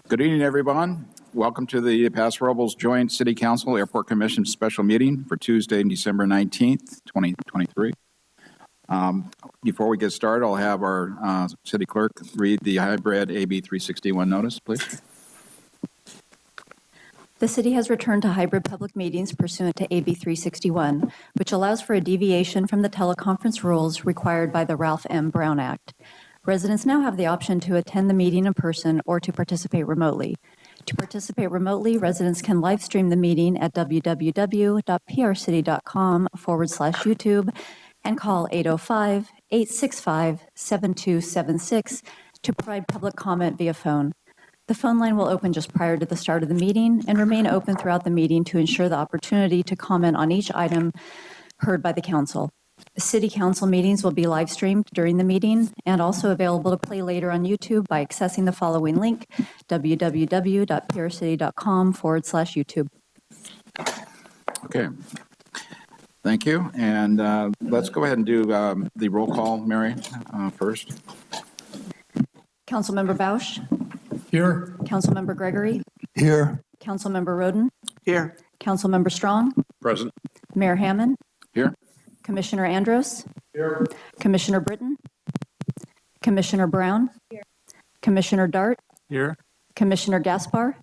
Good evening, everyone. Welcome to the Paso Robles Joint City Council Airport Commission special meeting for Tuesday, December 19th, 2023. Before we get started, I'll have our city clerk read the hybrid AB 361 notice, please. The city has returned to hybrid public meetings pursuant to AB 361, which allows for a deviation from the teleconference rules required by the Ralph M. Brown Act. Residents now have the option to attend the meeting in person or to participate remotely. To participate remotely, residents can live stream the meeting at www.prcity.com/YouTube and call 805-865-7276 to provide public comment via phone. The phone line will open just prior to the start of the meeting and remain open throughout the meeting to ensure the opportunity to comment on each item heard by the council. City council meetings will be live streamed during the meeting and also available to play later on YouTube by accessing the following link, www.prcity.com/YouTube. Okay. Thank you. And let's go ahead and do the roll call, Mary, first. Councilmember Bausch. Here. Councilmember Gregory. Here. Councilmember Roden. Here. Councilmember Strong. Present. Mayor Hammond. Here. Commissioner Andros. Here. Commissioner Britton. Commissioner Brown. Here. Commissioner Dart. Here. Commissioner Gaspar.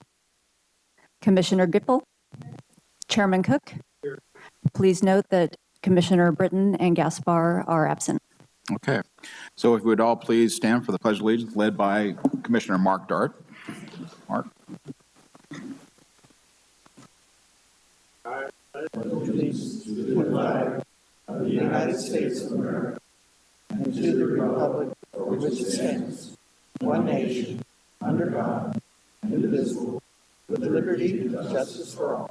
Commissioner Gipple. Chairman Cook. Here. Please note that Commissioner Britton and Gaspar are absent. Okay. So if we would all please stand for the Pledge of Allegiance led by Commissioner Mark Dart. Mark. I pledge allegiance to the flag of the United States of America and to the republic for which it stands, one nation, under God, indivisible, with liberty and justice for all.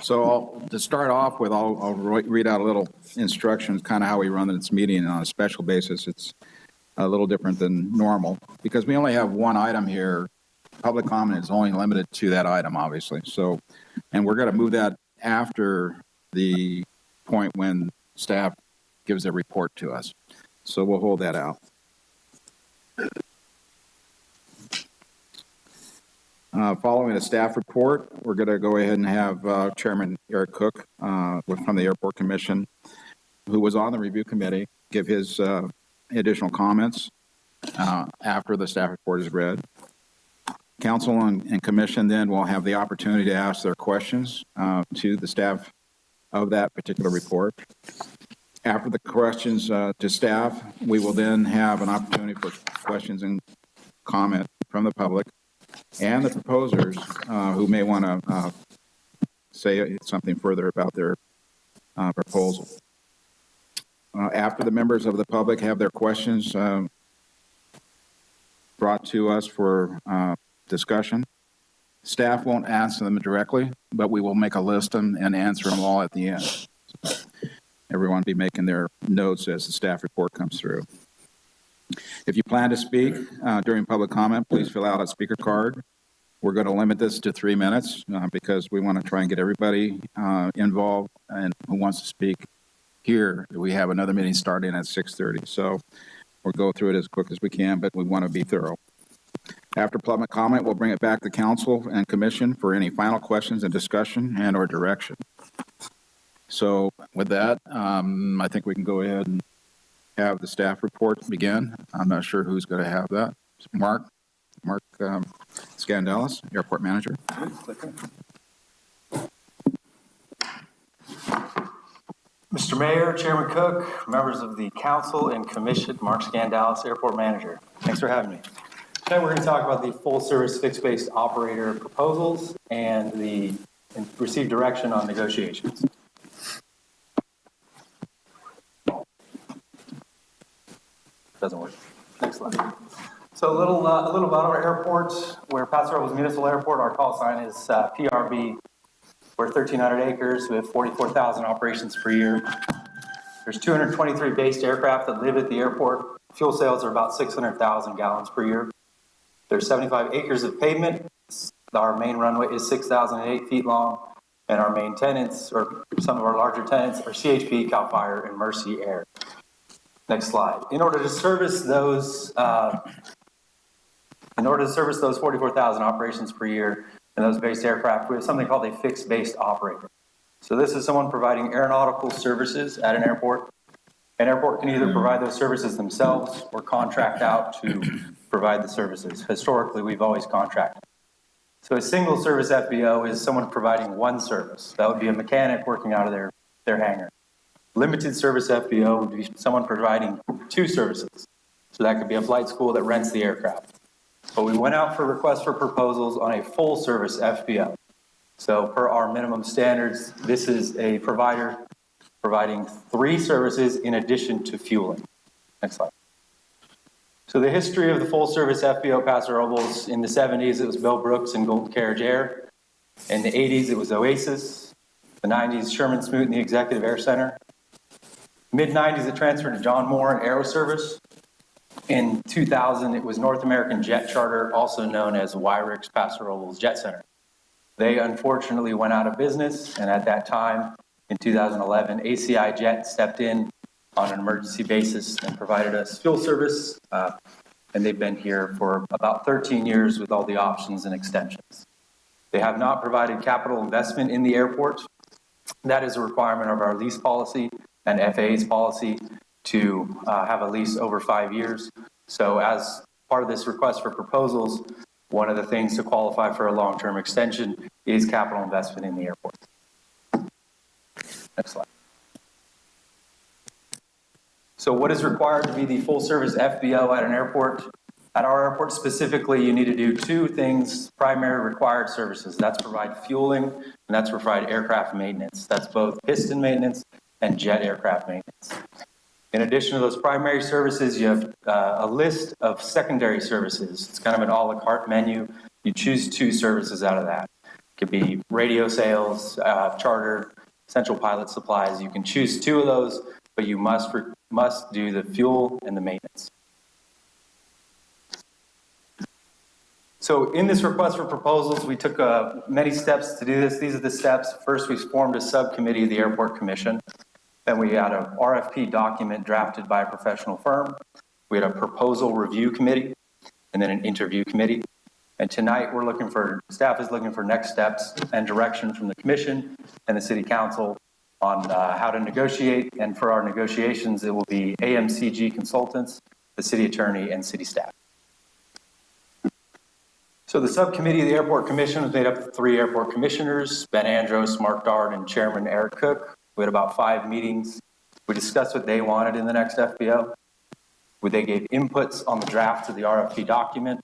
So to start off with, I'll read out a little instructions, kind of how we run this meeting on a special basis. It's a little different than normal because we only have one item here. Public comment is only limited to that item, obviously. So, and we're going to move that after the point when staff gives their report to us. So we'll hold that out. Following a staff report, we're going to go ahead and have Chairman Eric Cook from the Airport Commission, who was on the review committee, give his additional comments after the staff report is read. Council and Commission then will have the opportunity to ask their questions to the staff of that particular report. After the questions to staff, we will then have an opportunity for questions and comment from the public and the proposers who may want to say something further about their proposal. After the members of the public have their questions brought to us for discussion, staff won't answer them directly, but we will make a list of them and answer them all at the end. So everyone be making their notes as the staff report comes through. If you plan to speak during public comment, please fill out a speaker card. We're going to limit this to 3 minutes because we want to try and get everybody involved and who wants to speak here. We have another meeting starting at 6:30, so we'll go through it as quick as we can, but we want to be thorough. After public comment, we'll bring it back to council and commission for any final questions and discussion and or direction. So with that, I think we can go ahead and have the staff report begin. I'm not sure who's going to have that. Mark Scandalis, Airport Manager. Mr. Mayor, Chairman Cook, members of the council and commission, Mark Scandalis, Airport Manager. Thanks for having me. Today we're going to talk about the full service fixed-based operator proposals and receive direction on negotiations. Doesn't work. Next slide. So a little about our airport. We're Paso Robles Municipal Airport. Our call sign is PRB. We're 1,300 acres. We have 44,000 operations per year. There's 223 based aircraft that live at the airport. Fuel sales are about 600,000 gallons per year. There's 75 acres of pavement. Our main runway is 6,008 feet long, and our main tenants, or some of our larger tenants, are CHP, CAL FIRE, and Mercy Air. Next slide. In order to service those 44,000 operations per year and those based aircraft, we have something called a fixed based operator. So this is someone providing aeronautical services at an airport. An airport can either provide those services themselves or contract out to provide the services. Historically, we've always contracted. So a single service FBO is someone providing one service. That would be a mechanic working out of their hangar. Limited service FBO would be someone providing two services. So that could be a flight school that rents the aircraft. But we went out for requests for proposals on a full service FBO. So per our minimum standards, this is a provider providing three services in addition to fueling. Next slide. So the history of the full service FBO Paso Robles: in the 70s, it was Bill Brooks and Golden Carriage Air. In the 80s, it was Oasis. The 90s, Sherman Smoot and the Executive Air Center. Mid-90s, it transferred to John Moore and Aero Service. In 2000, it was North American Jet Charter, also known as Wyrix Paso Robles Jet Center. They unfortunately went out of business, and at that time, in 2011, ACI Jet stepped in on an emergency basis and provided us fuel service, and they've been here for about 13 years with all the options and extensions. They have not provided capital investment in the airport. That is a requirement of our lease policy and FAA's policy to have a lease over 5 years. So as part of this request for proposals, one of the things to qualify for a long-term extension is capital investment in the airport. Next slide. So what is required to be the full service FBO at an airport? At our airport specifically, you need to do two things, primary required services. That's provide fueling, and that's provide aircraft maintenance. That's both piston maintenance and jet aircraft maintenance. In addition to those primary services, you have a list of secondary services. It's kind of an a la carte menu. You choose two services out of that. It could be radio sales, charter, essential pilot supplies. You can choose two of those, but you must do the fuel and the maintenance. So in this request for proposals, we took many steps to do this. These are the steps. First, we formed a subcommittee of the Airport Commission. Then we had an RFP document drafted by a professional firm. We had a proposal review committee, and then an interview committee. And tonight staff is looking for next steps and direction from the commission and the city council on how to negotiate. And for our negotiations, it will be AMCG consultants, the city attorney, and city staff. So the subcommittee of the Airport Commission was made up of 3 airport commissioners: Ben Andros, Mark Dard, and Chairman Eric Cook. We had about 5 meetings. We discussed what they wanted in the next FBO. They gave inputs on the draft of the RFP document.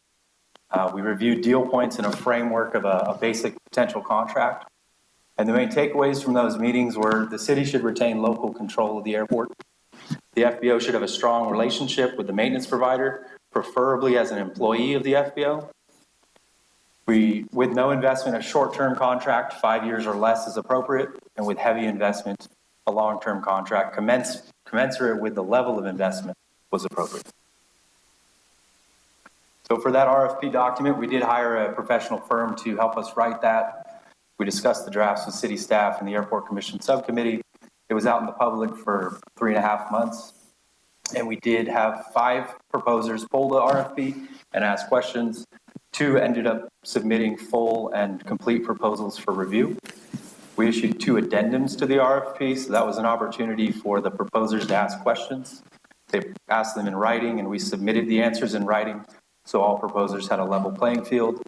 We reviewed deal points in a framework of a basic potential contract. And the main takeaways from those meetings were the city should retain local control of the airport. The FBO should have a strong relationship with the maintenance provider, preferably as an employee of the FBO. With no investment, a short-term contract, 5 years or less, is appropriate, and with heavy investment, a long-term contract commensurate with the level of investment was appropriate. So for that RFP document, we did hire a professional firm to help us write that. We discussed the drafts with city staff and the Airport Commission subcommittee. It was out in the public for 3.5 months, and we did have 5 proposers pull the RFP and ask questions. 2 ended up submitting full and complete proposals for review. We issued 2 addendums to the RFP, so that was an opportunity for the proposers to ask questions. They asked them in writing, and we submitted the answers in writing, so all proposers had a level playing field.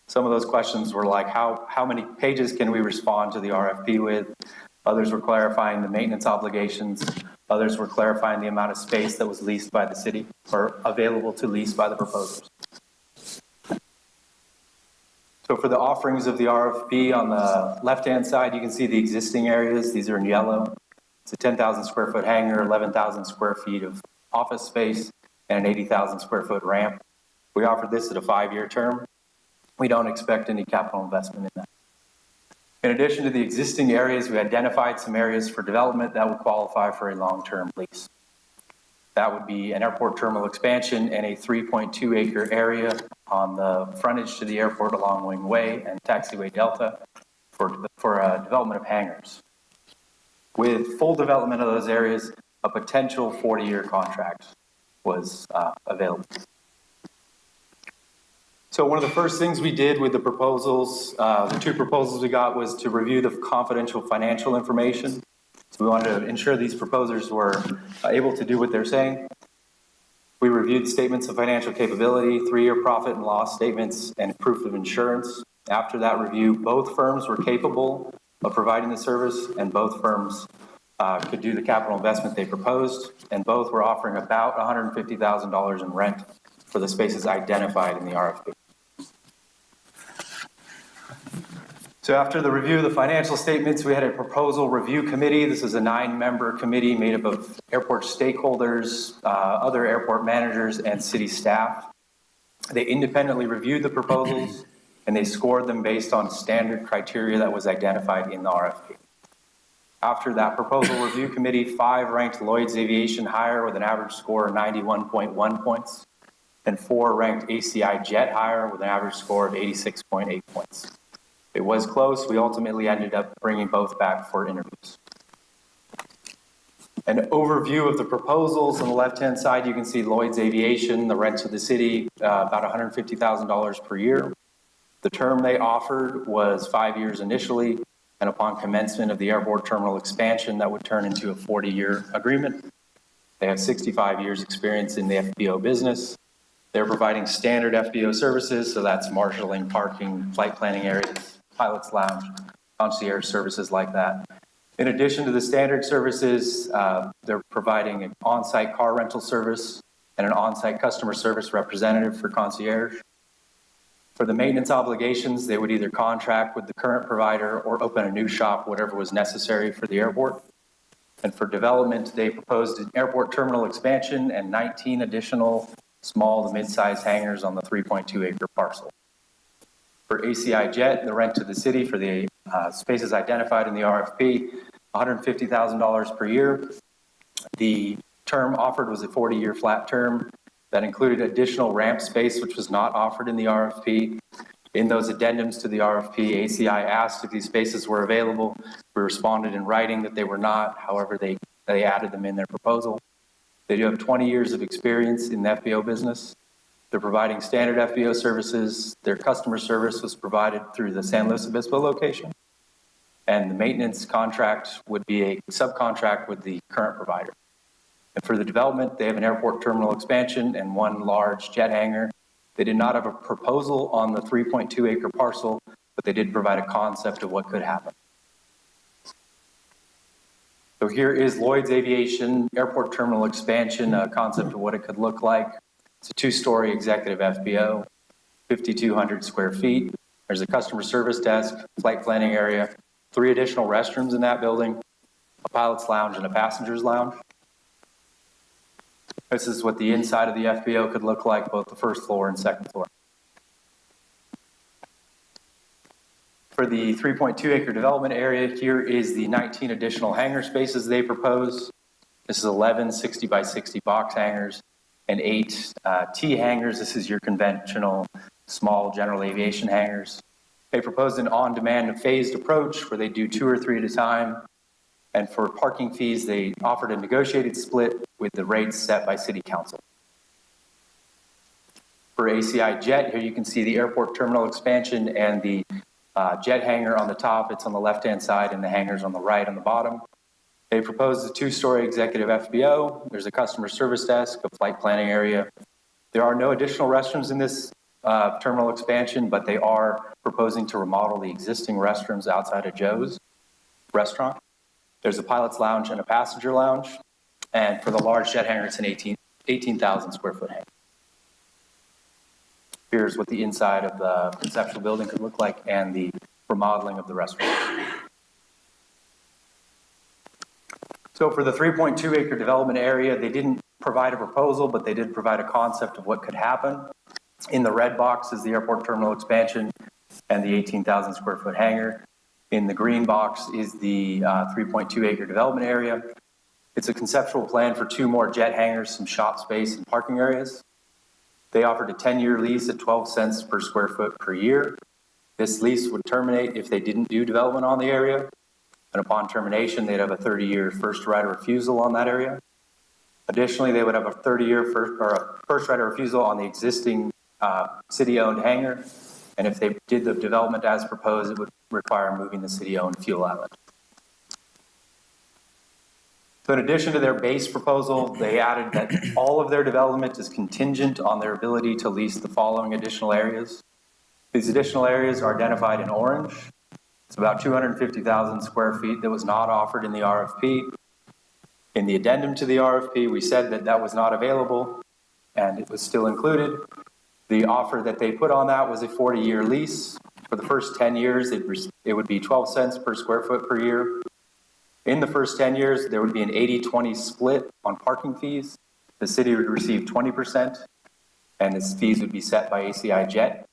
Some of those questions were like, how many pages can we respond to the RFP with? Others were clarifying the maintenance obligations. Others were clarifying the amount of space that was leased by the city or available to lease by the proposers. So for the offerings of the RFP, on the left-hand side, you can see the existing areas. These are in yellow. It's a 10,000 square foot hangar, 11,000 square feet of office space, and an 80,000 square foot ramp. We offered this at a 5-year term. We don't expect any capital investment in that. In addition to the existing areas, we identified some areas for development that would qualify for a long-term lease. That would be an airport terminal expansion and a 3.2 acre area on the frontage to the airport along Wing Way and Taxiway Delta for development of hangars. With full development of those areas, a potential 40-year contract was available. So one of the first things we did with the proposals, the two proposals we got, was to review the confidential financial information. So we wanted to ensure these proposers were able to do what they're saying. We reviewed statements of financial capability, 3-year profit and loss statements, and proof of insurance. After that review, both firms were capable of providing the service, and both firms could do the capital investment they proposed, and both were offering about $150,000 in rent for the spaces identified in the RFP. So after the review of the financial statements, we had a proposal review committee. This is a 9-member committee made up of airport stakeholders, other airport managers, and city staff. They independently reviewed the proposals, and they scored them based on standard criteria that was identified in the RFP. After that proposal review committee, 5 ranked Lloyd's Aviation higher with an average score of 91.1 points, and 4 ranked ACI Jet higher with an average score of 86.8 points. It was close. We ultimately ended up bringing both back for interviews. An overview of the proposals on the left-hand side, you can see Lloyd's Aviation, the rent to the city, about $150,000 per year. The term they offered was 5 years initially, and upon commencement of the airport terminal expansion, that would turn into a 40-year agreement. They have 65 years experience in the FBO business. They're providing standard FBO services, so that's marshaling, parking, flight planning areas, pilot's lounge, concierge services like that. In addition to the standard services, they're providing an on-site car rental service and an on-site customer service representative for concierge. For the maintenance obligations, they would either contract with the current provider or open a new shop, whatever was necessary for the airport. And for development, they proposed an airport terminal expansion and 19 additional small to mid-sized hangars on the 3.2-acre parcel. For ACI Jet, the rent to the city for the spaces identified in the RFP, $150,000 per year. The term offered was a 40-year flat term that included additional ramp space, which was not offered in the RFP. In those addendums to the RFP, ACI asked if these spaces were available. We responded in writing that they were not. However, they added them in their proposal. They do have 20 years of experience in the FBO business. They're providing standard FBO services. Their customer service was provided through the San Luis Obispo location. And the maintenance contract would be a subcontract with the current provider. And for the development, they have an airport terminal expansion and 1 large jet hangar. They did not have a proposal on the 3.2-acre parcel, but they did provide a concept of what could happen. So here is Lloyd's Aviation airport terminal expansion, a concept of what it could look like. It's a 2-story executive FBO, 5,200 square feet. There's a customer service desk, flight planning area, 3 additional restrooms in that building, a pilot's lounge and a passenger's lounge. This is what the inside of the FBO could look like, both the first floor and second floor. For the 3.2-acre development area, here is the 19 additional hangar spaces they propose. This is 11 60 by 60 box hangars and 8 T hangars. This is your conventional small general aviation hangars. They proposed an on-demand phased approach where they do 2 or 3 at a time. And for parking fees, they offered a negotiated split with the rates set by City Council. For ACI Jet, here you can see the airport terminal expansion and the jet hangar on the top. It's on the left-hand side and the hangars on the right on the bottom. They proposed a 2-story executive FBO. There's a customer service desk, a flight planning area. There are no additional restrooms in this terminal expansion, but they are proposing to remodel the existing restrooms outside of Joe's restaurant. There's a pilot's lounge and a passenger lounge. And for the large jet hangar, it's an 18,000 square foot hangar. Here's what the inside of the conceptual building could look like and the remodeling of the restaurant. So for the 3.2-acre development area, they didn't provide a proposal, but they did provide a concept of what could happen. In the red box is the airport terminal expansion and the 18,000 square foot hangar. In the green box is the 3.2-acre development area. It's a conceptual plan for 2 more jet hangars, some shop space and parking areas. They offered a 10-year lease at 12 cents per square foot per year. This lease would terminate if they didn't do development on the area. And upon termination, they'd have a 30-year first right of refusal on that area. Additionally, they would have a 30-year first right of refusal on the existing city-owned hangar. And if they did the development as proposed, it would require moving the city-owned fuel island. So in addition to their base proposal, they added that all of their development is contingent on their ability to lease the following additional areas. These additional areas are identified in orange. It's about 250,000 square feet that was not offered in the RFP. In the addendum to the RFP, we said that that was not available, and it was still included. The offer that they put on that was a 40-year lease. For the first 10 years, it would be 12 cents per square foot per year. In the first 10 years, there would be an 80-20 split on parking fees. The city would receive 20%, and its fees would be set by ACI Jet.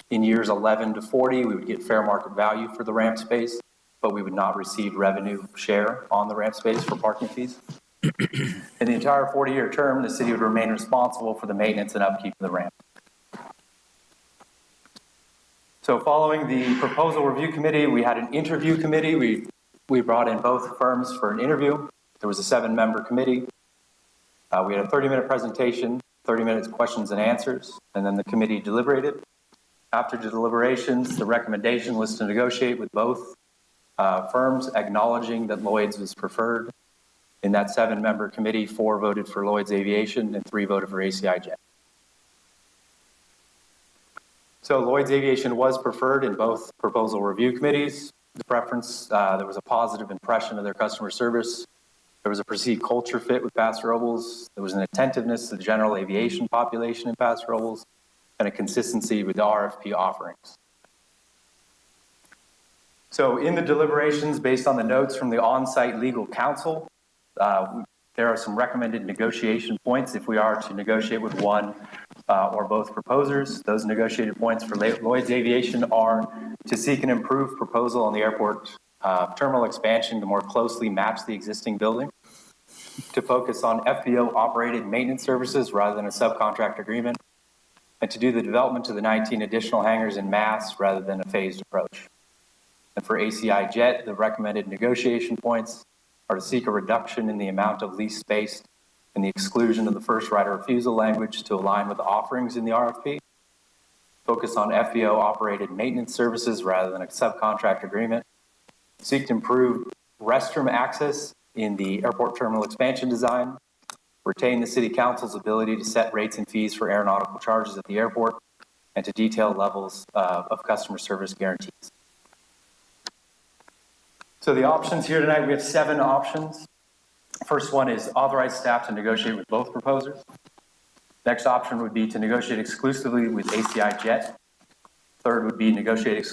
In years 11 to 40, we would get fair market value for the ramp space, but we would not receive revenue share on the ramp space for parking fees. In the entire 40-year term, the city would remain responsible for the maintenance and upkeep of the ramp. So following the proposal review committee, we had an interview committee. We brought in both firms for an interview. There was a 7-member committee. We had a 30-minute presentation, 30 minutes questions and answers, and then the committee deliberated. After the deliberations, the recommendation was to negotiate with both firms, acknowledging that Lloyd's was preferred. In that 7-member committee, 4 voted for Lloyd's Aviation and 3 voted for ACI Jet. So Lloyd's Aviation was preferred in both proposal review committees. The preference, there was a positive impression of their customer service. There was a perceived culture fit with Paso Robles. There was an attentiveness to the general aviation population in Paso Robles, and a consistency with the RFP offerings. So in the deliberations, based on the notes from the on-site legal counsel, there are some recommended negotiation points if we are to negotiate with one or both proposers. Those negotiated points for Lloyd's Aviation are to seek an improved proposal on the airport terminal expansion to more closely match the existing building, to focus on FBO-operated maintenance services rather than a subcontract agreement, and to do the development to the 19 additional hangars in mass rather than a phased approach. And for ACI Jet, the recommended negotiation points are to seek a reduction in the amount of lease space and the exclusion of the first right of refusal language to align with the offerings in the RFP, focus on FBO-operated maintenance services rather than a subcontract agreement, seek to improve restroom access in the airport terminal expansion design, retain the City Council's ability to set rates and fees for aeronautical charges at the airport, and to detail levels of customer service guarantees. So the options here tonight, we have 7 options. First one is authorize staff to negotiate with both proposers. Next option would be to negotiate exclusively with ACI Jet. Third would be negotiate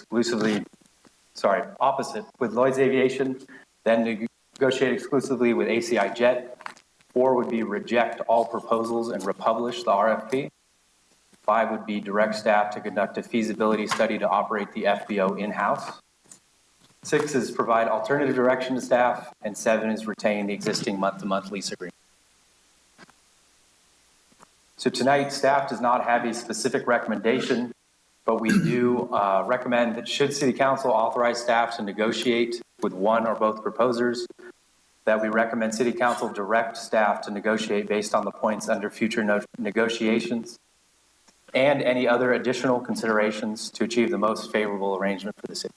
opposite with Lloyd's Aviation, then negotiate exclusively with ACI Jet. 4 would be reject all proposals and republish the RFP. 5 would be direct staff to conduct a feasibility study to operate the FBO in-house. 6 is provide alternative direction to staff, and 7 is retain the existing month-to-month lease agreement. So tonight, staff does not have a specific recommendation, but we do recommend that should City Council authorize staff to negotiate with one or both proposers, that we recommend City Council direct staff to negotiate based on the points under future negotiations and any other additional considerations to achieve the most favorable arrangement for the city.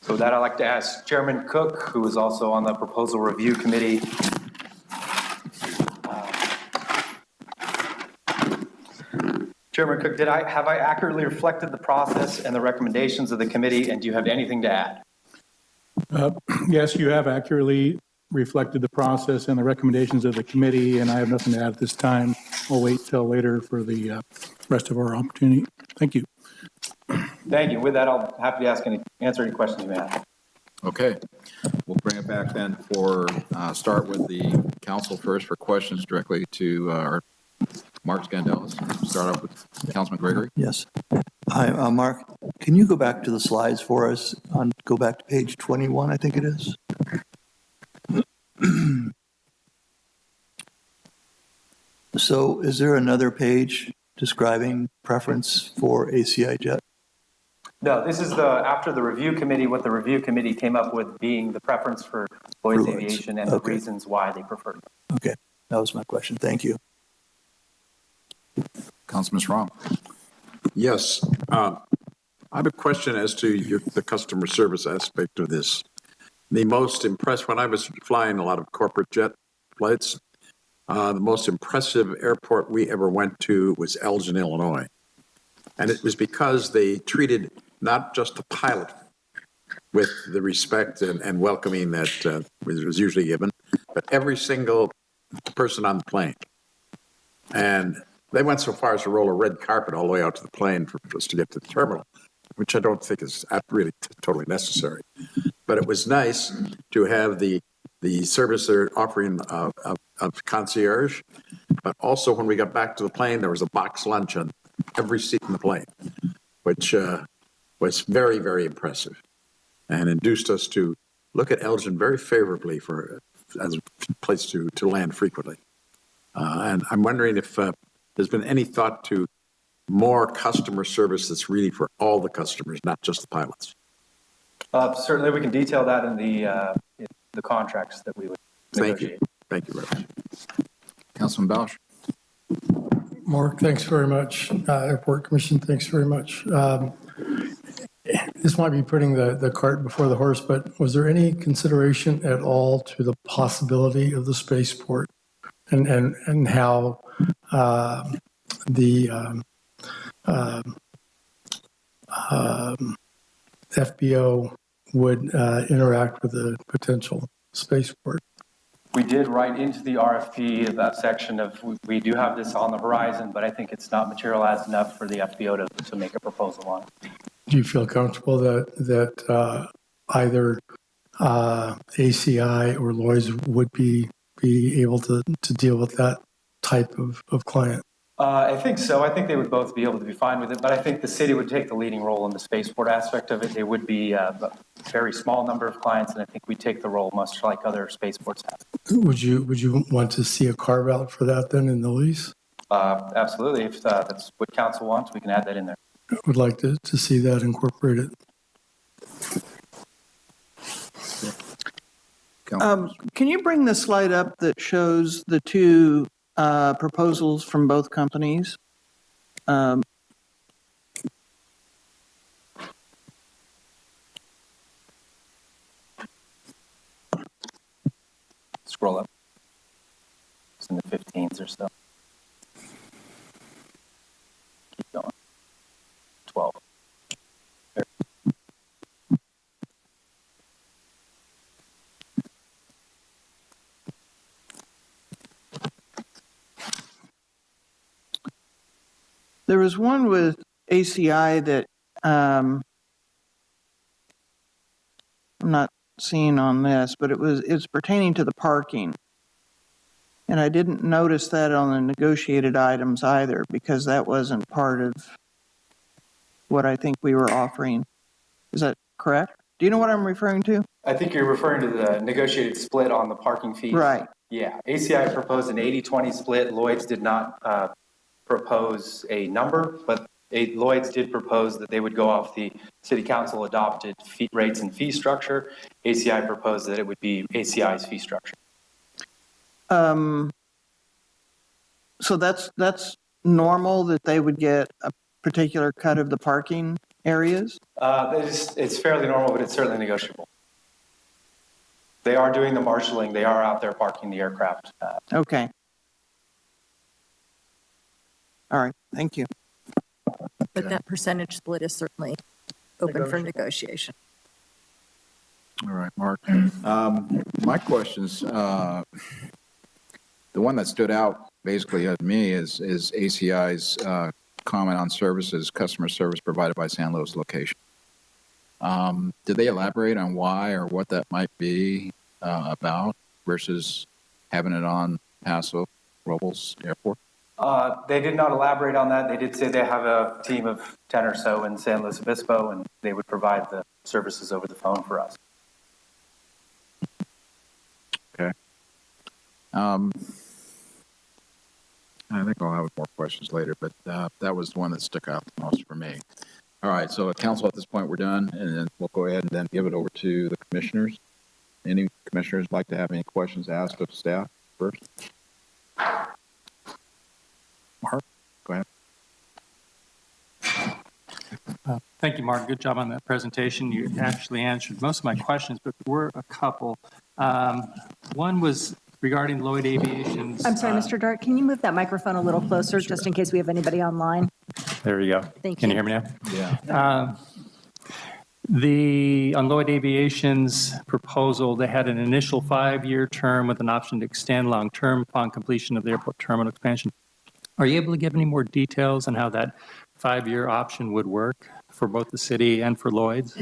So with that, I'd like to ask Chairman Cook, who is also on the proposal review committee. Chairman Cook, have I accurately reflected the process and the recommendations of the committee, and do you have anything to add? Yes, you have accurately reflected the process and the recommendations of the committee, and I have nothing to add at this time. I'll wait till later for the rest of our opportunity. Thank you. Thank you. With that, I'll happy to answer any questions you may have. Okay, we'll bring it back then for start with the council first for questions directly to our Mark Scandelis. Start off with Councilman Gregory. Yes. Hi, Mark. Can you go back to the slides for us? Go back to page 21, I think it is. So is there another page describing preference for ACI Jet? No, this is after the review committee, what the review committee came up with being the preference for Lloyd's For Lloyd's. Aviation and the Okay. reasons why they preferred it. Okay, that was my question. Thank you. Councilman Schramm. Yes. I have a question as to the customer service aspect of this. The most impressed, when I was flying a lot of corporate jet flights, the most impressive airport we ever went to was Elgin, Illinois. And it was because they treated not just the pilot with the respect and welcoming that was usually given, but every single person on the plane. And they went so far as to roll a red carpet all the way out to the plane for us to get to the terminal, which I don't think is really totally necessary. But it was nice to have the service they're offering of concierge, but also when we got back to the plane, there was a box lunch on every seat in the plane, which was very, very impressive and induced us to look at Elgin very favorably as a place to land frequently. And I'm wondering if there's been any thought to more customer service that's really for all the customers, not just the pilots. Certainly, we can detail that in the contracts that we would negotiate. Thank you very much. Councilman Belsch. Mark, thanks very much. Airport Commission, thanks very much. This might be putting the cart before the horse, but was there any consideration at all to the possibility of the spaceport and how the FBO would interact with the potential spaceport? We did write into the RFP that section of, we do have this on the horizon, but I think it's not materialized enough for the FBO to make a proposal on it. Do you feel comfortable that either ACI or Lloyd's would be able to deal with that type of client? I think so. I think they would both be able to be fine with it, but I think the city would take the leading role in the spaceport aspect of it. They would be a very small number of clients, and I think we take the role much like other spaceports have. Would you want to see a carve out for that then in the lease? Absolutely. If that's what council wants, we can add that in there. I would like to see that incorporated. Can you bring the slide up that shows the two proposals from both companies? Scroll up. It's in the 15s or so. Keep going. 12. There. There was one with ACI that I'm not seeing on this, but it's pertaining to the parking. And I didn't notice that on the negotiated items either, because that wasn't part of what I think we were offering. Is that correct? Do you know what I'm referring to? I think you're referring to the negotiated split on the parking fees. Right. Yeah. ACI proposed an 80-20 split. Lloyd's did not propose a number, but Lloyd's did propose that they would go off the city council adopted fee rates and fee structure. ACI proposed that it would be ACI's fee structure. So that's normal that they would get a particular cut of the parking areas? It's fairly normal, but it's certainly negotiable. They are doing the marshaling. They are out there parking the aircraft. Okay. All right, thank you. But that percentage split is certainly open for negotiation. All right, Mark. My questions, the one that stood out basically to me is ACI's comment on services, customer service provided by San Luis location. Did they elaborate on why or what that might be about versus having it on Paso, Robles Airport? They did not elaborate on that. They did say they have a team of 10 or so in San Luis Obispo, and they would provide the services over the phone for us. Okay. I think I'll have more questions later, but that was the one that stuck out the most for me. All right, so council, at this point, we're done, and then we'll go ahead and then give it over to the commissioners. Any commissioners like to have any questions asked of staff first? Mark, go ahead. Thank you, Mark. Good job on that presentation. You actually answered most of my questions, but there were a couple. One was regarding Lloyd Aviation's. I'm sorry, Mr. Dart, can you move that microphone a little closer, just in case we have anybody online? There you go. Thank Can you you. hear me now? Yeah. On Lloyd Aviation's proposal, they had an initial 5-year term with an option to extend long-term upon completion of the airport terminal expansion. Are you able to give any more details on how that 5-year option would work for both the city and for Lloyd's?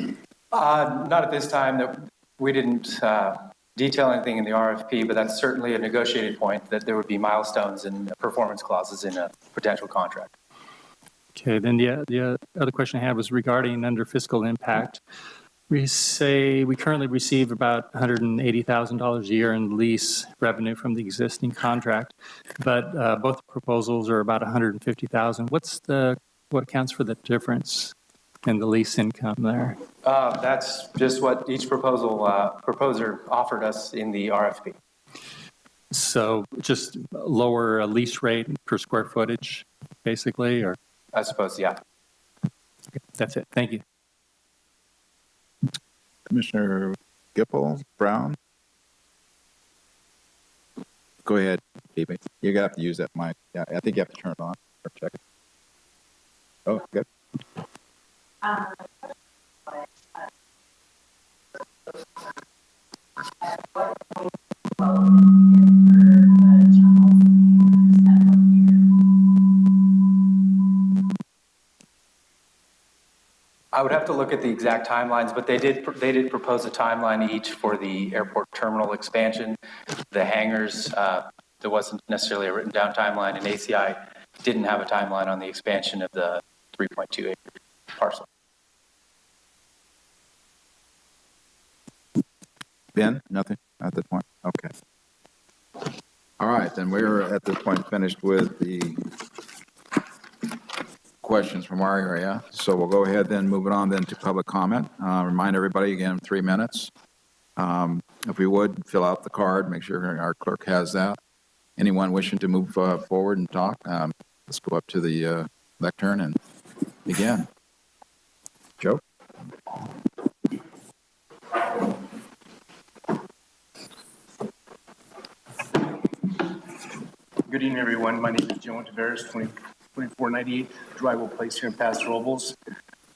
Not at this time. That we didn't detail anything in the RFP, but that's certainly a negotiated point that there would be milestones and performance clauses in a potential contract. Okay, then the other question I had was regarding under fiscal impact. We say we currently receive about $180,000 a year in lease revenue from the existing contract, but both proposals are about $150,000. What accounts for the difference in the lease income there? That's just what each proposer offered us in the RFP. So just lower lease rate per square footage, basically, or? I suppose, yeah. Okay, that's it. Thank you. Commissioner Gipple, Brown? Go ahead, Phoebe. You have to use that mic. Yeah, I think you have to turn it on or check it. Oh, good. I would have to look at the exact timelines, but they did propose a timeline each for the airport terminal expansion. The hangars, there wasn't necessarily a written down timeline, and ACI didn't have a timeline on the expansion of the 3.2 acre parcel. Ben, nothing at this point? Okay. All right, then we're at this point finished with the questions from our area. So we'll go ahead then, move it on then to public comment. Remind everybody again, 3 minutes. If we would, fill out the card, make sure our clerk has that. Anyone wishing to move forward and talk, let's go up to the lectern and begin. Joe? Good evening, everyone. My name is Joe Tavares, 2498 Drywall Place here in Paso Robles.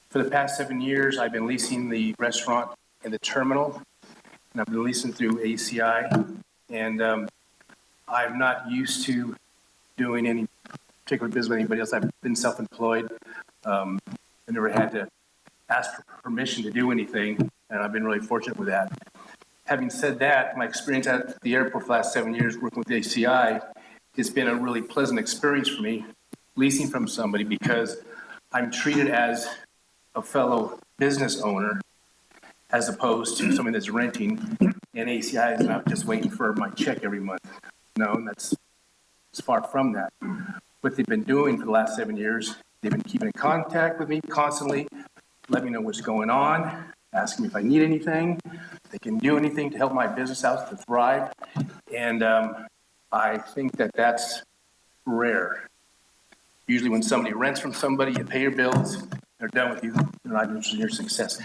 For the past 7 years, I've been leasing the restaurant and the terminal, and I've been leasing through ACI. And I'm not used to doing any particular business with anybody else. I've been self-employed. I never had to ask for permission to do anything, and I've been really fortunate with that. Having said that, my experience at the airport for the last 7 years working with ACI, it's been a really pleasant experience for me leasing from somebody because I'm treated as a fellow business owner as opposed to somebody that's renting, and ACI is not just waiting for my check every month. No, it's far from that. What they've been doing for the last 7 years, they've been keeping in contact with me constantly, letting me know what's going on, asking me if I need anything, if they can do anything to help my business out to thrive. And I think that that's rare. Usually when somebody rents from somebody, you pay your bills, they're done with you, they're not interested in your success.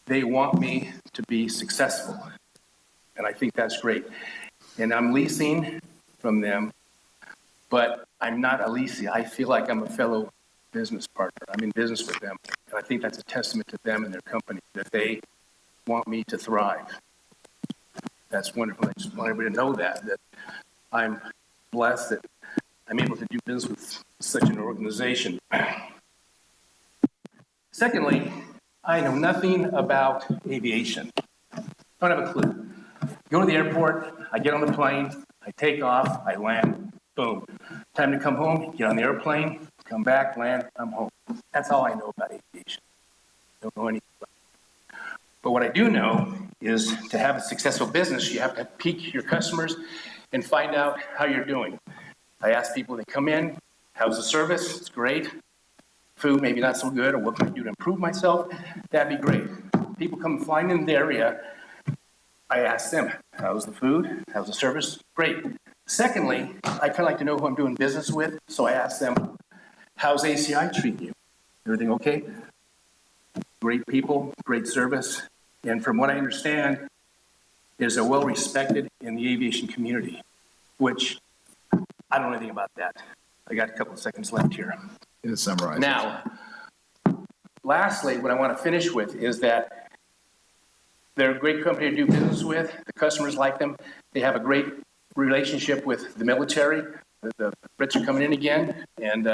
They want me to be successful, and I think that's great. And I'm leasing from them, but I'm not a leasee. I feel like I'm a fellow business partner. I'm in business with them, and I think that's a testament to them and their company, that they want me to thrive. That's wonderful. I just want everybody to know that I'm blessed that I'm able to do business with such an organization. Secondly, I know nothing about aviation. Don't have a clue. Go to the airport, I get on the plane, I take off, I land, boom. Time to come home, get on the airplane, come back, land, I'm home. That's all I know about aviation. Don't know anything about it. But what I do know is to have a successful business, you have to pique your customers and find out how you're doing. I ask people, they come in, how's the service? It's great. Food, maybe not so good, or what can I do to improve myself? That'd be great. People come flying in the area, I ask them, how's the food? How's the service? Great. Secondly, I kind of like to know who I'm doing business with, so I ask them, how's ACI treating you? Everything okay? Great people, great service, and from what I understand, is they're well respected in the aviation community, which I don't know anything about that. I got a couple of seconds left here. It's summarized. Now, lastly, what I want to finish with is that they're a great company to do business with. The customers like them. They have a great relationship with the military. The Brits are coming in again, and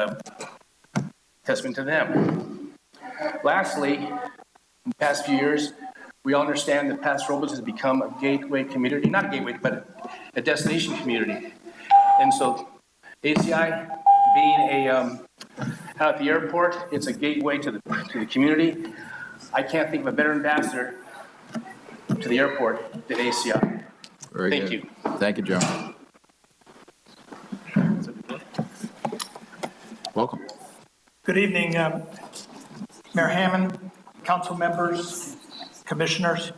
testament to them. Lastly, in the past few years, we all understand that Paso Robles has become a gateway community, not a gateway, but a destination community. And so ACI being out at the airport, it's a gateway to the community. I can't think of a better ambassador to the airport than ACI. Very Thank good. you. Thank you, Joe. Welcome. Good evening, Mayor Hammond, council members, commissioners.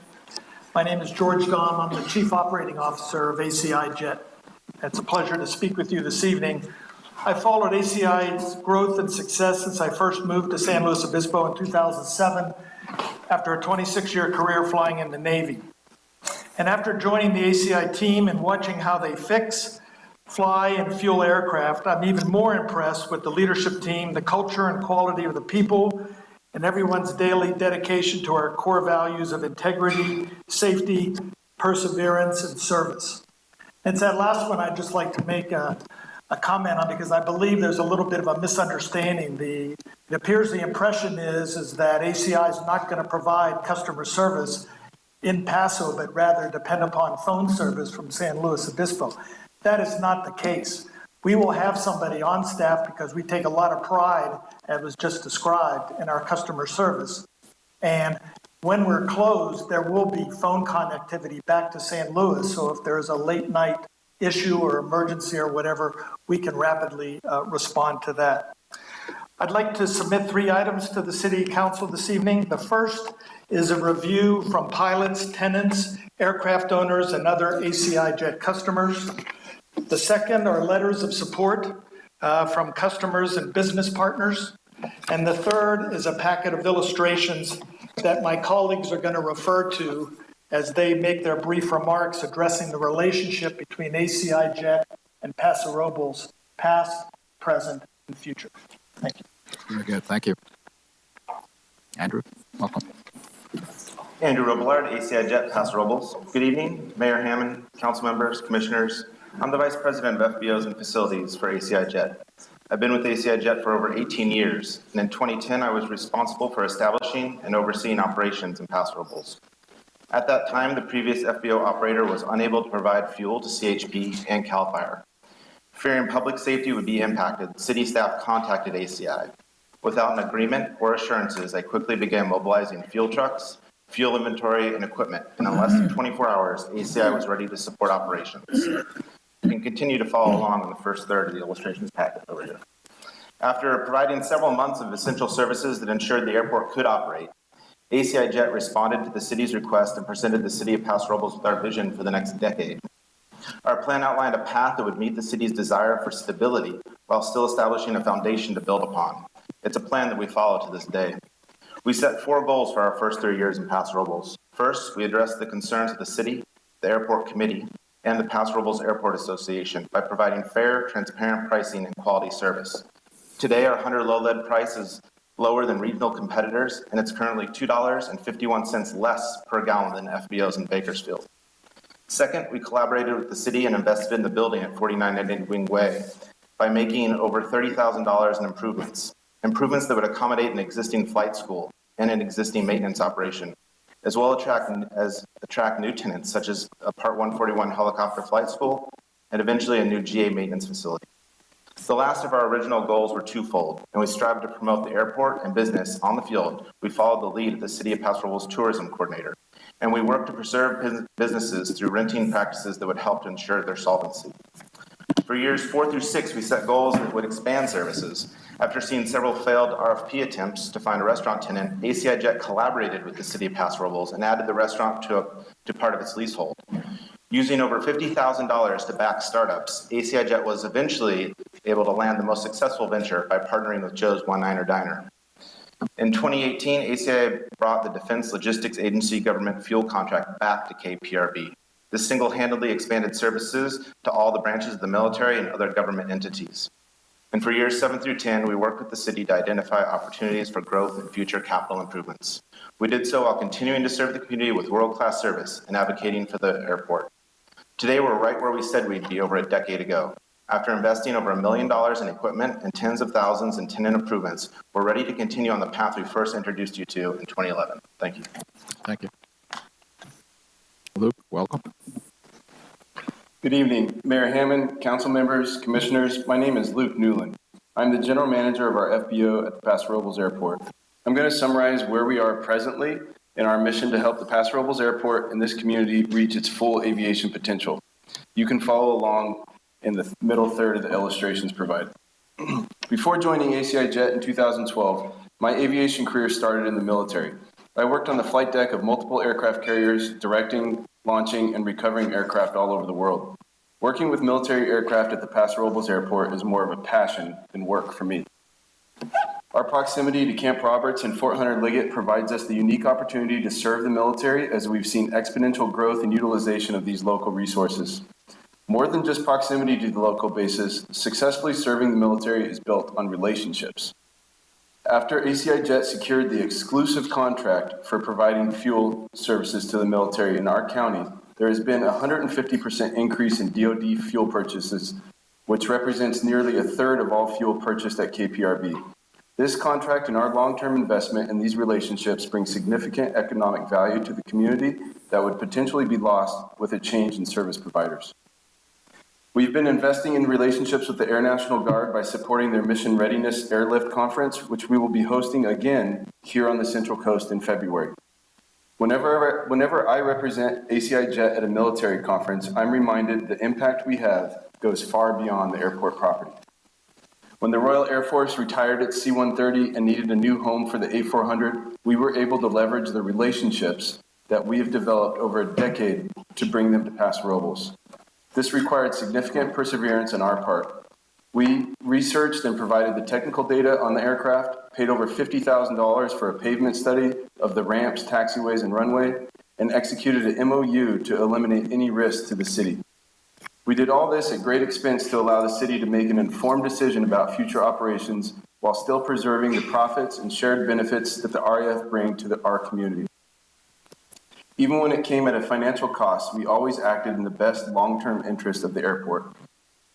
My name is George Dahm. I'm the Chief Operating Officer of ACI Jet. It's a pleasure to speak with you this evening. I followed ACI's growth and success since I first moved to San Luis Obispo in 2007 after a 26-year career flying in the Navy. And after joining the ACI team and watching how they fix, fly, and fuel aircraft, I'm even more impressed with the leadership team, the culture and quality of the people, and everyone's daily dedication to our core values of integrity, safety, perseverance, and service. It's that last one I'd just like to make a comment on, because I believe there's a little bit of a misunderstanding. It appears the impression is that ACI is not going to provide customer service in Paso, but rather depend upon phone service from San Luis Obispo. That is not the case. We will have somebody on staff because we take a lot of pride, as was just described, in our customer service. And when we're closed, there will be phone connectivity back to San Luis. So if there's a late night issue or emergency or whatever, we can rapidly respond to that. I'd like to submit 3 items to the City Council this evening. The first is a review from pilots, tenants, aircraft owners, and other ACI Jet customers. The second are letters of support from customers and business partners. And the third is a packet of illustrations that my colleagues are going to refer to as they make their brief remarks addressing the relationship between ACI Jet and Paso Robles, past, present, and future. Thank you. Very good. Thank you. Andrew, welcome. Andrew Robillard, ACI Jet, Paso Robles. Good evening, Mayor Hammond, council members, commissioners. I'm the Vice President of FBOs and Facilities for ACI Jet. I've been with ACI Jet for over 18 years, and in 2010, I was responsible for establishing and overseeing operations in Paso Robles. At that time, the previous FBO operator was unable to provide fuel to CHP and CAL FIRE. Fearing public safety would be impacted, city staff contacted ACI. Without an agreement or assurances, I quickly began mobilizing fuel trucks, fuel inventory, and equipment, and in less than 24 hours, ACI was ready to support operations. You can continue to follow along in the first third of the illustrations packet over here. After providing several months of essential services that ensured the airport could operate, ACI Jet responded to the city's request and presented the city of Paso Robles with our vision for the next decade. Our plan outlined a path that would meet the city's desire for stability while still establishing a foundation to build upon. It's a plan that we follow to this day. We set 4 goals for our first 3 years in Paso Robles. First, we addressed the concerns of the city, the airport committee, and the Paso Robles Airport Association by providing fair, transparent pricing and quality service. Today, our Hunter low lead price is lower than regional competitors, and it's currently $2.51 less per gallon than FBOs in Bakersfield. Second, we collaborated with the city and invested in the building at 4990 Wing Way by making over $30,000 in improvements that would accommodate an existing flight school and an existing maintenance operation, as well as attract new tenants, such as a Part 141 helicopter flight school and eventually a new GA maintenance facility. The last of our original goals were twofold, and we strived to promote the airport and business on the field. We followed the lead of the City of Paso Robles tourism coordinator, and we worked to preserve businesses through renting practices that would help to ensure their solvency. For years 4 through 6, we set goals that would expand services. After seeing several failed RFP attempts to find a restaurant tenant, ACI Jet collaborated with the City of Paso Robles and added the restaurant to part of its leasehold. Using over $50,000 to back startups, ACI Jet was eventually able to land the most successful venture by partnering with Joe's One-Niner Diner. In 2018, ACI brought the Defense Logistics Agency government fuel contract back to KPRB. This single-handedly expanded services to all the branches of the military and other government entities. And for years 7 through 10, we worked with the city to identify opportunities for growth and future capital improvements. We did so while continuing to serve the community with world-class service and advocating for the airport. Today, we're right where we said we'd be over a decade ago. After investing over $1 million in equipment and tens of thousands in tenant improvements, we're ready to continue on the path we first introduced you to in 2011. Thank you. Thank you. Luke, welcome. Good evening, Mayor Hammond, council members, commissioners. My name is Luke Newland. I'm the general manager of our FBO at the Paso Robles Airport. I'm going to summarize where we are presently in our mission to help the Paso Robles Airport and this community reach its full aviation potential. You can follow along in the middle third of the illustrations provided. Before joining ACI Jet in 2012, my aviation career started in the military. I worked on the flight deck of multiple aircraft carriers, directing, launching, and recovering aircraft all over the world. Working with military aircraft at the Paso Robles Airport is more of a passion than work for me. Our proximity to Camp Roberts and Fort Hunter Liggett provides us the unique opportunity to serve the military, as we've seen exponential growth and utilization of these local resources. More than just proximity to the local bases, successfully serving the military is built on relationships. After ACI Jet secured the exclusive contract for providing fuel services to the military in our county, there has been a 150% increase in DoD fuel purchases, which represents nearly a third of all fuel purchased at KPRB. This contract and our long-term investment in these relationships bring significant economic value to the community that would potentially be lost with a change in service providers. We've been investing in relationships with the Air National Guard by supporting their Mission Readiness Airlift Conference, which we will be hosting again here on the Central Coast in February. Whenever I represent ACI Jet at a military conference, I'm reminded the impact we have goes far beyond the airport property. When the Royal Air Force retired its C-130 and needed a new home for the A-400, we were able to leverage the relationships that we have developed over a decade to bring them to Paso Robles. This required significant perseverance on our part. We researched and provided the technical data on the aircraft, paid over $50,000 for a pavement study of the ramps, taxiways, and runway, and executed an MOU to eliminate any risk to the city. We did all this at great expense to allow the city to make an informed decision about future operations while still preserving the profits and shared benefits that the RAF bring to our community. Even when it came at a financial cost, we always acted in the best long-term interest of the airport.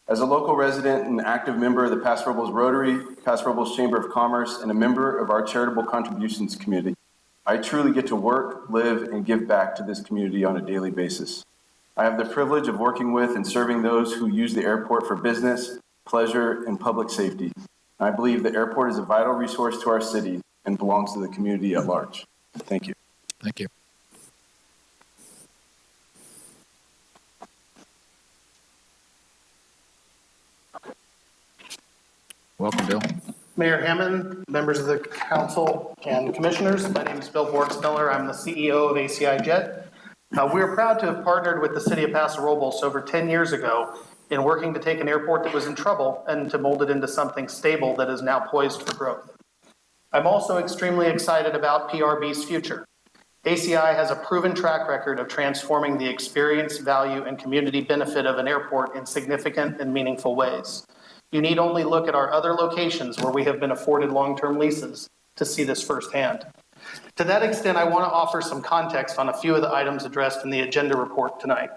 As a local resident and active member of the Paso Robles Rotary, Paso Robles Chamber of Commerce, and a member of our charitable contributions community, I truly get to work, live, and give back to this community on a daily basis. I have the privilege of working with and serving those who use the airport for business, pleasure, and public safety. I believe the airport is a vital resource to our city and belongs to the community at large. Thank you. Thank you. Welcome, Bill. Mayor Hammond, members of the council and commissioners, my name is Bill Bortzmiller. I'm the CEO of ACI Jet. We're proud to have partnered with the city of Paso Robles over 10 years ago in working to take an airport that was in trouble and to mold it into something stable that is now poised for growth. I'm also extremely excited about PRB's future. ACI has a proven track record of transforming the experience, value, and community benefit of an airport in significant and meaningful ways. You need only look at our other locations where we have been afforded long-term leases to see this firsthand. To that extent, I want to offer some context on a few of the items addressed in the agenda report tonight.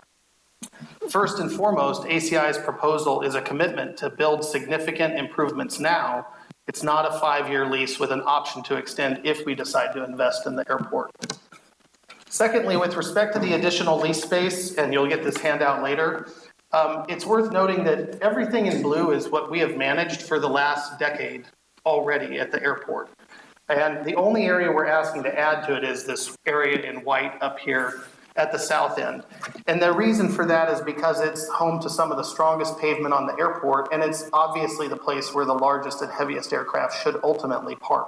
First and foremost, ACI's proposal is a commitment to build significant improvements now. It's not a 5-year lease with an option to extend if we decide to invest in the airport. Secondly, with respect to the additional lease space, and you'll get this handout later, it's worth noting that everything in blue is what we have managed for the last decade already at the airport. And the only area we're asking to add to it is this area in white up here. at the south end. And the reason for that is because it's home to some of the strongest pavement on the airport, and it's obviously the place where the largest and heaviest aircraft should ultimately park.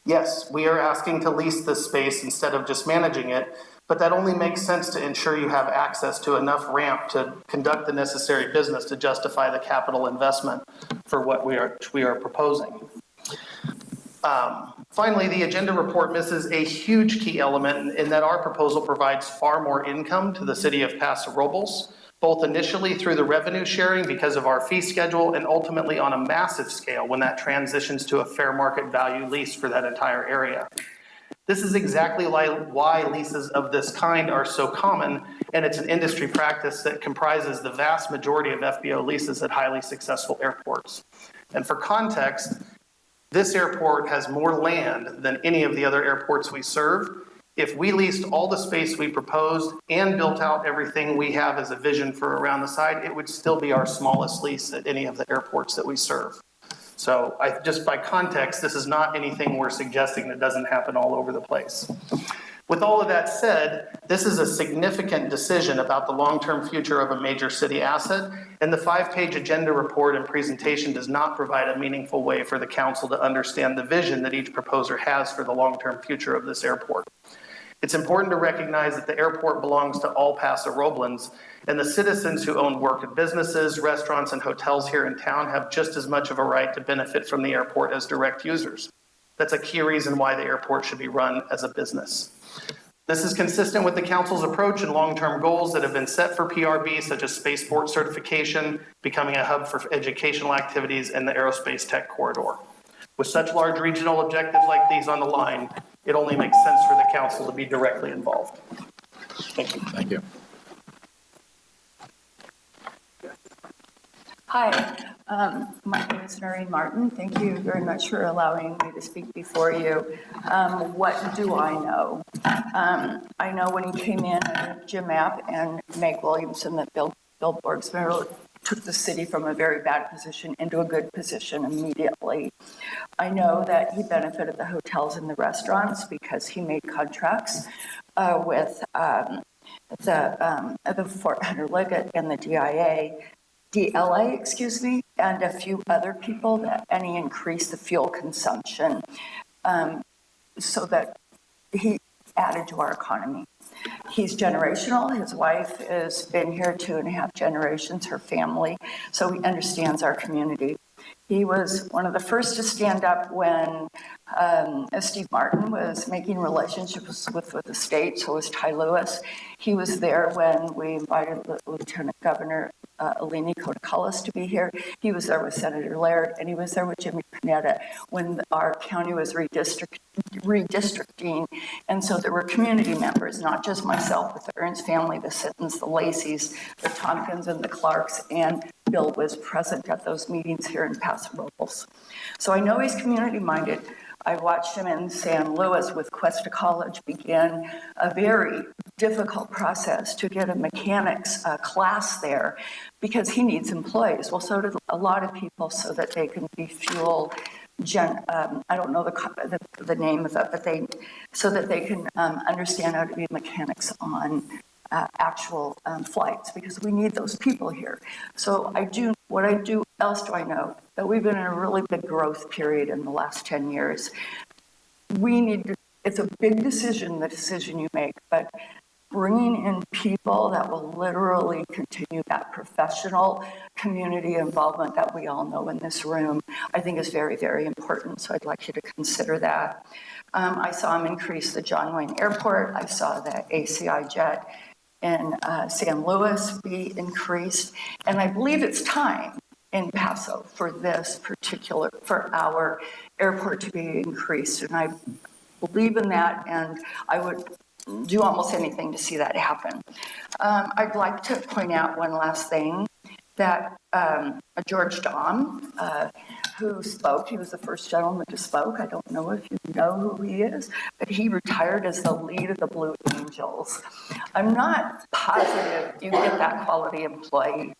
Yes, we are asking to lease this space instead of just managing it, but that only makes sense to ensure you have access to enough ramp to conduct the necessary business to justify the capital investment for what we are proposing. Finally, the agenda report misses a huge key element in that our proposal provides far more income to the city of Paso Robles, both initially through the revenue sharing because of our fee schedule and ultimately on a massive scale when that transitions to a fair market value lease for that entire area. This is exactly why leases of this kind are so common, and it's an industry practice that comprises the vast majority of FBO leases at highly successful airports. And for context, this airport has more land than any of the other airports we serve. If we leased all the space we proposed and built out everything we have as a vision for around the site, it would still be our smallest lease at any of the airports that we serve. So just by context, this is not anything we're suggesting that doesn't happen all over the place. With all of that said, this is a significant decision about the long-term future of a major city asset, and the 5-page agenda report and presentation does not provide a meaningful way for the council to understand the vision that each proposer has for the long-term future of this airport. It's important to recognize that the airport belongs to all Paso Roblans, and the citizens who own work and businesses, restaurants, and hotels here in town have just as much of a right to benefit from the airport as direct users. That's a key reason why the airport should be run as a business. This is consistent with the council's approach and long-term goals that have been set for PRB, such as spaceport certification, becoming a hub for educational activities, and the aerospace tech corridor. With such large regional objectives like these on the line, it only makes sense for the council to be directly involved. Thank you. Thank you. Hi, my name is Noreen Martin. Thank you very much for allowing me to speak before you. What do I know? I know when he came in, Jim App and Meg Williamson, that Bill Borgsman took the city from a very bad position into a good position immediately. I know that he benefited the hotels and the restaurants because he made contracts with the Fort Hunter Liggett and the DLA, and a few other people, and he increased the fuel consumption so that he added to our economy. He's generational. His wife has been here 2.5 generations, her family, so he understands our community. He was one of the first to stand up when Steve Martin was making relationships with the state, so was Ty Lewis. He was there when we invited Lieutenant Governor Eleni Kotokalis to be here. He was there with Senator Laird, and he was there with Jimmy Panetta when our county was redistricting. And so there were community members, not just myself, but the Ernst family, the Sittons, the Lacey's, the Tompkins, and the Clarks, and Bill was present at those meetings here in Paso Robles. So I know he's community-minded. I watched him in San Luis with Cuesta College begin a very difficult process to get a mechanics class there because he needs employees. Well, so did a lot of people so that they can be fuel I don't know the name of it, but so that they can understand how to be mechanics on actual flights, because we need those people here. So what else do I know? That we've been in a really big growth period in the last 10 years. It's a big decision, the decision you make, but bringing in people that will literally continue that professional community involvement that we all know in this room, I think is very, very important. So I'd like you to consider that. I saw him increase the John Wayne Airport. I saw the ACI jet in San Luis be increased. And I believe it's time in Paso for our airport to be increased. And I believe in that, and I would do almost anything to see that happen. I'd like to point out one last thing, that George Dahm, who spoke, he was the first gentleman to spoke. I don't know if you know who he is, but he retired as the lead of the Blue Angels. I'm not positive you get that quality employee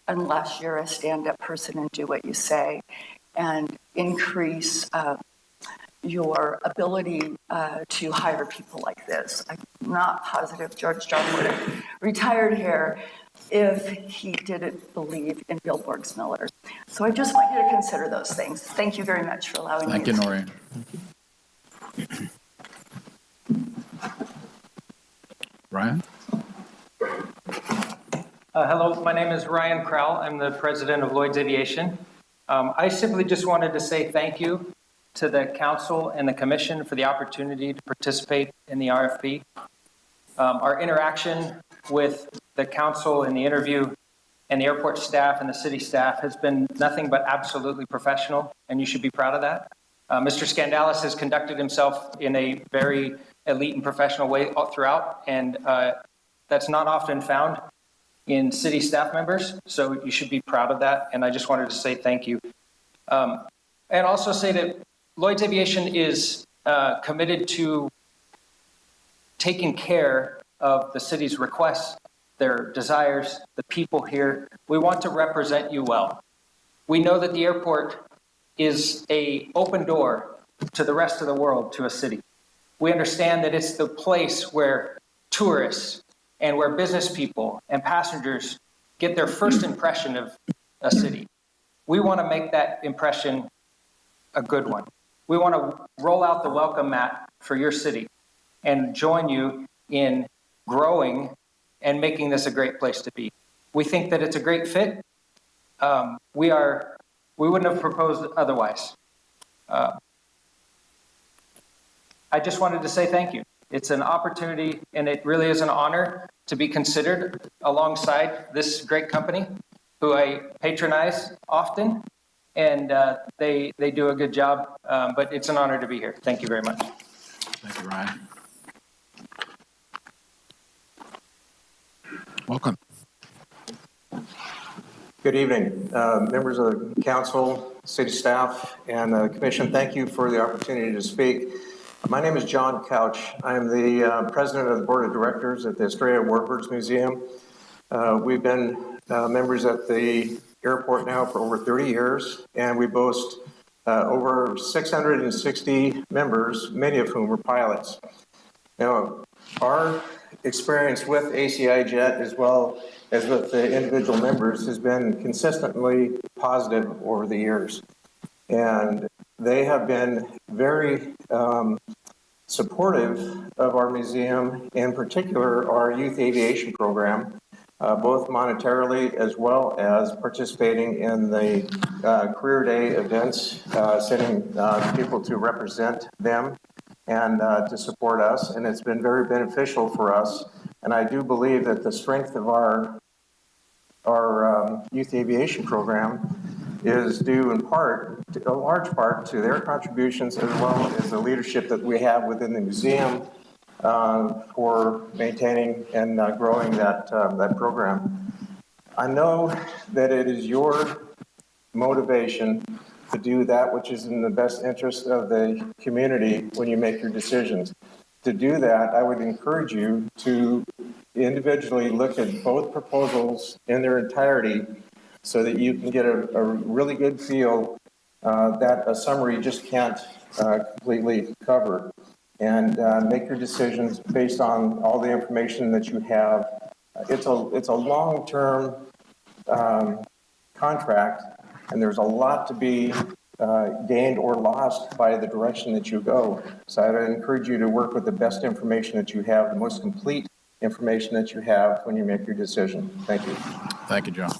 unless you're a stand-up person and do what you say and increase your ability to hire people like this. I'm not positive George John would have retired here if he didn't believe in Bill Borgsmiller. So I just want you to consider those things. Thank you very much for allowing me. Thank you, Noreen. Ryan? Hello, my name is Ryan Crowell. I'm the president of Lloyd's Aviation. I simply just wanted to say thank you to the council and the commission for the opportunity to participate in the RFP. Our interaction with the council in the interview and the airport staff and the city staff has been nothing but absolutely professional, and you should be proud of that. Mr. Skandalis has conducted himself in a very elite and professional way throughout, and that's not often found in city staff members, so you should be proud of that, and I just wanted to say thank you. And also say that Lloyd's Aviation is committed to taking care of the city's requests, their desires, the people here. We want to represent you well. We know that the airport is an open door to the rest of the world, to a city. We understand that it's the place where tourists and where business people and passengers get their first impression of a city. We want to make that impression a good one. We want to roll out the welcome mat for your city and join you in growing and making this a great place to be. We think that it's a great fit. We wouldn't have proposed otherwise. I just wanted to say thank you. It's an opportunity, and it really is an honor to be considered alongside this great company who I patronize often, and they do a good job, but it's an honor to be here. Thank you very much. Thank you, Ryan. Welcome. Good evening, members of the council, city staff, and the commission. Thank you for the opportunity to speak. My name is John Couch. I'm the president of the board of directors at the Estrella Warbirds Museum. We've been members at the airport now for over 30 years, and we boast over 660 members, many of whom are pilots. Now, our experience with ACI Jet, as well as with the individual members, has been consistently positive over the years. And they have been very supportive of our museum, in particular our youth aviation program, both monetarily as well as participating in the career day events, sending people to represent them and to support us. And it's been very beneficial for us. And I do believe that the strength of our youth aviation program is due in part, a large part, to their contributions, as well as the leadership that we have within the museum for maintaining and growing that program. I know that it is your motivation to do that which is in the best interest of the community when you make your decisions. To do that, I would encourage you to individually look at both proposals in their entirety so that you can get a really good feel that a summary just can't completely cover, and make your decisions based on all the information that you have. It's a long-term contract, and there's a lot to be gained or lost by the direction that you go. So I'd encourage you to work with the best information that you have, the most complete information that you have when you make your decision. Thank you. Thank you, John.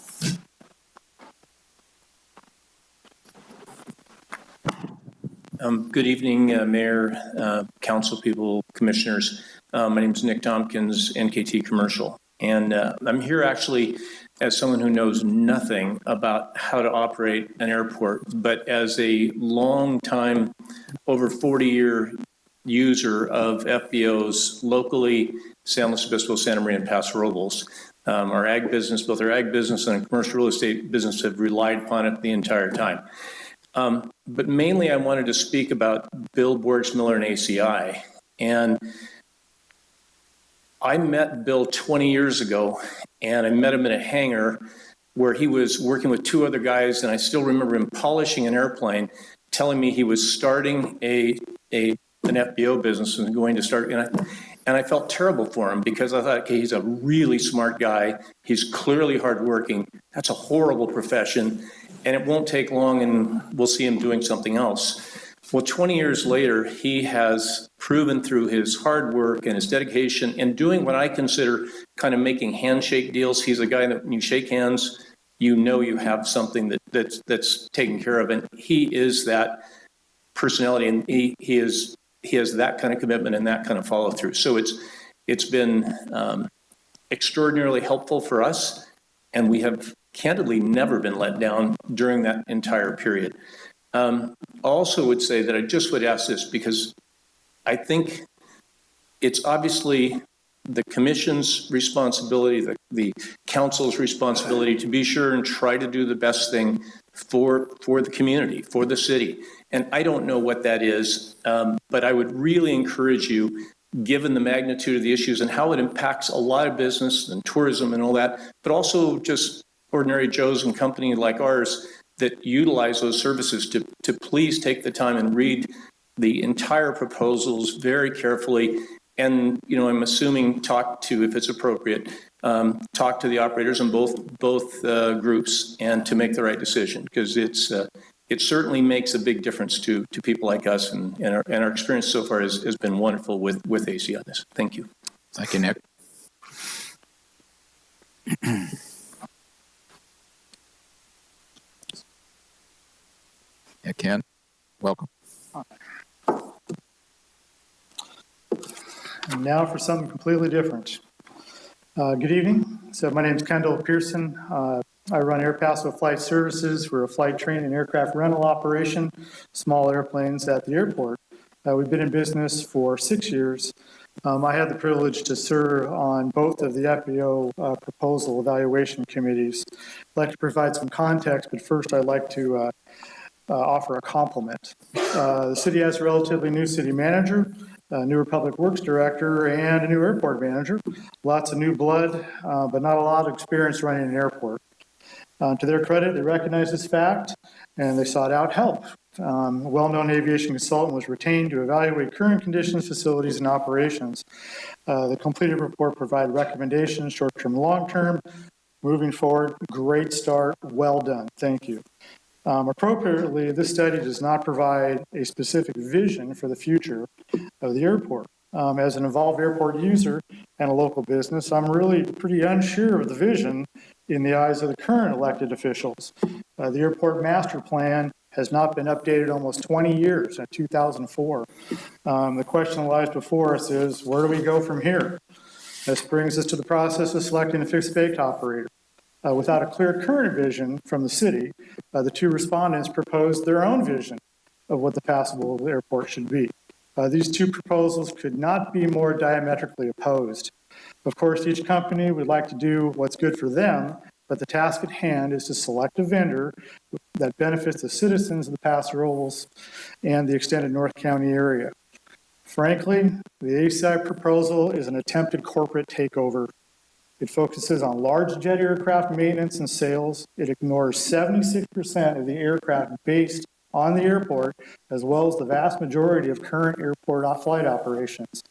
Good evening, Mayor, council people, commissioners. My name is Nick Tompkins, NKT Commercial. And I'm here actually as someone who knows nothing about how to operate an airport, but as a long time, over 40-year user of FBOs locally, San Luis Obispo, Santa Maria, and Paso Robles. Our ag business, both our ag business and our commercial real estate business have relied upon it the entire time. But mainly I wanted to speak about Bill Borgsmiller and ACI. And I met Bill 20 years ago, and I met him in a hangar where he was working with two other guys, and I still remember him polishing an airplane, telling me he was starting an FBO business and going to start, and I felt terrible for him because I thought, okay, he's a really smart guy. He's clearly hardworking. That's a horrible profession, and it won't take long and we'll see him doing something else. Well, 20 years later, he has proven through his hard work and his dedication and doing what I consider kind of making handshake deals. He's a guy that when you shake hands, you know you have something that's taken care of. And he is that personality, and he has that kind of commitment and that kind of follow through. So it's been extraordinarily helpful for us, and we have candidly never been let down during that entire period. Also would say that I just would ask this because I think it's obviously the commission's responsibility, the council's responsibility to be sure and try to do the best thing for the community, for the city. And I don't know what that is, but I would really encourage you, given the magnitude of the issues and how it impacts a lot of business and tourism and all that, but also just ordinary Joes and companies like ours that utilize those services to please take the time and read the entire proposals very carefully. And, I'm assuming talk to, if it's appropriate, talk to the operators in both groups and to make the right decision, because it certainly makes a big difference to people like us, and our experience so far has been wonderful with AC on this. Thank you. Thank you, Nick. Yeah, Ken, welcome. And now for something completely different. Good evening. So my name is Kendall Pearson. I run Air Paso Flight Services. We're a flight training and aircraft rental operation, small airplanes at the airport. We've been in business for 6 years. I had the privilege to serve on both of the FBO proposal evaluation committees. I'd like to provide some context, but first I'd like to offer a compliment. The city has a relatively new city manager, a newer public works director, and a new airport manager. Lots of new blood, but not a lot of experience running an airport. To their credit, they recognized this fact, and they sought out help. A well-known aviation consultant was retained to evaluate current conditions, facilities, and operations. The completed report provided recommendations, short-term, long-term. Moving forward, great start, well done, thank you. Appropriately, this study does not provide a specific vision for the future of the airport. As an involved airport user and a local business, I'm really pretty unsure of the vision in the eyes of the current elected officials. The airport master plan has not been updated almost 20 years, at 2004. The question that lies before us is, where do we go from here? This brings us to the process of selecting a fixed bait operator. Without a clear current vision from the city, the two respondents proposed their own vision of what the Paso airport should be. These two proposals could not be more diametrically opposed. Of course, each company would like to do what's good for them, but the task at hand is to select a vendor that benefits the citizens of the Paso Robles and the extended North County area. Frankly, the ACI proposal is an attempted corporate takeover. It focuses on large jet aircraft maintenance and sales. It ignores 76% of the aircraft based on the airport, as well as the vast majority of current airport flight operations.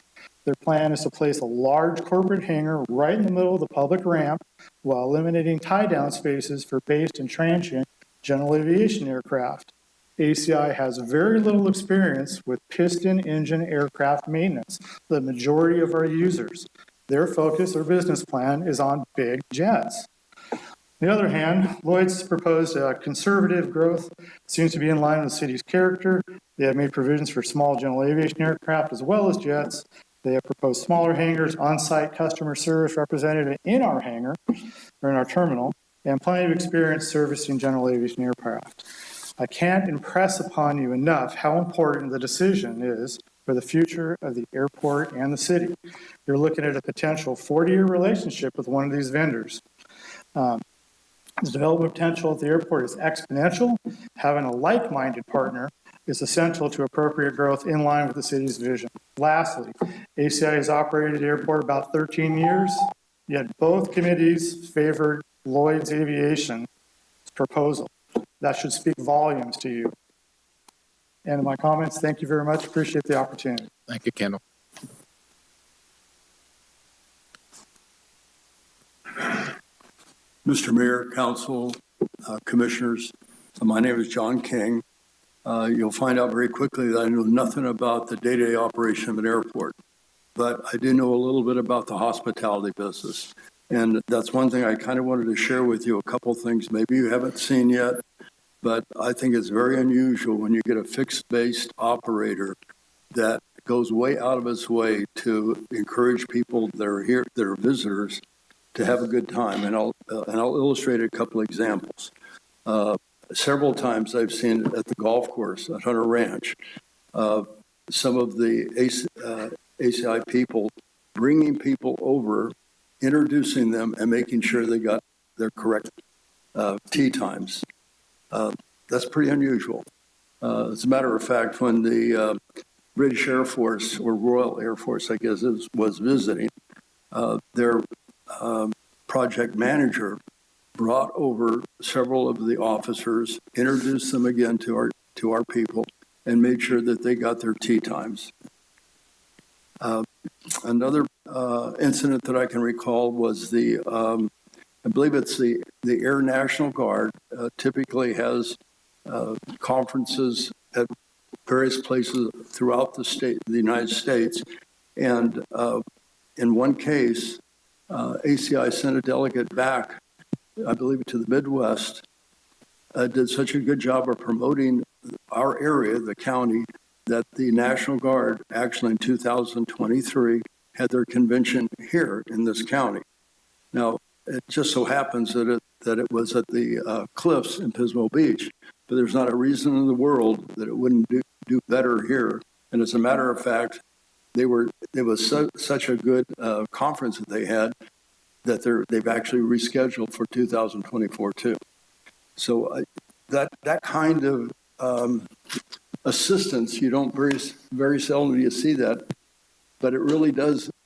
Their plan is to place a large corporate hangar right in the middle of the public ramp while eliminating tie-down spaces for based and transient general aviation aircraft. ACI has very little experience with piston engine aircraft maintenance, the majority of our users. Their focus or business plan is on big jets. On the other hand, Lloyd's proposed conservative growth seems to be in line with the city's character. They have made provisions for small general aviation aircraft as well as jets. They have proposed smaller hangars, on-site customer service representative in our hangar or in our terminal, and plenty of experience servicing general aviation aircraft. I can't impress upon you enough how important the decision is for the future of the airport and the city. You're looking at a potential 40-year relationship with one of these vendors. The development potential at the airport is exponential. Having a like-minded partner is essential to appropriate growth in line with the city's vision. Lastly, ACI has operated the airport about 13 years, yet both committees favored Lloyd's Aviation's proposal. That should speak volumes to you. end my comments. Thank you very much. Appreciate the opportunity. Thank you, Kendall. Mr. Mayor, Council, Commissioners, my name is John King. You'll find out very quickly that I know nothing about the day-to-day operation of an airport, but I do know a little bit about the hospitality business. And that's one thing I kind of wanted to share with you, a couple things maybe you haven't seen yet, but I think it's very unusual when you get a fixed-based operator that goes way out of his way to encourage people that are here, that are visitors, to have a good time. And I'll illustrate a couple examples. Several times I've seen at the golf course at Hunter Ranch, some of the ACI people bringing people over, introducing them and making sure they got their correct tee times. That's pretty unusual. As a matter of fact, when the British Air Force, or Royal Air Force, I guess, was visiting, their project manager brought over several of the officers, introduced them again to our people, and made sure that they got their tee times. Another incident that I can recall was I believe it's the Air National Guard typically has conferences at various places throughout the United States. And in one case, ACI sent a delegate back, I believe, to the Midwest, did such a good job of promoting our area, the county, that the National Guard actually in 2023 had their convention here in this county. Now, it just so happens that it was at the cliffs in Pismo Beach, but there's not a reason in the world that it wouldn't do better here. And as a matter of fact, it was such a good conference that they had that they've actually rescheduled for 2024 too. So that kind of assistance, you don't very seldom do you see that, but it really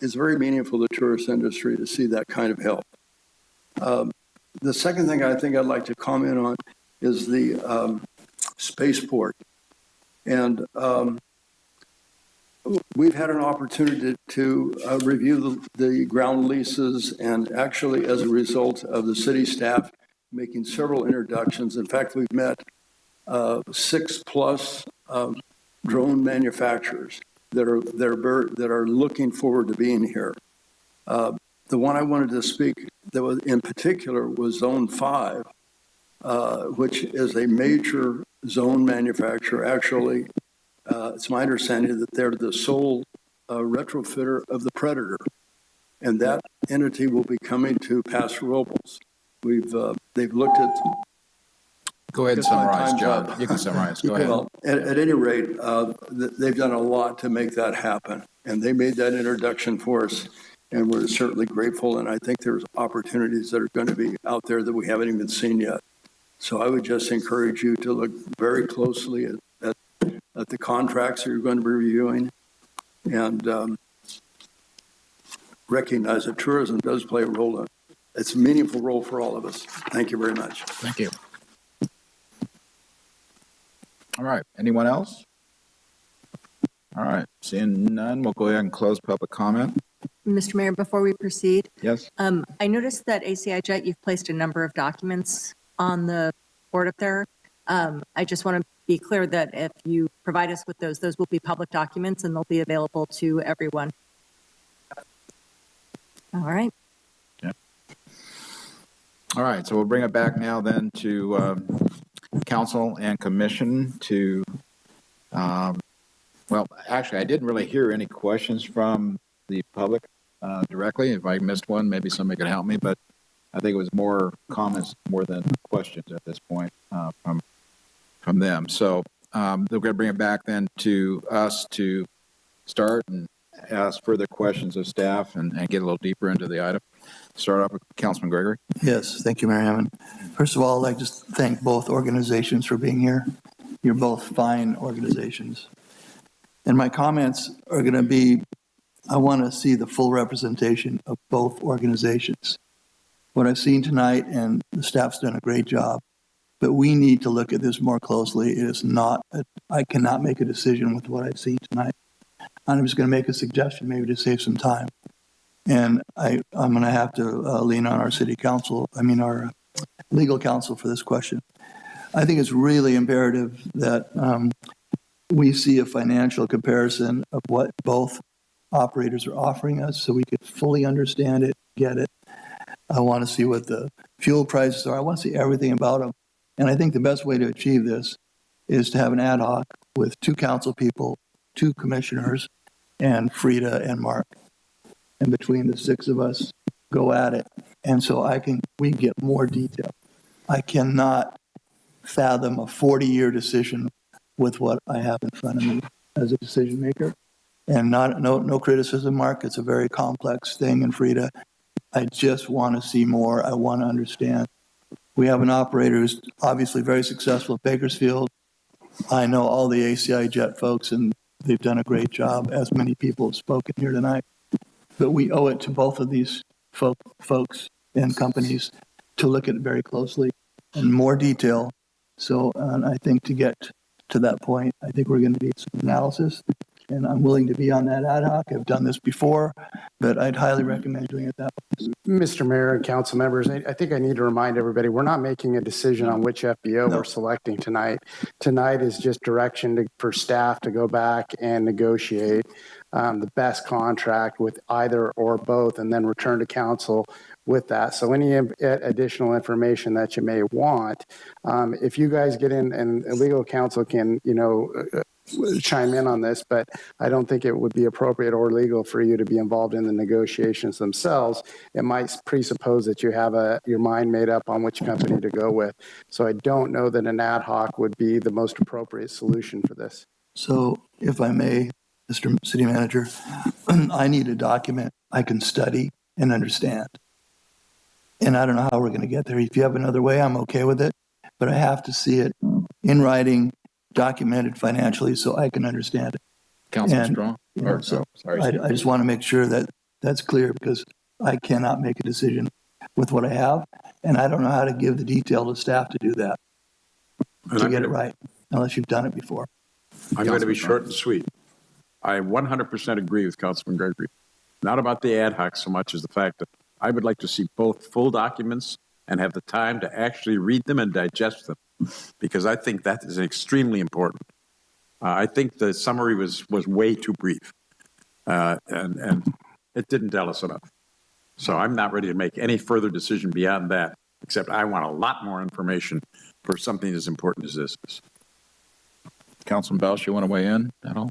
is very meaningful to the tourist industry to see that kind of help. The second thing I think I'd like to comment on is the spaceport. And we've had an opportunity to review the ground leases, and actually as a result of the city staff making several introductions. In fact, we've met 6+ drone manufacturers that are looking forward to being here. The one I wanted to speak that was in particular was Zone 5, which is a major zone manufacturer. Actually, it's my understanding that they're the sole retrofitter of the Predator, and that entity will be coming to Paso Robles. They've looked at. Go ahead and summarize, John. You can summarize. Go ahead. Well, at any rate, they've done a lot to make that happen, and they made that introduction for us, and we're certainly grateful. And I think there's opportunities that are going to be out there that we haven't even seen yet. So I would just encourage you to look very closely at the contracts that you're going to be reviewing, and recognize that tourism does play a role. It's a meaningful role for all of us. Thank you very much. Thank you. All right. Anyone else? All right. Seeing none, we'll go ahead and close public comment. Mr. Mayor, before we proceed. Yes. I noticed that ACI Jet, you've placed a number of documents on the board up there. I just want to be clear that if you provide us with those will be public documents and they'll be available to everyone. All right. Yeah. All right. So we'll bring it back now then to council and commission to, well, actually, I didn't really hear any questions from the public directly. If I missed one, maybe somebody could help me, but I think it was more comments more than questions at this point from them. So they're going to bring it back then to us to start and ask further questions of staff and get a little deeper into the item. Start off with Councilman Gregory. Yes, thank you, Mayor Hammond. First of all, I'd like to thank both organizations for being here. You're both fine organizations. And my comments are going to be, I want to see the full representation of both organizations. What I've seen tonight, and the staff's done a great job, but we need to look at this more closely. It is not, I cannot make a decision with what I've seen tonight. I'm just going to make a suggestion, maybe to save some time. And I'm going to have to lean on our city council, our legal counsel for this question. I think it's really imperative that we see a financial comparison of what both operators are offering us so we could fully understand it, get it. I want to see what the fuel prices are. I want to see everything about them. And I think the best way to achieve this is to have an ad hoc with 2 council people, 2 commissioners, and Frida and Mark. And between the 6 of us, go at it. And so we get more detail. I cannot fathom a 40-year decision with what I have in front of me as a decision maker. And no criticism, Mark. It's a very complex thing. And Frida, I just want to see more. I want to understand. We have an operator who's obviously very successful at Bakersfield. I know all the ACI Jet folks, and they've done a great job, as many people have spoken here tonight. But we owe it to both of these folks and companies to look at it very closely in more detail. So I think to get to that point, I think we're going to need some analysis. And I'm willing to be on that ad hoc. I've done this before, but I'd highly recommend doing it that way. Mr. Mayor and council members, I think I need to remind everybody, we're not making a decision on which FBO we're selecting tonight. Tonight is just direction for staff to go back and negotiate the best contract with either or both, and then return to council with that. So any additional information that you may want, if you guys get in, and legal counsel can, chime in on this, but I don't think it would be appropriate or legal for you to be involved in the negotiations themselves. It might presuppose that you have your mind made up on which company to go with. So I don't know that an ad hoc would be the most appropriate solution for this. So if I may, Mr. City Manager, I need a document I can study and understand. And I don't know how we're going to get there. If you have another way, I'm okay with it. But I have to see it in writing, documented financially, so I can understand it. Councilman Strong? I just want to make sure that that's clear, because I cannot make a decision with what I have, and I don't know how to give the detail to staff to do that, to get it right, unless you've done it before. I'm going to be short and sweet. I 100% agree with Councilman Gregory. Not about the ad hoc so much as the fact that I would like to see both full documents and have the time to actually read them and digest them, because I think that is extremely important. I think the summary was way too brief, and it didn't tell us enough. So I'm not ready to make any further decision beyond that, except I want a lot more information for something as important as this is. Councilman Belsch, you want to weigh in at all?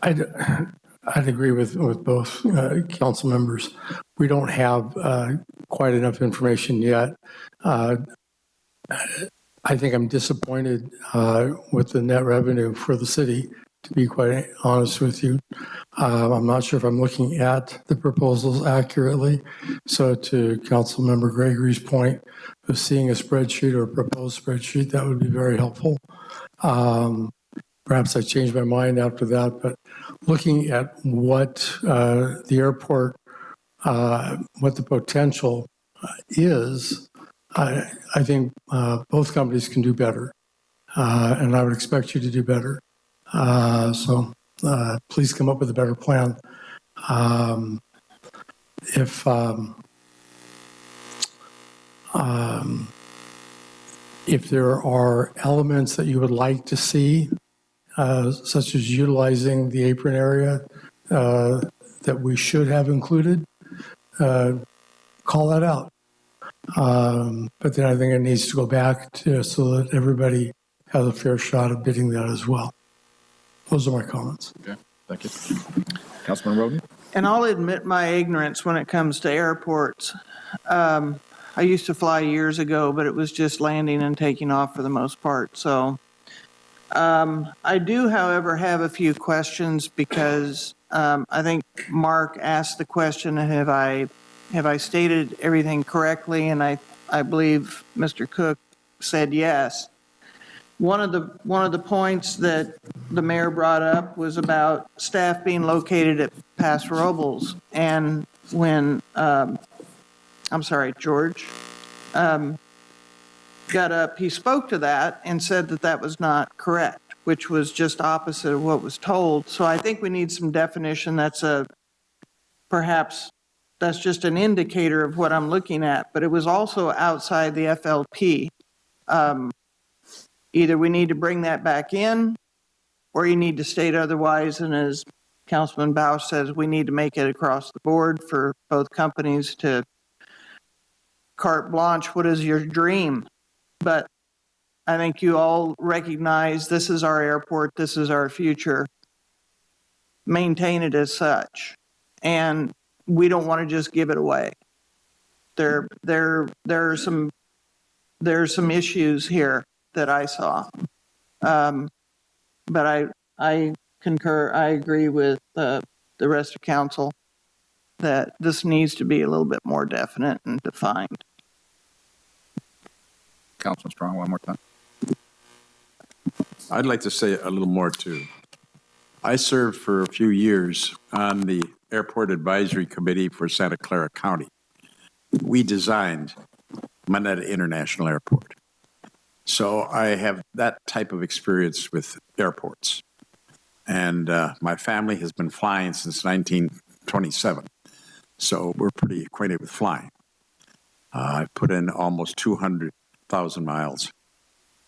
I'd agree with both council members. We don't have quite enough information yet. I think I'm disappointed with the net revenue for the city, to be quite honest with you. I'm not sure if I'm looking at the proposals accurately. So to Council Member Gregory's point of seeing a spreadsheet or a proposed spreadsheet, that would be very helpful. Perhaps I changed my mind after that, but looking at what the airport, what the potential is, I think both companies can do better, and I would expect you to do better. So please come up with a better plan. If there are elements that you would like to see, such as utilizing the apron area that we should have included, call that out. But then I think it needs to go back so that everybody has a fair shot of bidding that as well. Those are my comments. Okay, thank you. Councilman Roden? And I'll admit my ignorance when it comes to airports. I used to fly years ago, but it was just landing and taking off for the most part. So I do, however, have a few questions, because I think Mark asked the question, have I stated everything correctly? And I believe Mr. Cook said yes. One of the points that the mayor brought up was about staff being located at Paso Robles. And when, I'm sorry, George? got up, he spoke to that and said that that was not correct, which was just opposite of what was told. So I think we need some definition. Perhaps that's just an indicator of what I'm looking at, but it was also outside the FLP. Either we need to bring that back in, or you need to state otherwise, and as Councilman Bausch says, we need to make it across the board for both companies to carte blanche, what is your dream? But I think you all recognize this is our airport, this is our future. Maintain it as such. And we don't want to just give it away. There are some issues here that I saw. But I concur, I agree with the rest of council that this needs to be a little bit more definite and defined. Councilman Strong, one more time. I'd like to say a little more too. I served for a few years on the Airport Advisory Committee for Santa Clara County. We designed Manetta International Airport. So I have that type of experience with airports. And my family has been flying since 1927. So we're pretty acquainted with flying. I've put in almost 200,000 miles,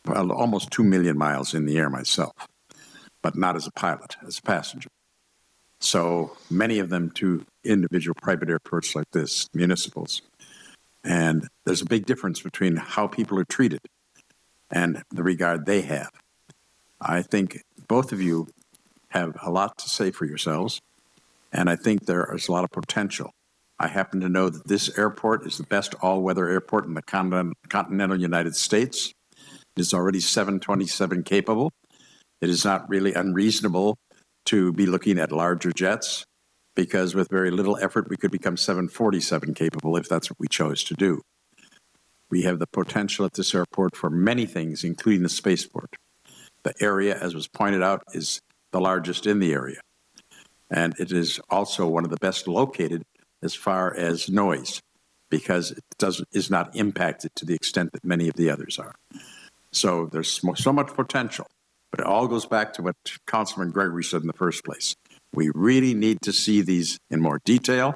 well, almost 2 million miles in the air myself, but not as a pilot, as a passenger. So many of them to individual private airports like this, municipals. And there's a big difference between how people are treated and the regard they have. I think both of you have a lot to say for yourselves, and I think there is a lot of potential. I happen to know that this airport is the best all-weather airport in the continental United States. It is already 727 capable. It is not really unreasonable to be looking at larger jets, because with very little effort, we could become 747 capable if that's what we chose to do. We have the potential at this airport for many things, including the spaceport. The area, as was pointed out, is the largest in the area. And it is also one of the best located as far as noise, because it is not impacted to the extent that many of the others are. So there's so much potential, but it all goes back to what Councilman Gregory said in the first place. We really need to see these in more detail,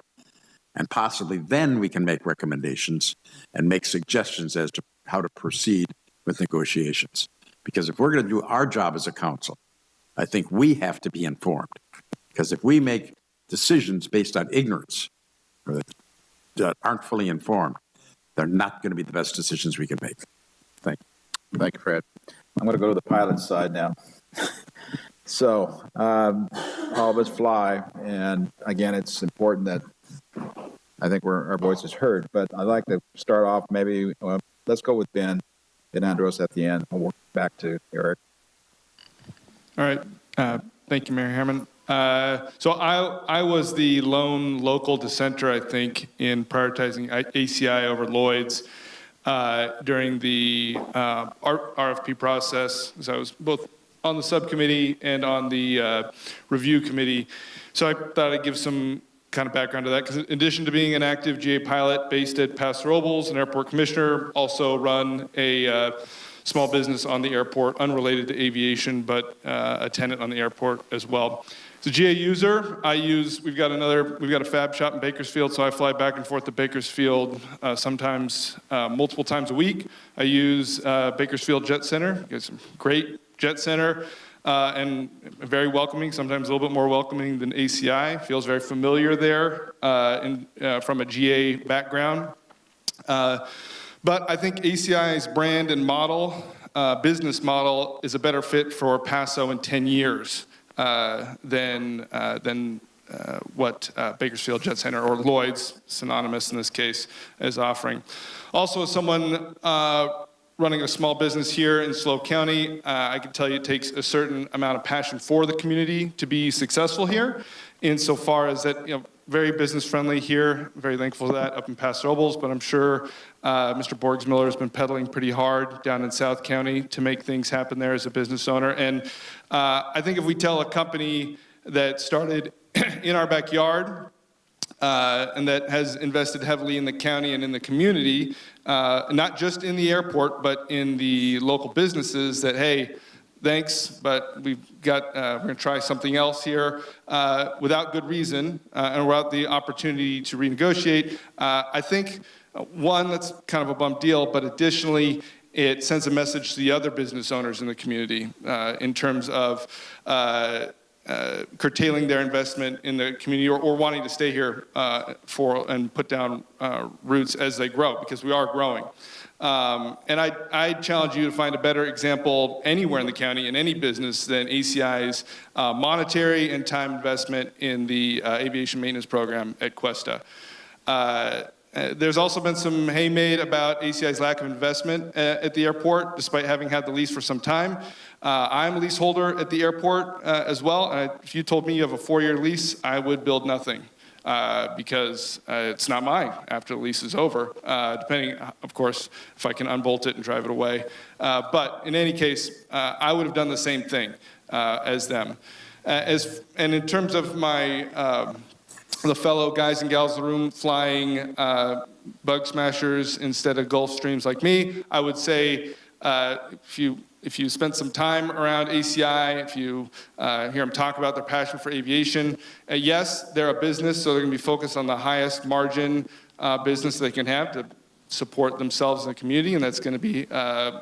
and possibly then we can make recommendations and make suggestions as to how to proceed with negotiations. Because if we're going to do our job as a council, I think we have to be informed. Because if we make decisions based on ignorance or that aren't fully informed, they're not going to be the best decisions we can make. Thank you. Thank you, Fred. I'm going to go to the pilot side now. So all of us fly, and again, it's important that I think our voice is heard, but I'd like to start off maybe, let's go with Ben Andros at the end. We'll work back to Eric. All right. Thank you, Mayor Hammond. So I was the lone local dissenter, I think, in prioritizing ACI over Lloyd's during the RFP process, as I was both on the subcommittee and on the review committee. So I thought I'd give some kind of background to that, because in addition to being an active GA pilot based at Paso Robles, an airport commissioner, also run a small business on the airport, unrelated to aviation, but a tenant on the airport as well. As a GA user, we've got a fab shop in Bakersfield, so I fly back and forth to Bakersfield sometimes multiple times a week. I use Bakersfield Jet Center. It's a great jet center and very welcoming, sometimes a little bit more welcoming than ACI. Feels very familiar there from a GA background. But I think ACI's brand and model, business model, is a better fit for Paso in 10 years than what Bakersfield Jet Center, or Lloyd's, synonymous in this case, is offering. Also, as someone running a small business here in SLO County, I can tell you it takes a certain amount of passion for the community to be successful here, insofar as that, very business friendly here, very thankful for that up in Paso Robles, but I'm sure Mr. Borgsmiller has been pedaling pretty hard down in South County to make things happen there as a business owner. And I think if we tell a company that started in our backyard and that has invested heavily in the county and in the community, not just in the airport, but in the local businesses that, hey, thanks, but we're going to try something else here without good reason and without the opportunity to renegotiate. I think, one, that's kind of a bump deal, but additionally, it sends a message to the other business owners in the community in terms of curtailing their investment in the community or wanting to stay here and put down roots as they grow, because we are growing. And I challenge you to find a better example anywhere in the county in any business than ACI's monetary and time investment in the aviation maintenance program at Cuesta. There's also been some hay made about ACI's lack of investment at the airport, despite having had the lease for some time. I'm a leaseholder at the airport as well. If you told me you have a 4-year lease, I would build nothing because it's not mine after the lease is over, depending, of course, if I can unbolt it and drive it away. But in any case, I would have done the same thing as them. And in terms of my the fellow guys and gals in the room flying bug smashers instead of Gulfstreams like me, I would say if you spent some time around ACI, if you hear them talk about their passion for aviation, yes, they're a business, so they're going to be focused on the highest margin business they can have to support themselves in the community, and that's going to be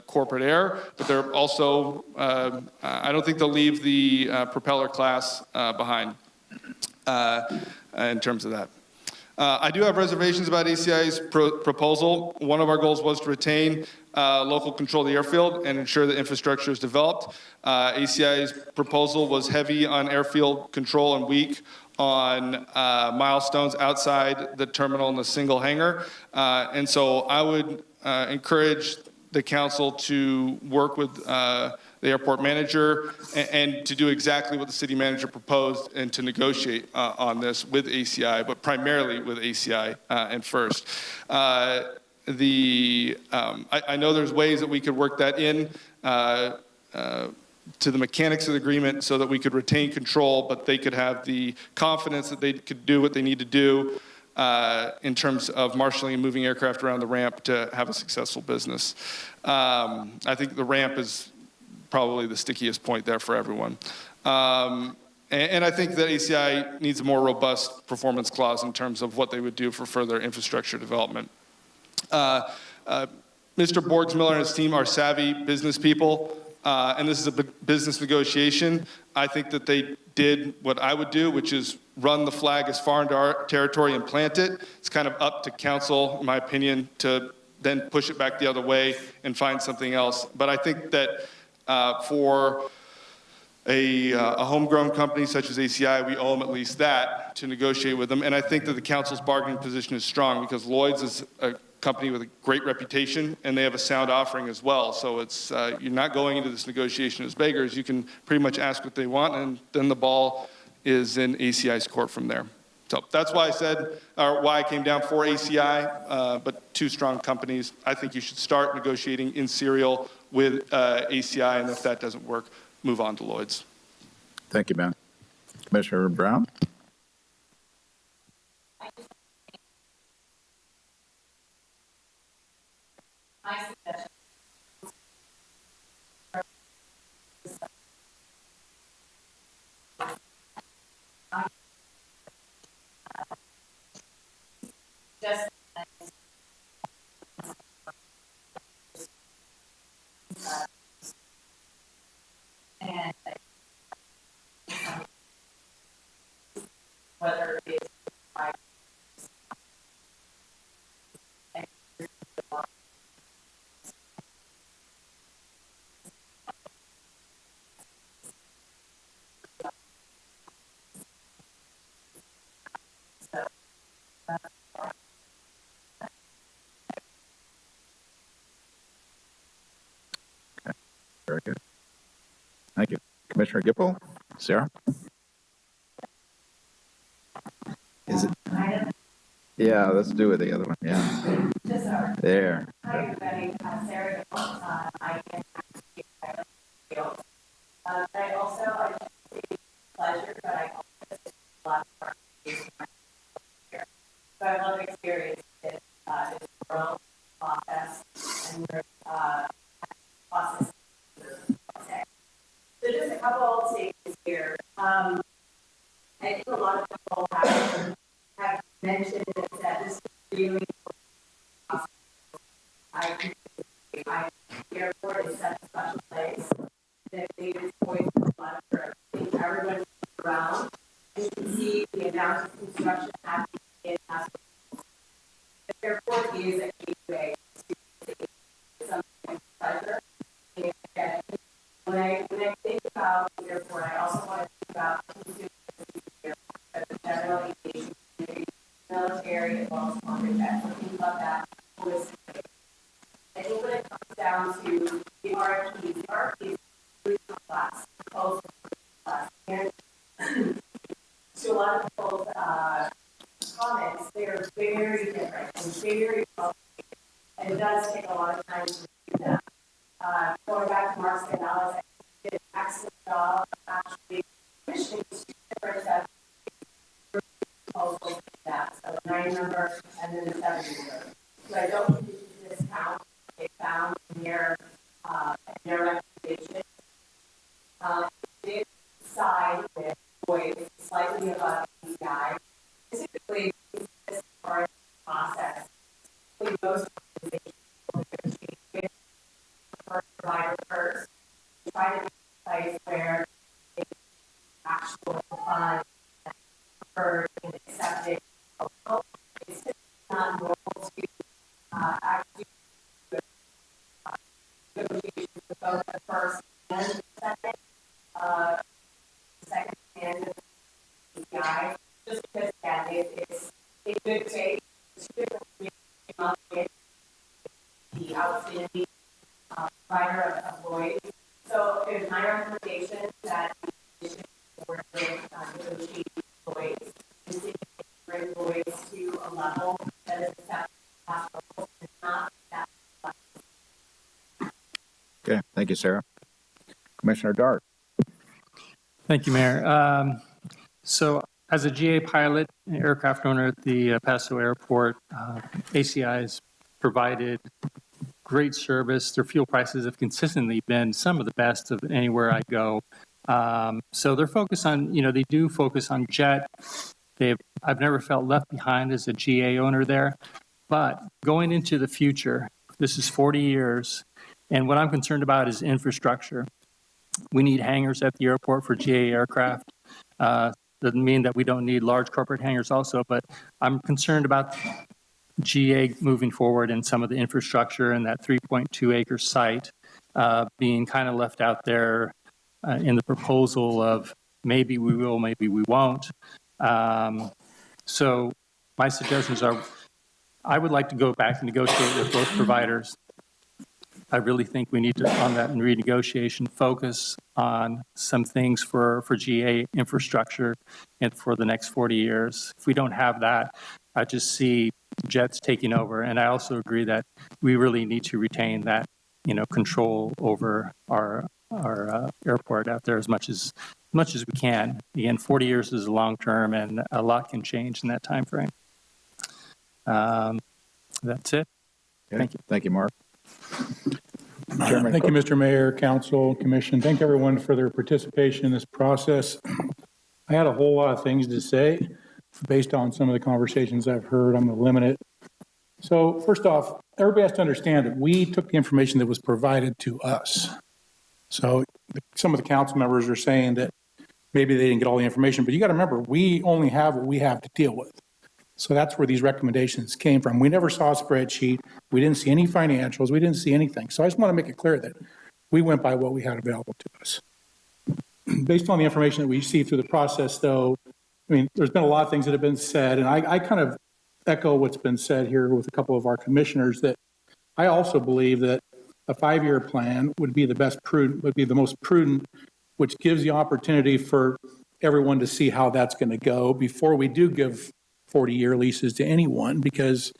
corporate air. But they're also, I don't think they'll leave the propeller class behind. In terms of that. I do have reservations about ACI's proposal. One of our goals was to retain local control of the airfield and ensure that infrastructure is developed. ACI's proposal was heavy on airfield control and weak on milestones outside the terminal in the single hangar. And so I would encourage the council to work with the airport manager and to do exactly what the city manager proposed and to negotiate on this with ACI, but primarily with ACI and first. I know there's ways that we could work that in to the mechanics of the agreement so that we could retain control, but they could have the confidence that they could do what they need to do in terms of marshaling and moving aircraft around the ramp to have a successful business. I think the ramp is probably the stickiest point there for everyone. And I think that ACI needs a more robust performance clause in terms of what they would do for further infrastructure development. Mr. Borgsmiller and his team are savvy business people, and this is a business negotiation. I think that they did what I would do, which is run the flag as far into our territory and plant it. It's kind of up to council, in my opinion, to then push it back the other way and find something else. But I think that for a homegrown company such as ACI, we owe them at least that to negotiate with them. And I think that the council's bargaining position is strong because Lloyd's is a company with a great reputation and they have a sound offering as well. So it's you're not going into this negotiation as beggars. You can pretty much ask what they want, and then the ball is in ACI's court from there. So that's why I said, or why I came down for ACI, but two strong companies. I think you should start negotiating in serial with ACI, and if that doesn't work, move on to Lloyd's. Thank you, Ben. Commissioner Brown? My suggestion just and whether it's Very good. Thank you. Commissioner Gipple? Sarah? Is it? Yeah, let's do it the other one. Yeah. There. Hi, everybody. Sarah. I can but I also, I just pleasure, but I also a lot of here. So I have a lot of experience with this world process and your process. So just a couple of statements here. I think a lot of people have mentioned and said this is really I the airport is such a special place that David's point was a lot of everyone around. And you can see the amount of construction happening in Paso. The airport is a gateway to something pleasure. And when I think about the airport, I also want to think about consumers at the general aviation community, military, as well as corporate jet. So think about that holistically. I think when it comes down to the RFPs is really complex, proposal complex. And to a lot of people's comments, they're very different and very complicated. And it does take a lot of time to do that. Going back to Mark's analysis, I did an excellent job actually commissioning two different sets of proposals in that. So the 9 number and then the 7 number. So I don't think you should discount they found in their recommendation. Did side with voice slightly above PCI. Typically, this part of the process, most organizations will negotiate with provider first, try to be a place where the actual funds preferred and accepted. It's not normal to actually negotiations with both the first and the second. Second and the PCI, just because again, it's in good faith. Two different the outstanding provider of Lloyd's. So it is my recommendation that we should work with negotiate Lloyd's and see if we can bring Lloyd's to a level that is acceptable and not that level. Okay, thank you, Sarah. Commissioner Dart. Thank you, Mayor. So as a GA pilot and aircraft owner at the Paso Airport, ACI has provided great service. Their fuel prices have consistently been some of the best of anywhere I go. So they're focused on, they do focus on jet. I've never felt left behind as a GA owner there. But going into the future, this is 40 years, and what I'm concerned about is infrastructure. We need hangars at the airport for GA aircraft. Doesn't mean that we don't need large corporate hangars also, but I'm concerned about GA moving forward and some of the infrastructure and that 3.2 acre site being kind of left out there in the proposal of maybe we will, maybe we won't. So my suggestions are, I would like to go back and negotiate with both providers. I really think we need to, on that renegotiation, focus on some things for GA infrastructure and for the next 40 years. If we don't have that, I just see jets taking over. And I also agree that we really need to retain that, control over our airport out there as much as we can. Again, 40 years is a long term, and a lot can change in that time frame. That's it. Okay. Thank you. Thank you, Mark. Thank you, Mr. Mayor, Council, Commission. Thank everyone for their participation in this process. I had a whole lot of things to say based on some of the conversations I've heard. I'm going to limit it. So first off, everybody has to understand that we took the information that was provided to us. So some of the council members are saying that maybe they didn't get all the information, but you got to remember, we only have what we have to deal with. So that's where these recommendations came from. We never saw a spreadsheet. We didn't see any financials. We didn't see anything. So I just want to make it clear that we went by what we had available to us. Based on the information that we see through the process, though, there's been a lot of things that have been said, and I kind of echo what's been said here with a couple of our commissioners, that I also believe that a 5-year plan would be the most prudent, which gives the opportunity for everyone to see how that's going to go before we do give 40-year leases to anyone, because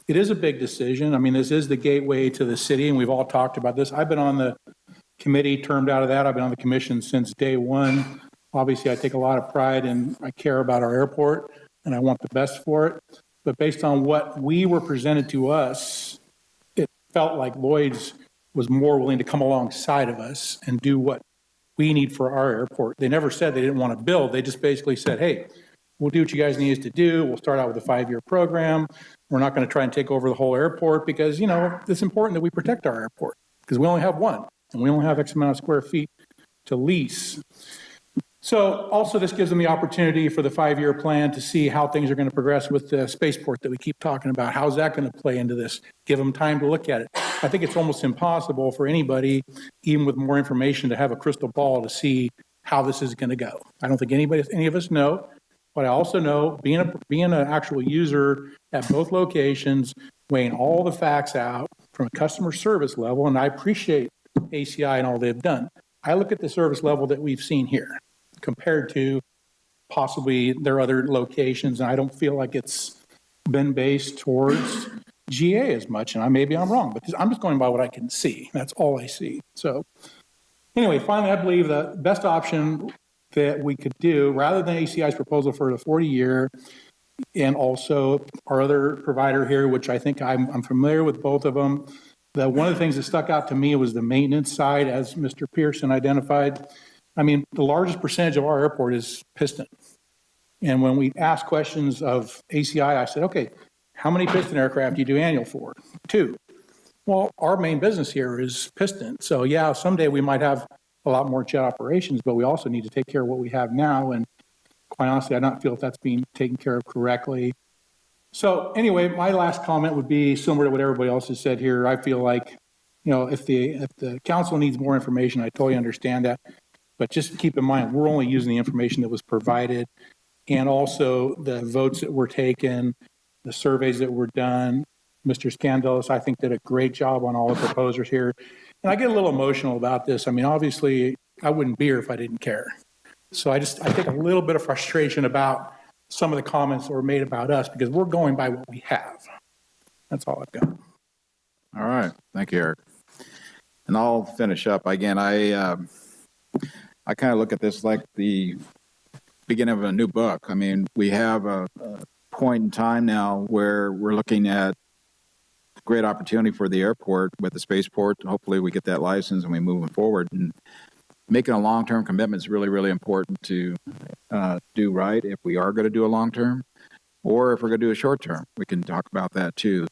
it is a big decision. This is the gateway to the city, and we've all talked about this. I've been on the committee termed out of that. I've been on the commission since day one. Obviously, I take a lot of pride and I care about our airport, and I want the best for it. but based on what we were presented to us, it felt like Lloyd's was more willing to come alongside of us and do what we need for our airport. They never said they didn't want to build. They just basically said, hey, we'll do what you guys need us to do. We'll start out with a 5-year program. We're not going to try and take over the whole airport because, you know, it's important that we protect our airport because we only have one and we only have X amount of square feet to lease. So also this gives them the opportunity for the 5-year plan to see how things are going to progress with the spaceport that we keep talking about. How's that going to play into this? Give them time to look at it. I think it's almost impossible for anybody, even with more information, to have a crystal ball to see how this is going to go. I don't think any of us know, but I also know being an actual user at both locations, weighing all the facts out from a customer service level, and I appreciate ACI and all they've done. I look at the service level that we've seen here compared to possibly their other locations, and I don't feel like it's been based towards GA as much, and maybe I'm wrong, but I'm just going by what I can see. That's all I see. So anyway, finally, I believe the best option that we could do, rather than ACI's proposal for the 40-year, and also our other provider here, which I think I'm familiar with both of them, one of the things that stuck out to me was the maintenance side, as Mr. Pearson identified. I mean, the largest percentage of our airport is piston. And when we asked questions of ACI, I said, okay, how many piston aircraft do you do annual for? 2. Well, our main business here is piston. So yeah, someday we might have a lot more jet operations, but we also need to take care of what we have now. And quite honestly, I don't feel if that's being taken care of correctly. So anyway, my last comment would be similar to what everybody else has said here. I feel like, you know, if the council needs more information, I totally understand that. But just keep in mind, we're only using the information that was provided, and also the votes that were taken, the surveys that were done. Mr. Scandelis, I think, did a great job on all the proposers here. And I get a little emotional about this. I mean, obviously, I wouldn't be here if I didn't care. So I take a little bit of frustration about some of the comments that were made about us because we're going by what we have. That's all I've got. All right. Thank you, Eric. And I'll finish up. Again, I kind of look at this like the beginning of a new book. I mean, we have a point in time now where we're looking at great opportunity for the airport with the spaceport. Hopefully we get that license and we move forward. And making a long-term commitment is really, really important to do right if we are going to do a long-term, or if we're going to do a short-term. We can talk about that too.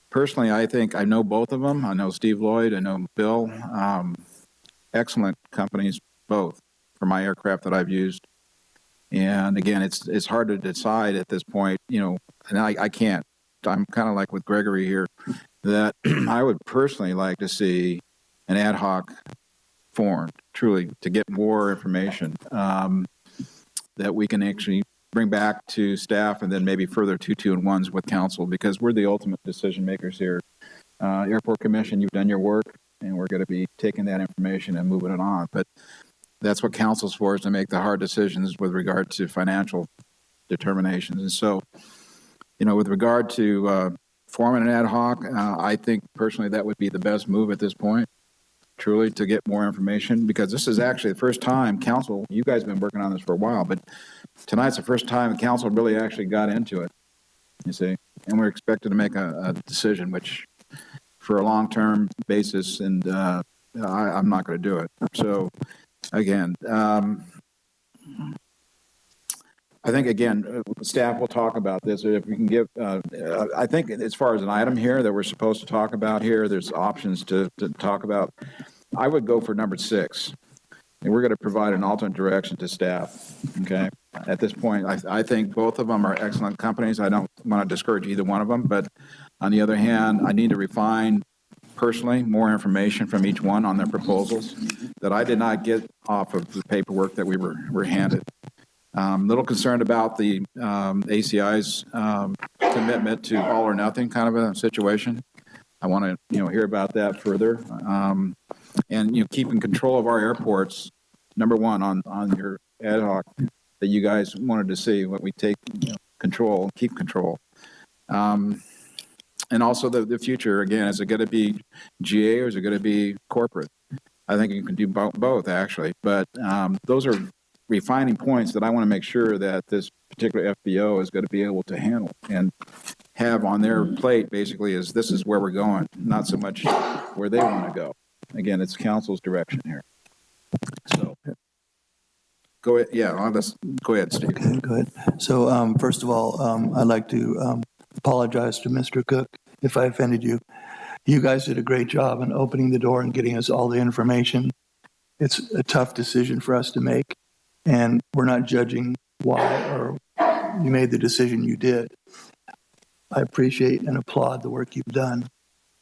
Personally, I think I know both of them. I know Steve Lloyd, I know Bill. Excellent companies, both, for my aircraft that I've used. And again, it's hard to decide at this point, you know, and I can't. I'm kind of like with Gregory here, that I would personally like to see an ad hoc formed, truly, to get more information that we can actually bring back to staff and then maybe further 2-2-1s with council, because we're the ultimate decision makers here. Airport Commission, you've done your work, and we're going to be taking that information and moving it on. But that's what council's for, is to make the hard decisions with regard to financial determinations. And so, you know, with regard to forming an ad hoc, I think personally that would be the best move at this point, truly, to get more information, because this is actually the first time council, you guys have been working on this for a while, but tonight's the first time the council really actually got into it, you see, and we're expected to make a decision, which for a long-term basis, and I'm not going to do it. So again, I think, again, staff will talk about this. If we can give, I think as far as an item here that we're supposed to talk about here, there's options to talk about. I would go for number 6. And we're going to provide an alternate direction to staff, okay? At this point, I think both of them are excellent companies. I don't want to discourage either one of them, but on the other hand, I need to refine, personally, more information from each one on their proposals that I did not get off of the paperwork that we were handed. A little concerned about the ACI's commitment to all or nothing kind of a situation. I want to, you know, hear about that further. And, you know, keeping control of our airports, number one on your ad hoc that you guys wanted to see, what we take, you know, control, keep control. And also the future, again, is it going to be GA or is it going to be corporate? I think you can do both, actually. But those are refining points that I want to make sure that this particular FBO is going to be able to handle and have on their plate basically is this is where we're going, not so much where they want to go. Again, it's council's direction here. So go ahead. Yeah, go ahead, Steve. Okay, go ahead. So first of all, I'd like to apologize to Mr. Cook if I offended you. You guys did a great job in opening the door and getting us all the information. It's a tough decision for us to make, and we're not judging why or you made the decision you did. I appreciate and applaud the work you've done,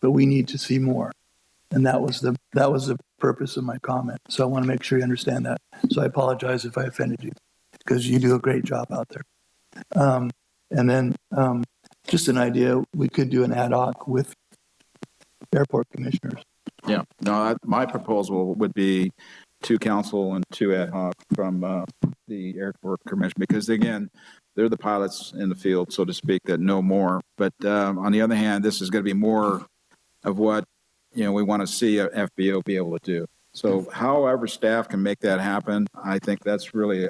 but we need to see more. And that was the purpose of my comment. So I want to make sure you understand that. So I apologize if I offended you, because you do a great job out there. And then just an idea, we could do an ad hoc with airport commissioners. Yeah, no, my proposal would be 2 council and 2 ad hoc from the airport commission, because again, they're the pilots in the field, so to speak, that know more. But on the other hand, this is going to be more of what, we want to see a FBO be able to do. So however staff can make that happen, I think that's really,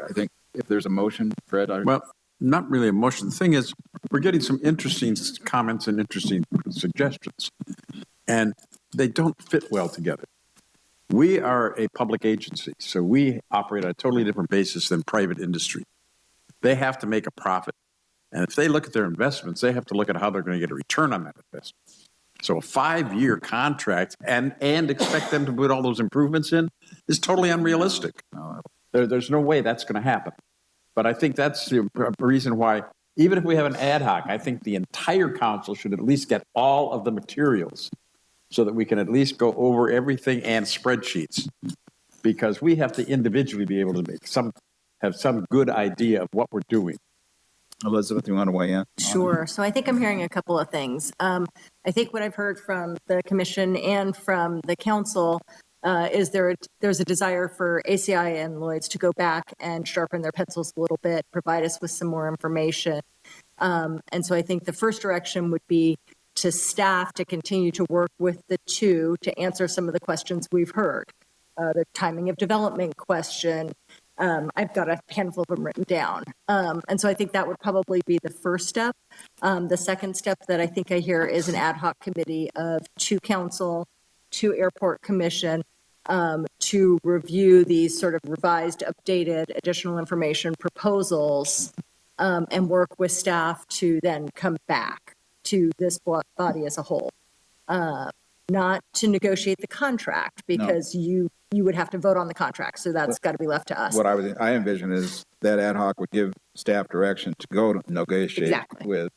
if there's a motion, Fred. Well, not really a motion. The thing is, we're getting some interesting comments and interesting suggestions, and they don't fit well together. We are a public agency, so we operate on a totally different basis than private industry. They have to make a profit. And if they look at their investments, they have to look at how they're going to get a return on that investment. So a 5-year contract and expect them to put all those improvements in is totally unrealistic. There's no way that's going to happen. But I think that's the reason why, even if we have an ad hoc, I think the entire council should at least get all of the materials so that we can at least go over everything and spreadsheets, because we have to individually be able to have some good idea of what we're doing. Elizabeth, you want to weigh in? Sure. So I think I'm hearing a couple of things. I think what I've heard from the commission and from the council is there's a desire for ACI and Lloyd's to go back and sharpen their pencils a little bit, provide us with some more information. And so I think the first direction would be to staff to continue to work with the 2 to answer some of the questions we've heard. The timing of development question, I've got a handful of them written down. And so I think that would probably be the first step. The second step that I think I hear is an ad hoc committee of 2 council, 2 airport commission, to review these sort of revised, updated, additional information proposals, and work with staff to then come back to this body as a whole. Not to negotiate the contract, because you would have to vote on the contract. So that's got to be left to us. What I envision is that ad hoc would give staff direction to go to negotiate with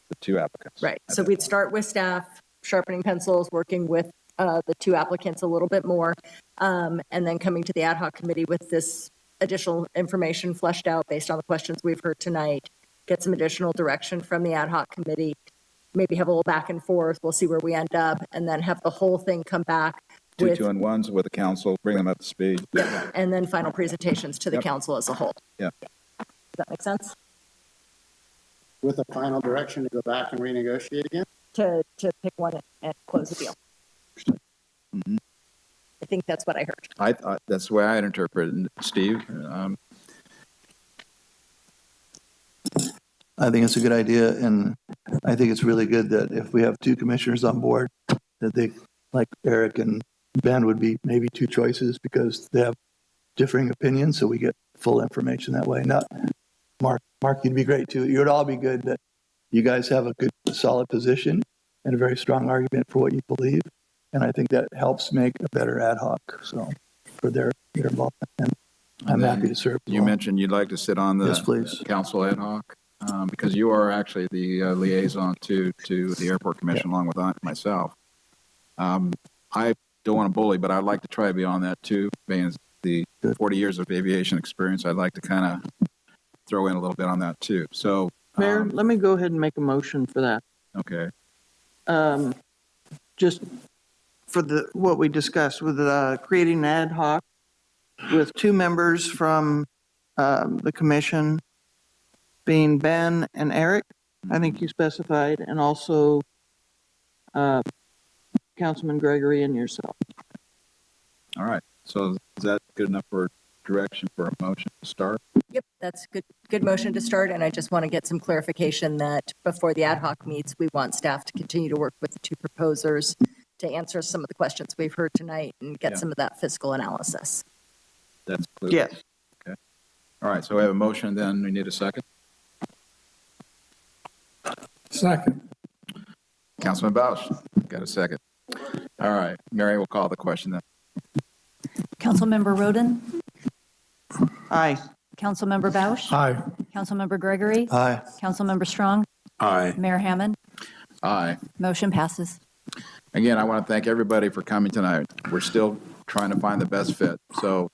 the 2 applicants. Right. So we'd start with staff sharpening pencils, working with the 2 applicants a little bit more, and then coming to the ad hoc committee with this additional information fleshed out based on the questions we've heard tonight, get some additional direction from the ad hoc committee, maybe have a little back and forth. We'll see where we end up, and then have the whole thing come back with 2-2-1s with the council, bring them up to speed. Yeah, and then final presentations to the council as a whole. Yeah. Does that make sense? With a final direction to go back and renegotiate again? To pick one and close the deal. Mm-hmm. I think that's what I heard. That's the way I interpreted it. Steve? I think it's a good idea, and I think it's really good that if we have 2 commissioners on board, that they, like Eric and Ben, would be maybe 2 choices, because they have differing opinions, so we get full information that way. Not Mark, you'd be great too. You would all be good that you guys have a good, solid position and a very strong argument for what you believe, and I think that helps make a better ad hoc. So for their involvement, and I'm happy to serve. You mentioned you'd like to sit on the council ad hoc. Because you are actually the liaison to the airport commission, along with myself. I don't want to bully, but I'd like to try to be on that too. Being the 40 years of aviation experience, I'd like to kind of throw in a little bit on that too. So, Mayor, let me go ahead and make a motion for that. Okay. Just for what we discussed with creating an ad hoc with 2 members from the commission, being Ben and Eric, I think you specified, and also Councilman Gregory and yourself. All right. So is that good enough for direction for a motion to start. Yep, that's good motion to start, and I just want to get some clarification that before the ad hoc meets, we want staff to continue to work with the two proposers to answer some of the questions we've heard tonight and get some of that fiscal analysis. That's clear. Yes. Okay. All right, so we have a motion, then we need a second. Second. Councilman Bausch, got a second. All right, Mary will call the question then. Councilmember Roden? Aye. Councilmember Bausch? Aye. Councilmember Gregory? Aye. Councilmember Strong? Aye. Mayor Hammond? Aye. Motion passes. Again, I want to thank everybody for coming tonight. We're still trying to find the best fit, so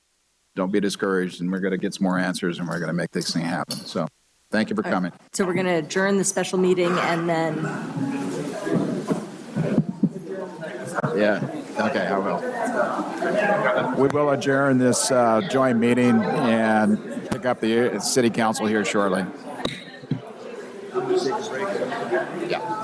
don't be discouraged, and we're going to get some more answers, and we're going to make this thing happen. So thank you for coming. So we're going to adjourn the special meeting and then. Yeah, okay, I will. We will adjourn this joint meeting and pick up the city council here shortly. Yeah.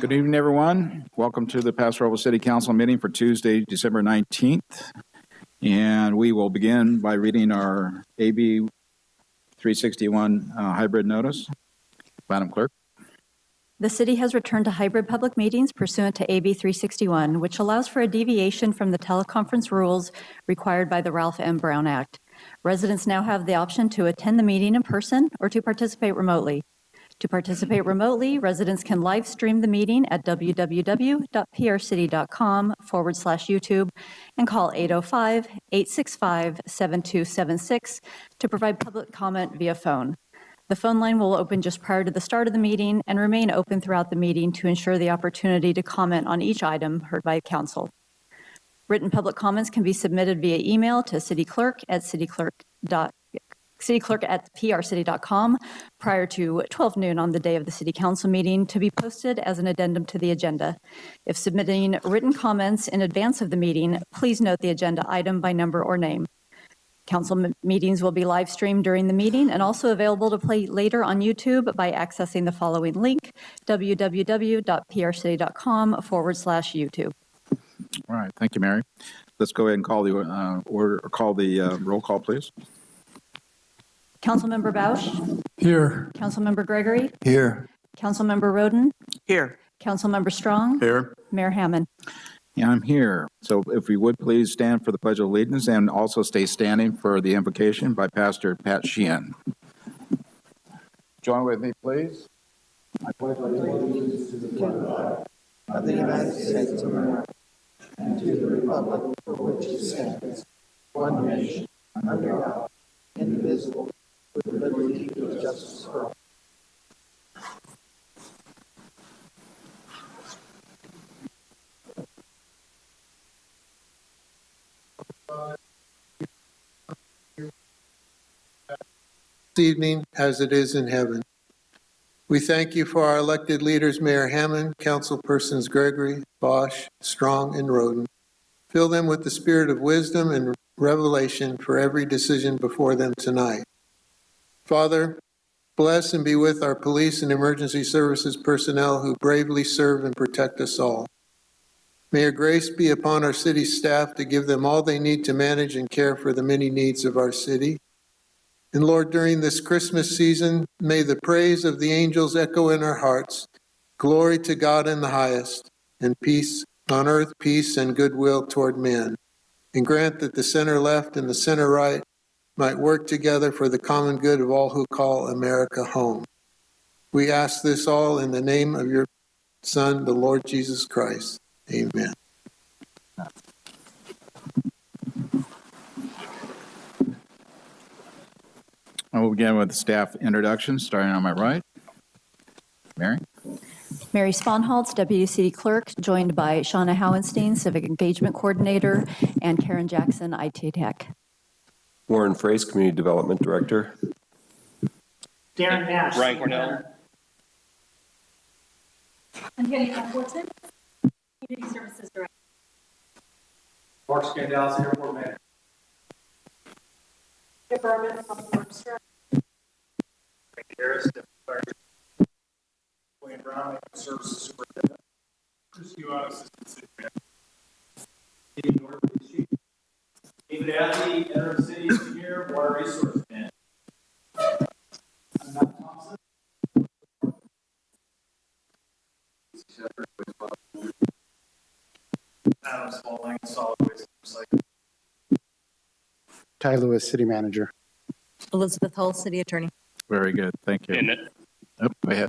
Good evening, everyone. Welcome to the Paso Robles City Council meeting for Tuesday, December 19th. And we will begin by reading our AB 361 hybrid notice. Madam Clerk. The city has returned to hybrid public meetings pursuant to AB 361, which allows for a deviation from the teleconference rules required by the Ralph M. Brown Act. Residents now have the option to attend the meeting in person or to participate remotely. To participate remotely, residents can live stream the meeting at www.prcity.com/YouTube and call 805-865-7276 to provide public comment via phone. The phone line will open just prior to the start of the meeting and remain open throughout the meeting to ensure the opportunity to comment on each item heard by council. Written public comments can be submitted via email to cityclerk@prcity.com prior to 12 noon on the day of the city council meeting to be posted as an addendum to the agenda. If submitting written comments in advance of the meeting, please note the agenda item by number or name. Council meetings will be live streamed during the meeting and also available to play later on YouTube by accessing the following link, www.prcity.com/YouTube. All right, thank you, Mary. Let's go ahead and call the roll call, please. Councilmember Bausch? Here. Councilmember Gregory? Here. Councilmember Roden? Here. Councilmember Strong? Here. Mayor Hammond? Yeah, I'm here. So if we would please stand for the Pledge of Allegiance and also stay standing for the invocation by Pastor Pat Sheehan. Join with me, please. I pledge allegiance to the flag of the United States of America and to the republic for which it stands, one nation, under God, indivisible, with liberty and justice for all. This evening as it is in heaven. We thank you for our elected leaders, Mayor Hammond, councilpersons Gregory, Bosch, Strong, and Roden. Fill them with the spirit of wisdom and revelation for every decision before them tonight. Father, bless and be with our police and emergency services personnel who bravely serve and protect us all. May your grace be upon our city staff to give them all they need to manage and care for the many needs of our city. And Lord, during this Christmas season, may the praise of the angels echo in our hearts. Glory to God in the highest, and peace on earth, peace and goodwill toward men. And grant that the center left and the center right might work together for the common good of all who call America home. We ask this all in the name of your Son, the Lord Jesus Christ. Amen. I will begin with the staff introduction, starting on my right. Mary? Mary Sponholtz, Deputy City Clerk, joined by Shauna Howenstein, Civic Engagement Coordinator, and Karen Jackson, IT Tech. Warren Frace, Community Development Director. Darren Nash. Ryan Cornell. I'm Jenny Fortson, Community Services Director. Mark Scandals, Airport Manager. Berman, Public Works Director. Frank Harris, Wayne Brown, Services Superintendent. Chris Huon, Assistant City Manager. David Norton, Police Chief. David Adley, Interim City Engineer, Water Resource Manager. Matt Thompson. Adam Spalding, Solid Waste Recycling. Ty Lewis, City Manager. Elizabeth Hull, City Attorney. Very good. Thank you. And Oh, go ahead.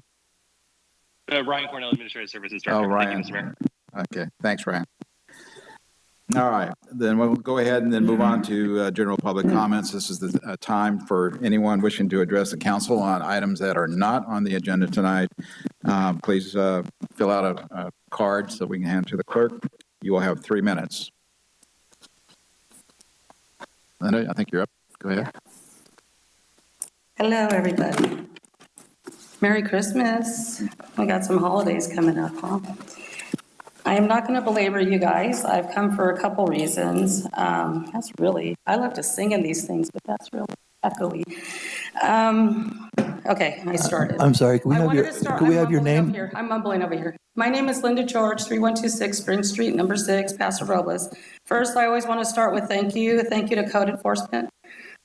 Ryan Cornell, Administrative Services Director. Oh, Ryan. Thank you, Mr. Mayor. Okay. Thanks, Ryan. All right. Then we'll go ahead and then move on to general public comments. This is the time for anyone wishing to address the council on items that are not on the agenda tonight. Please fill out a card so we can hand it to the clerk. You will have 3 minutes. Linda, I think you're up. Go ahead. Hello, everybody. Merry Christmas. We got some holidays coming up, huh? I am not going to belabor you guys. I've come for a couple reasons. I love to sing in these things, but that's really echoey. Okay, I started. I'm sorry, can we I have wanted your, to start, can we I'm have your mumbling over name? here. I'm mumbling over here. My name is Linda George, 3126 Spring Street, number 6, Paso Robles. First, I always want to start with thank you. Thank you to code enforcement.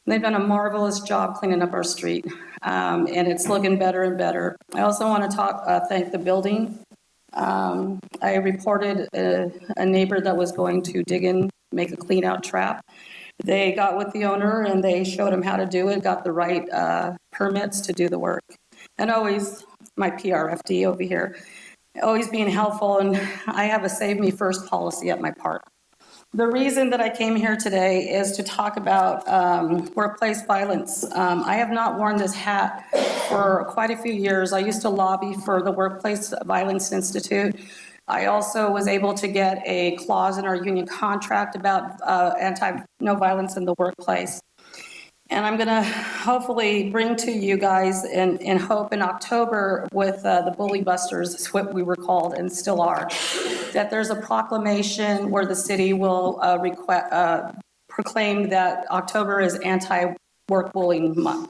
They've done a marvelous job cleaning up our street, and it's looking better and better. I also want to thank the building. I reported a neighbor that was going to dig in, make a clean out trap. They got with the owner and they showed him how to do it, got the right permits to do the work. And always, my PRFD over here, always being helpful, and I have a save me first policy at my park. The reason that I came here today is to talk about workplace violence. I have not worn this hat for quite a few years. I used to lobby for the Workplace Violence Institute. I also was able to get a clause in our union contract about no violence in the workplace. And I'm going to hopefully bring to you guys in hope in October with the Bully Busters, is what we were called and still are, that there's a proclamation where the city will proclaim that October is anti-work bullying month.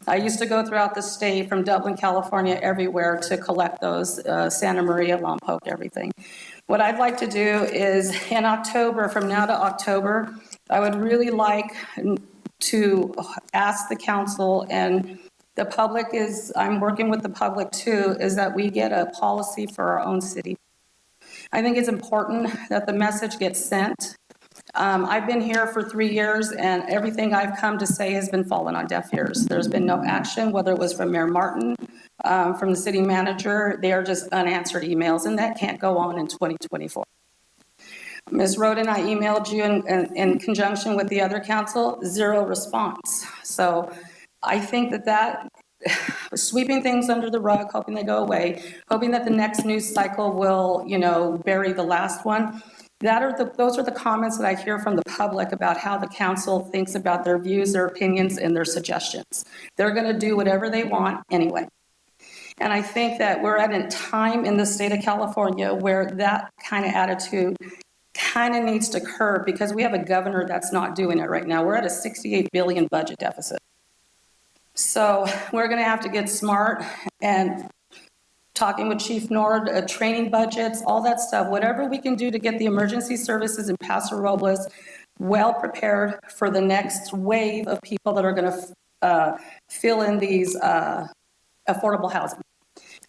I used to go throughout the state from Dublin, California, everywhere to collect those, Santa Maria, Lompoc, everything. What I'd like to do is in October, from now to October, I would really like to ask the council, and the public is, I'm working with the public too, is that we get a policy for our own city. I think it's important that the message gets sent. I've been here for 3 years and everything I've come to say has been falling on deaf ears. There's been no action, whether it was from Mayor Martin, from the city manager. They are just unanswered emails, and that can't go on in 2024. Ms. Roden, I emailed you in conjunction with the other council, 0 response. So I think that sweeping things under the rug, hoping they go away, hoping that the next news cycle will, bury the last one. Those are the comments that I hear from the public about how the council thinks about their views, their opinions, and their suggestions. They're going to do whatever they want anyway. And I think that we're at a time in the state of California where that kind of attitude kind of needs to curb, because we have a governor that's not doing it right now. We're at a $68 billion budget deficit. So we're going to have to get smart and talking with Chief Nord, training budgets, all that stuff, whatever we can do to get the emergency services in Paso Robles well prepared for the next wave of people that are going to fill in these affordable housing.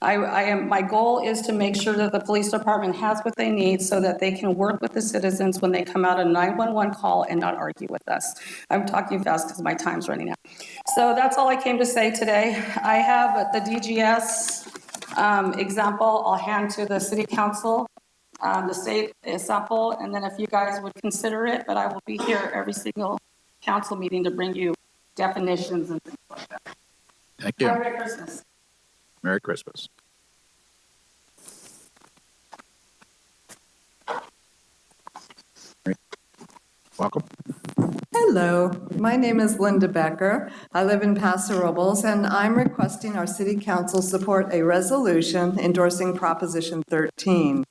My goal is to make sure that the police department has what they need so that they can work with the citizens when they come out a 911 call and not argue with us. I'm talking fast because my time's running out. So that's all I came to say today. I have the DGS example I'll hand to the city council, the state sample, and then if you guys would consider it, but I will be here every single council meeting to bring you definitions and things like that. Thank you. Merry Christmas. Merry Christmas. Welcome. Hello, my name is Linda Becker. I live in Paso Robles, and I'm requesting our City Council support a resolution endorsing Proposition 13.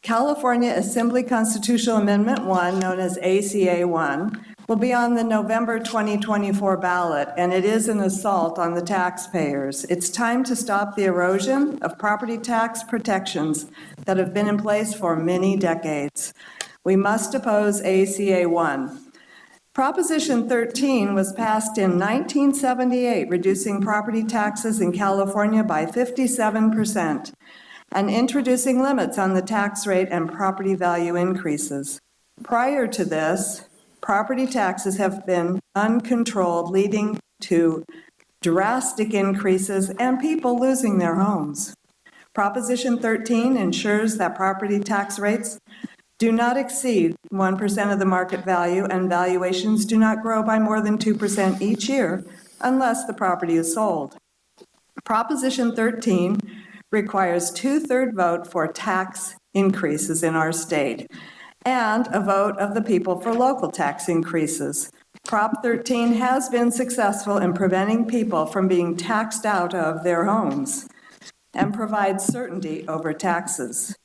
California Assembly Constitutional Amendment 1, known as ACA 1, will be on the November 2024 ballot, and it is an assault on the taxpayers. It's time to stop the erosion of property tax protections that have been in place for many decades. We must oppose ACA 1. Proposition 13 was passed in 1978, reducing property taxes in California by 57% and introducing limits on the tax rate and property value increases. Prior to this, property taxes have been uncontrolled, leading to drastic increases and people losing their homes. Proposition 13 ensures that property tax rates do not exceed 1% of the market value, and valuations do not grow by more than 2% each year unless the property is sold. Proposition 13 requires 2/3 vote for tax increases in our state and a vote of the people for local tax increases. Prop 13 has been successful in preventing people from being taxed out of their homes and provides certainty over taxes.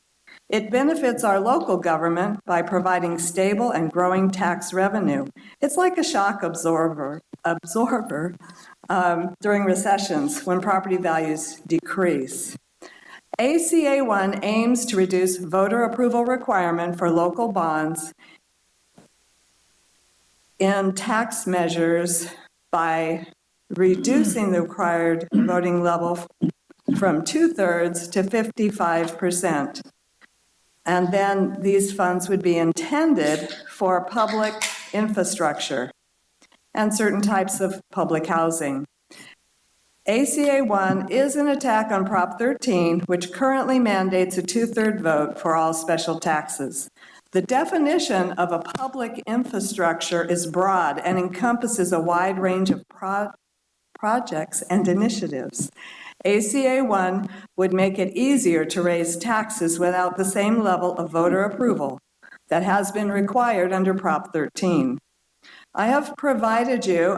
It benefits our local government by providing stable and growing tax revenue. It's like a shock absorber absorber during recessions when property values decrease. ACA 1 aims to reduce voter approval requirement for local bonds in tax measures by reducing the required voting level from 2/3 to 55%. And then these funds would be intended for public infrastructure and certain types of public housing. ACA 1 is an attack on Prop 13, which currently mandates a 2/3 vote for all special taxes. The definition of a public infrastructure is broad and encompasses a wide range of projects and initiatives. ACA 1 would make it easier to raise taxes without the same level of voter approval that has been required under Prop 13. I have provided you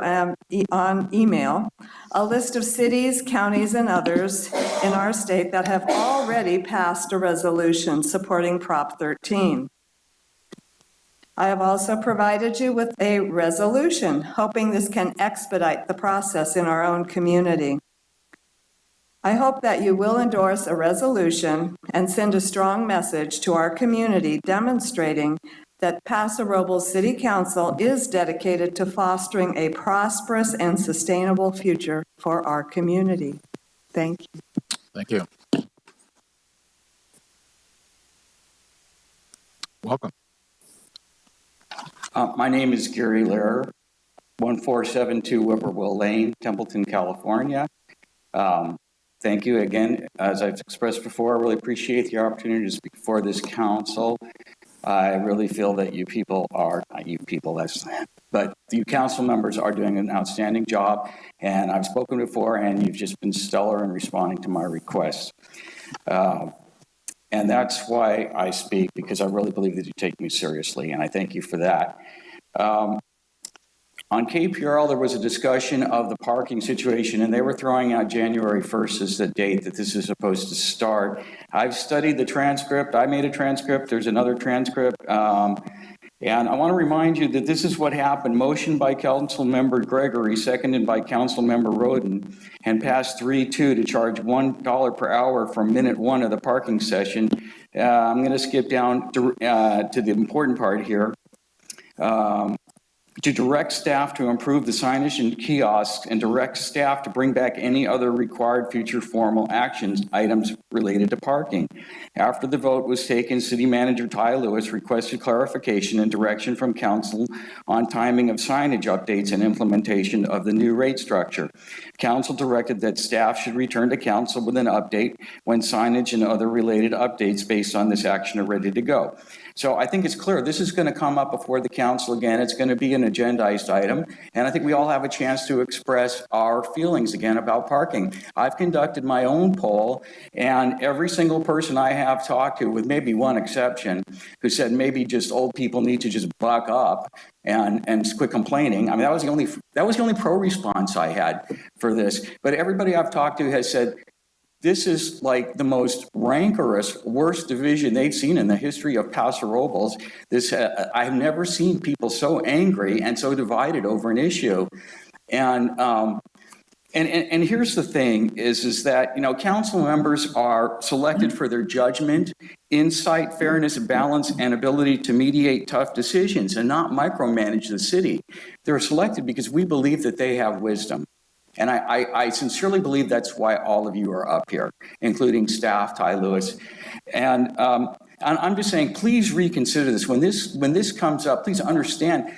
on email a list of cities, counties, and others in our state that have already passed a resolution supporting Prop 13. I have also provided you with a resolution, hoping this can expedite the process in our own community. I hope that you will endorse a resolution and send a strong message to our community demonstrating that Paso Robles City Council is dedicated to fostering a prosperous and sustainable future for our community. Thank you. Thank you. Welcome. My name is Gary Lehrer, 1472 Whippoorwill Lane, Templeton, California. Thank you again. As I've expressed before, I really appreciate the opportunity to speak before this council. I really feel that you people are, not you people, but you council members are doing an outstanding job, and I've spoken before, and you've just been stellar in responding to my requests. And that's why I speak, because I really believe that you take me seriously, and I thank you for that. On KPRL, there was a discussion of the parking situation, and they were throwing out January 1st as the date that this is supposed to start. I've studied the transcript. I made a transcript. There's another transcript. And I want to remind you that this is what happened. Motion by Council Member Gregory, seconded by Council Member Roden, and passed 3-2 to charge $1 per hour from minute 1 of the parking session. I'm going to skip down to the important part here. To direct staff to improve the signage and kiosks, and direct staff to bring back any other required future formal actions items related to parking. After the vote was taken, City Manager Ty Lewis requested clarification and direction from Council on timing of signage updates and implementation of the new rate structure. Council directed that staff should return to Council with an update when signage and other related updates based on this action are ready to go. So I think it's clear this is going to come up before the council again. It's going to be an agendized item, and I think we all have a chance to express our feelings again about parking. I've conducted my own poll, and every single person I have talked to, with maybe one exception, who said maybe just old people need to just buck up and quit complaining. I mean, that was the only pro response I had for this. But everybody I've talked to has said, this is like the most rancorous, worst division they've seen in the history of Paso Robles. I've never seen people so angry and so divided over an issue. And here's the thing is that, council members are selected for their judgment, insight, fairness, balance, and ability to mediate tough decisions and not micromanage the city. They're selected because we believe that they have wisdom. And I sincerely believe that's why all of you are up here, including staff, Ty Lewis. And I'm just saying, please reconsider this. When this comes up, please understand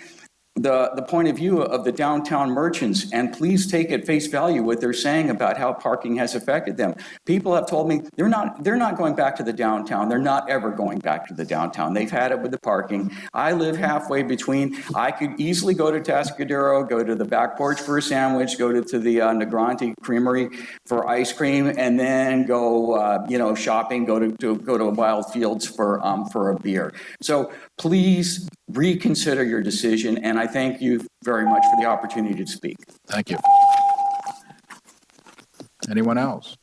the point of view of the downtown merchants, and please take at face value what they're saying about how parking has affected them. People have told me they're not going back to the downtown. They're not ever going back to the downtown. They've had it with the parking. I live halfway between. I could easily go to Tascadero, go to the back porch for a sandwich, go to the Negrante Creamery for ice cream, and then go shopping, go to Wild Fields for a beer. So please reconsider your decision, and I thank you very much for the opportunity to speak. Thank you. Anyone else?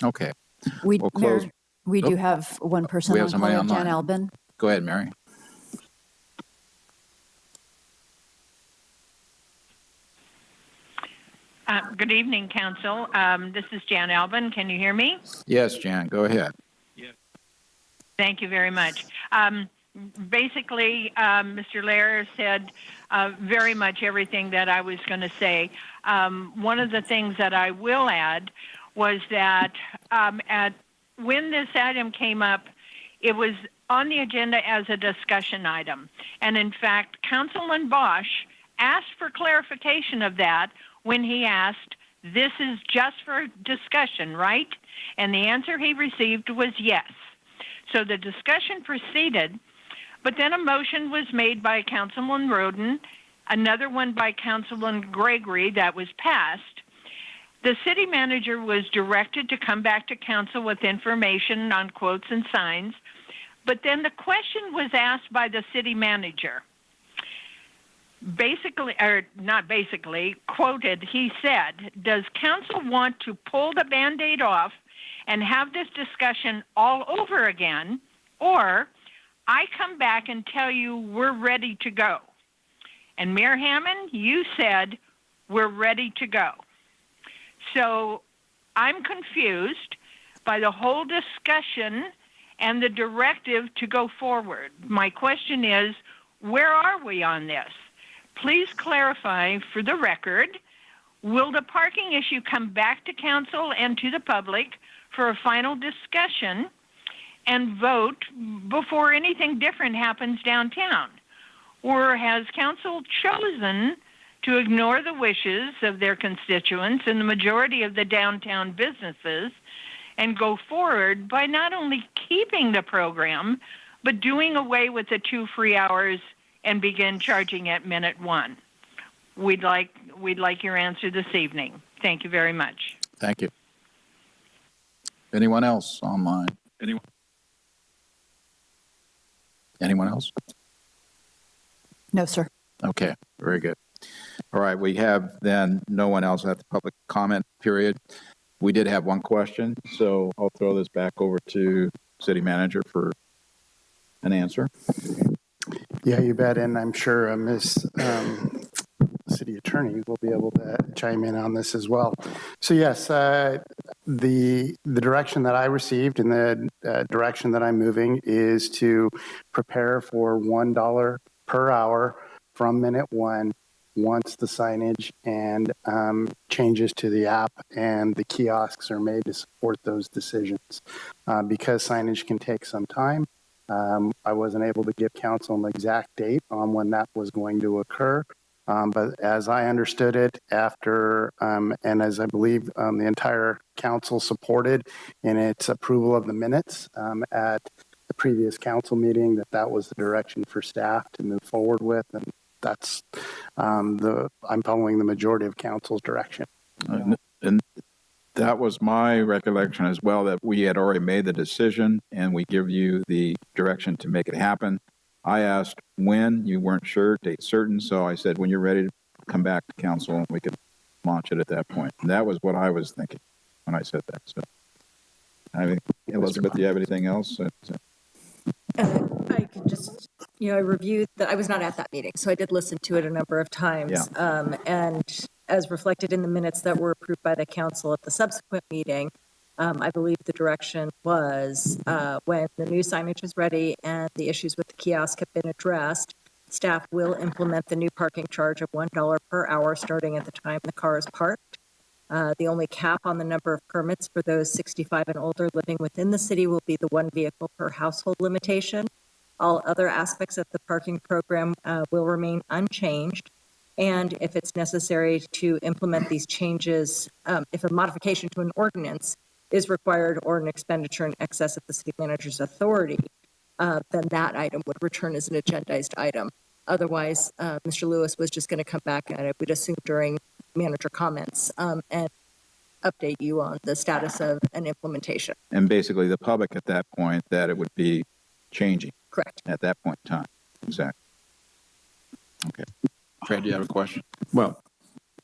Okay. We'll close. Mayor, we do have one person on call, Jan Albin. Go ahead, Mary. Good evening, Council. This is Jan Albin. Can you hear me? Yes, Jan, go ahead. Thank you very much. Basically, Mr. Lair said very much everything that I was going to say. One of the things that I will add was that when this item came up, it was on the agenda as a discussion item. And in fact, Councilman Bosch asked for clarification of that when he asked, this is just for discussion, right? And the answer he received was yes. So the discussion proceeded, but then a motion was made by Councilman Roden, another one by Councilman Gregory that was passed. The city manager was directed to come back to council with information on quotes and signs, but then the question was asked by the city manager. Basically, or not basically, quoted, he said, does council want to pull the Band-Aid off and have this discussion all over again, or I come back and tell you we're ready to go? And Mayor Hammond, you said we're ready to go. So I'm confused by the whole discussion and the directive to go forward. My question is, where are we on this? Please clarify for the record, will the parking issue come back to council and to the public for a final discussion and vote before anything different happens downtown? Or has council chosen to ignore the wishes of their constituents and the majority of the downtown businesses and go forward by not only keeping the program, but doing away with the 2 free hours and begin charging at minute 1? We'd like your answer this evening. Thank you very much. Thank you. Anyone else online? Anyone else? No, sir. Okay, very good. All right, we have then no one else at the public comment period. We did have one question, so I'll throw this back over to city manager for an answer. Yeah, you bet. And I'm sure Ms. City Attorney will be able to chime in on this as well. So yes, the direction that I received and the direction that I'm moving is to prepare for $1 per hour from minute 1 once the signage and changes to the app and the kiosks are made to support those decisions. Because signage can take some time, I wasn't able to give council an exact date on when that was going to occur. But as I understood it after, and as I believe the entire council supported in its approval of the minutes at the previous council meeting, that was the direction for staff to move forward with. And that's I'm following the majority of council's direction. And that was my recollection as well, that we had already made the decision and we give you the direction to make it happen. I asked when, you weren't sure, date certain, so I said when you're ready to come back to council and we could launch it at that point. And that was what I was thinking when I said that. So, I mean, Elizabeth, do you have anything else? I could just, I reviewed that. I was not at that meeting, so I did listen to it a number of times. Yeah. And as reflected in the minutes that were approved by the council at the subsequent meeting, I believe the direction was when the new signage is ready and the issues with the kiosk have been addressed, staff will implement the new parking charge of $1 per hour starting at the time the car is parked. The only cap on the number of permits for those 65 and older living within the city will be the 1 vehicle per household limitation. All other aspects of the parking program will remain unchanged. And if it's necessary to implement these changes, if a modification to an ordinance is required or an expenditure in excess of the city manager's authority, then that item would return as an agendized item. Otherwise, Mr. Lewis was just going to come back at it, we'd assume during manager comments, and update you on the status of an implementation. And basically the public at that point, that it would be changing. Correct. At that point in time. Exactly. Okay. Fred, do you have a question? Well,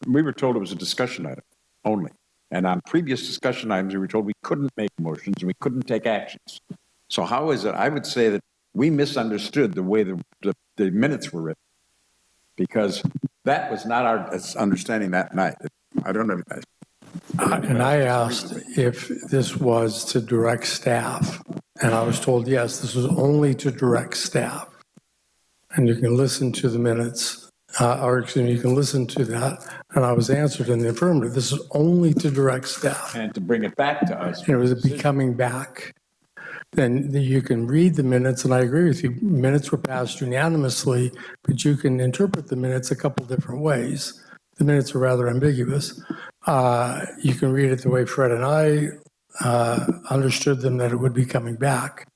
we were told it was a discussion item only. And on previous discussion items, we were told we couldn't make motions and we couldn't take actions. So how is it? I would say that we misunderstood the way the minutes were written, because that was not our understanding that night. I don't know. And I asked if this was to direct staff, and I was told, yes, this was only to direct staff. And you can listen to the minutes, or excuse me, you can listen to that. And I was answered in the affirmative. This is only to direct staff. And to bring it back to us. And it was becoming back. Then you can read the minutes, and I agree with you. Minutes were passed unanimously, but you can interpret the minutes a couple different ways. The minutes are rather ambiguous. You can read it the way Fred and I understood them, that it would be coming back.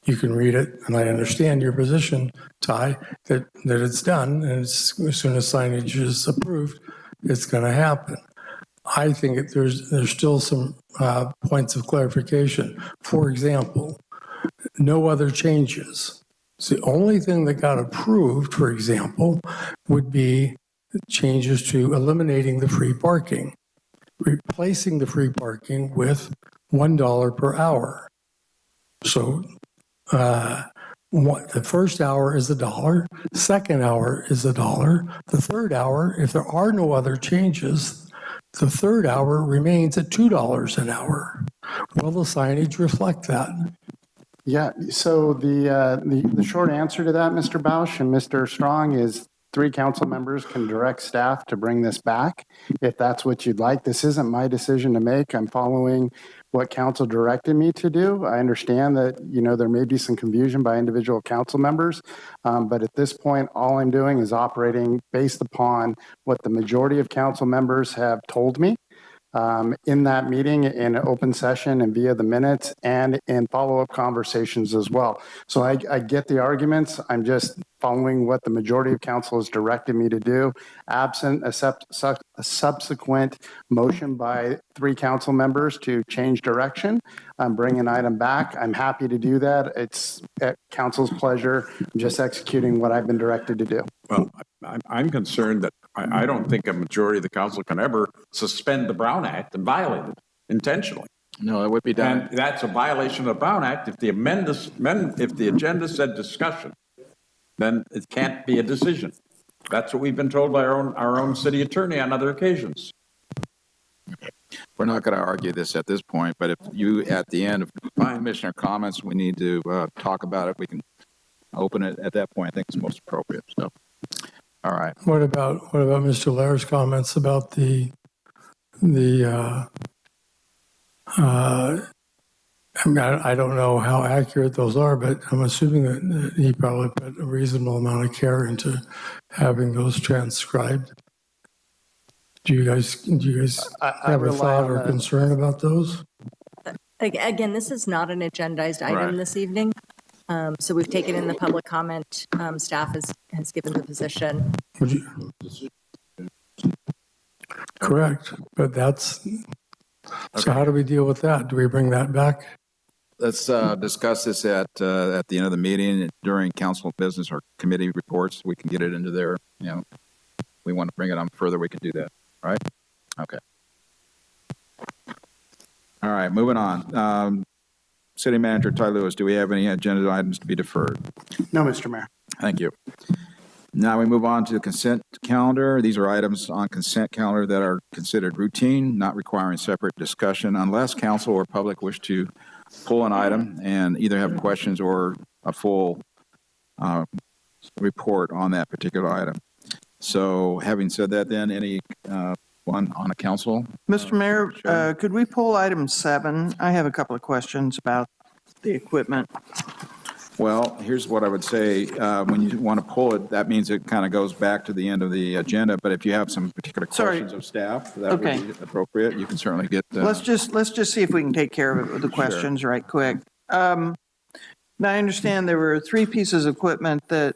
You can read it, and I understand your position, Ty, that it's done, and as soon as signage is approved, it's going to happen. I think there's still some points of clarification. For example, no other changes. So the only thing that got approved, for example, would be changes to eliminating the free parking, replacing the free parking with $1 per hour. So the first hour is $1, second hour is $1, the third hour, if there are no other changes, the third hour remains at $2 an hour. Will the signage reflect that? Yeah, so the short answer to that, Mr. Bausch and Mr. Strong, is 3 council members can direct staff to bring this back if that's what you'd like. This isn't my decision to make. I'm following what council directed me to do. I understand that, there may be some confusion by individual council members, but at this point, all I'm doing is operating based upon what the majority of council members have told me in that meeting, in an open session and via the minutes, and in follow-up conversations as well. So I get the arguments. I'm just following what the majority of council has directed me to do, absent a subsequent motion by 3 council members to change direction, bring an item back. I'm happy to do that. It's at council's pleasure. I'm just executing what I've been directed to do. Well, I'm concerned that I don't think a majority of the council can ever suspend the Brown Act and violate it intentionally. No, it would be done. And that's a violation of the Brown Act. If the agenda said discussion, then it can't be a decision. That's what we've been told by our own city attorney on other occasions. We're not going to argue this at this point, but if you, at the end of commissioner comments, we need to talk about it, we can open it at that point. I think it's most appropriate. So, all right. What about Mr. Lair's comments about I don't know how accurate those are, but I'm assuming that he probably put a reasonable amount of care into having those transcribed. Do you guys have a thought or concern about those? Again, this is not an agendized item this evening. So we've taken in the public comment. Staff has given the position. Correct, but that's, so how do we deal with that? Do we bring that back? Let's discuss this at the end of the meeting during council business or committee reports. We can get it into there. We want to bring it on further, we can do that, right? Okay. All right, moving on. City Manager Ty Lewis, do we have any agenda items to be deferred? No, Mr. Mayor. Thank you. Now we move on to the consent calendar. These are items on consent calendar that are considered routine, not requiring separate discussion unless council or public wish to pull an item and either have questions or a full report on that particular item. So having said that, then any one on a council? Mr. Mayor, could we pull item 7? I have a couple of questions about the equipment. Well, here's what I would say. When you want to pull it, that means it kind of goes back to the end of the agenda. But if you have some particular questions of staff, that would be appropriate. You can certainly get. Let's just see if we can take care of the questions right quick. Now, I understand there were 3 pieces of equipment that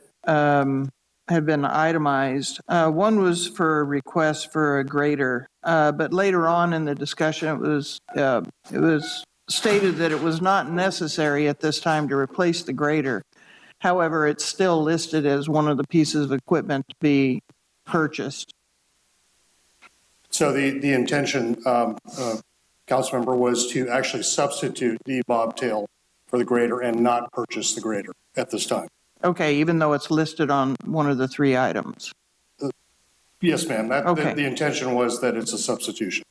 had been itemized. One was for a request for a grader, but later on in the discussion, it was stated that it was not necessary at this time to replace the grader. However, it's still listed as one of the pieces of equipment to be purchased. So the intention, Councilmember, was to actually substitute the bobtail for the grader and not purchase the grader at this time. Okay, even though it's listed on one of the 3 items. Yes, ma'am. Okay. The intention was that it's a substitution.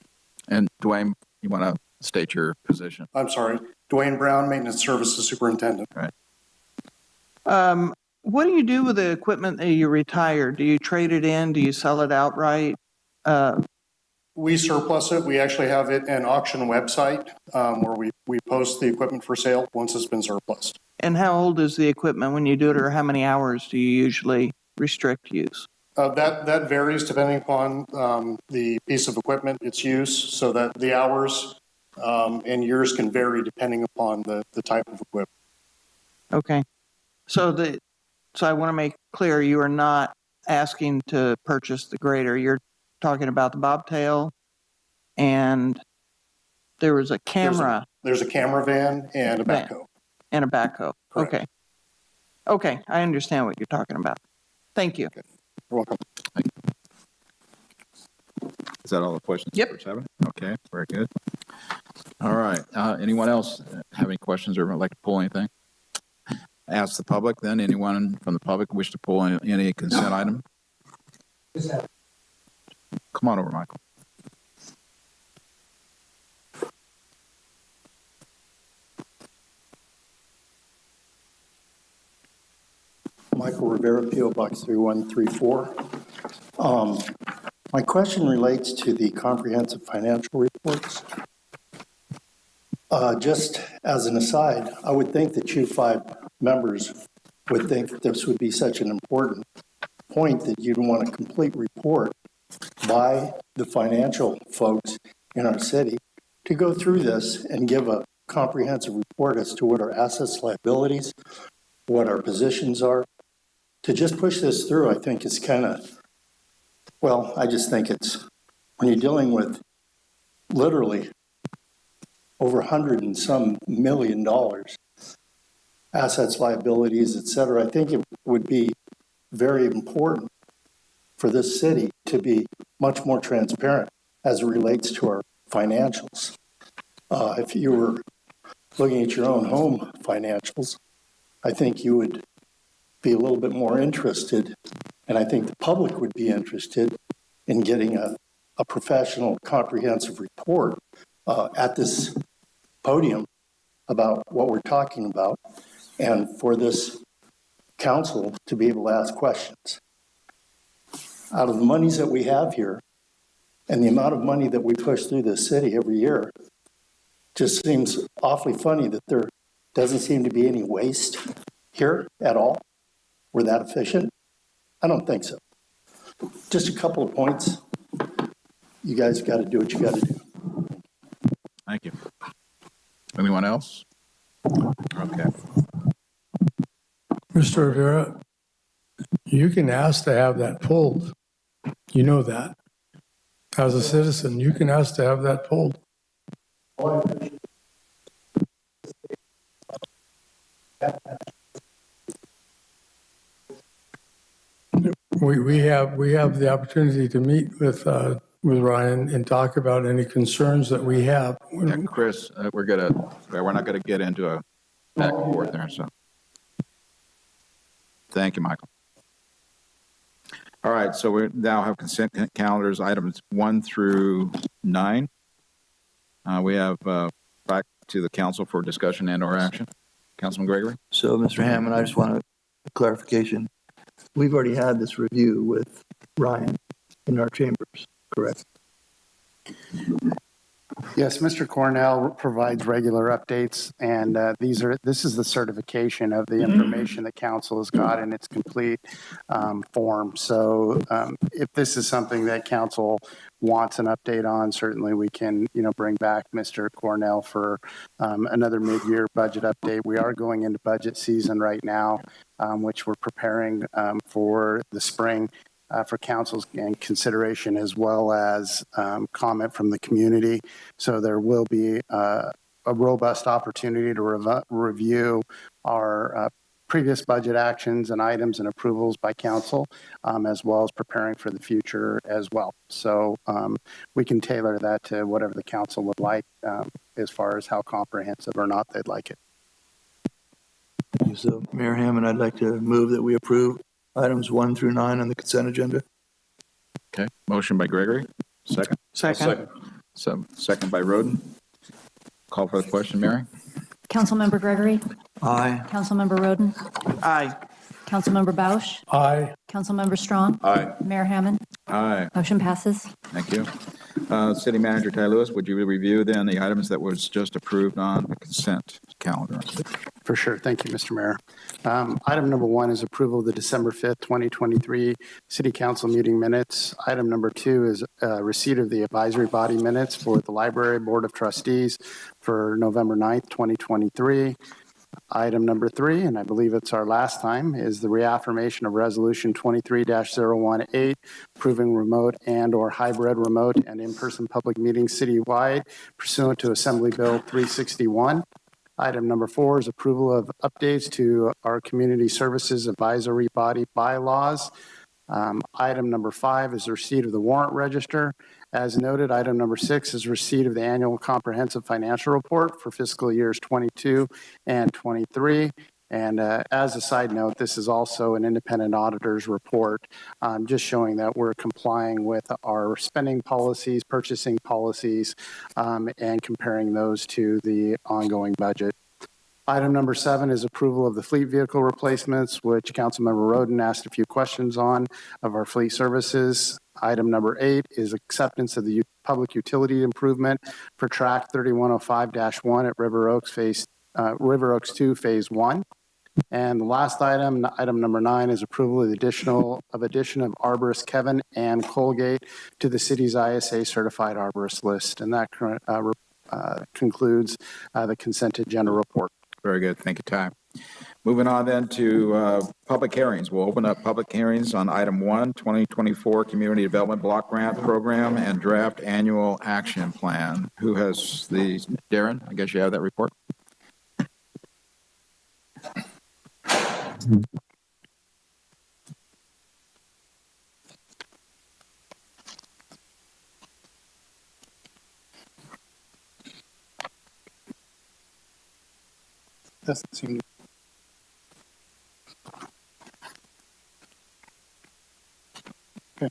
And Dwayne, you want to state your position? I'm sorry, Dwayne Brown, Maintenance Services Superintendent. Right. What do you do with the equipment that you retire? Do you trade it in? Do you sell it outright? We surplus it. We actually have it an auction website where we post the equipment for sale once it's been surplus. And how old is the equipment when you do it, or how many hours do you usually restrict use? That varies depending upon the piece of equipment, its use, so that the hours and years can vary depending upon the type of equipment. Okay. So I want to make clear, you are not asking to purchase the grader. You're talking about the bobtail, and there was a camera. There's a camera van and a backhoe. And a backhoe. Correct. Okay. Okay, I understand what you're talking about. Thank you. Okay. You're welcome. Is that all the questions? Yep. For 7? Okay, very good. All right. Anyone else have any questions or would like to pull anything? Ask the public then. Anyone from the public wish to pull any consent item? Come on over, Michael. Michael Rivera, P.O. Box 3134. My question relates to the comprehensive financial reports. Just as an aside, I would think that you 5 members would think that this would be such an important point that you'd want a complete report by the financial folks in our city to go through this and give a comprehensive report as to what our assets, liabilities, what our positions are. To just push this through, I think is kind of, well, I just think it's, when you're dealing with literally over 100 and some million dollars, assets, liabilities, et cetera, I think it would be very important for this city to be much more transparent as it relates to our financials. If you were looking at your own home financials, I think you would be a little bit more interested, and I think the public would be interested in getting a professional, comprehensive report at this podium about what we're talking about, and for this council to be able to ask questions. Out of the monies that we have here, and the amount of money that we push through this city every year, just seems awfully funny that there doesn't seem to be any waste here at all. We're that efficient? I don't think so. Just a couple of points. You guys got to do what you got to do. Thank you. Anyone else? Okay. Mr. Rivera, you can ask to have that pulled. You know that. As a citizen, you can ask to have that pulled. We have the opportunity to meet with Ryan and talk about any concerns that we have. Yeah, Chris, we're not gonna get into a back and forth there. So, thank you, Michael. All right, so we now have consent calendars, items 1 through 9. We have back to the council for discussion and/or action. Councilman Gregory. So, Mr. Hammond, I just want a clarification. We've already had this review with Ryan in our chambers, correct? Yes, Mr. Cornell provides regular updates, and this is the certification of the information that council has got in its complete form. So if this is something that council wants an update on, certainly we can, bring back Mr. Cornell for another mid-year budget update. We are going into budget season right now, which we're preparing for the spring. For council's and consideration, as well as comment from the community. So there will be a robust opportunity to review our previous budget actions and items and approvals by council, as well as preparing for the future as well. So we can tailor that to whatever the council would like as far as how comprehensive or not they'd like it. So, Mayor Hammond, I'd like to move that we approve items 1 through 9 on the consent agenda. Okay, motion by Gregory, second. Second. So second by Roden. Call for the question, Mary? Councilmember Gregory? Aye. Councilmember Roden? Aye. Councilmember Bausch? Aye. Councilmember Strong? Aye. Mayor Hammond? Aye. Motion passes. Thank you. City Manager Ty Lewis, would you review then the items that was just approved on the consent calendar? For sure. Thank you, Mr. Mayor. Item number 1 is approval of the December 5th, 2023 City Council meeting minutes. Item number 2 is receipt of the advisory body minutes for the Library Board of Trustees for November 9th, 2023. Item number 3, and I believe it's our last time, is the reaffirmation of Resolution 23-018, approving remote and/or hybrid remote and in-person public meetings citywide pursuant to Assembly Bill 361. Item number 4 is approval of updates to our Community Services Advisory Body bylaws. Item number 5 is the receipt of the warrant register. As noted, item number 6 is receipt of the annual comprehensive financial report for fiscal years 22 and 23. And as a side note, this is also an independent auditor's report, just showing that we're complying with our spending policies, purchasing policies, and comparing those to the ongoing budget. Item number 7 is approval of the fleet vehicle replacements, which Councilmember Roden asked a few questions on of our fleet services. Item number 8 is acceptance of the public utility improvement for track 3105-1 at River Oaks 2, Phase 1. And the last item, item number 9, is approval of the addition of arborist Kevin and Colgate to the city's ISA certified arborist list. And that concludes the consent agenda report. Very good. Thank you, Ty. Moving on then to public hearings. We'll open up public hearings on item 1, 2024 Community Development Block Grant Program and Draft Annual Action Plan. Who has the, Darren, I guess you have that report. Doesn't seem to. Okay.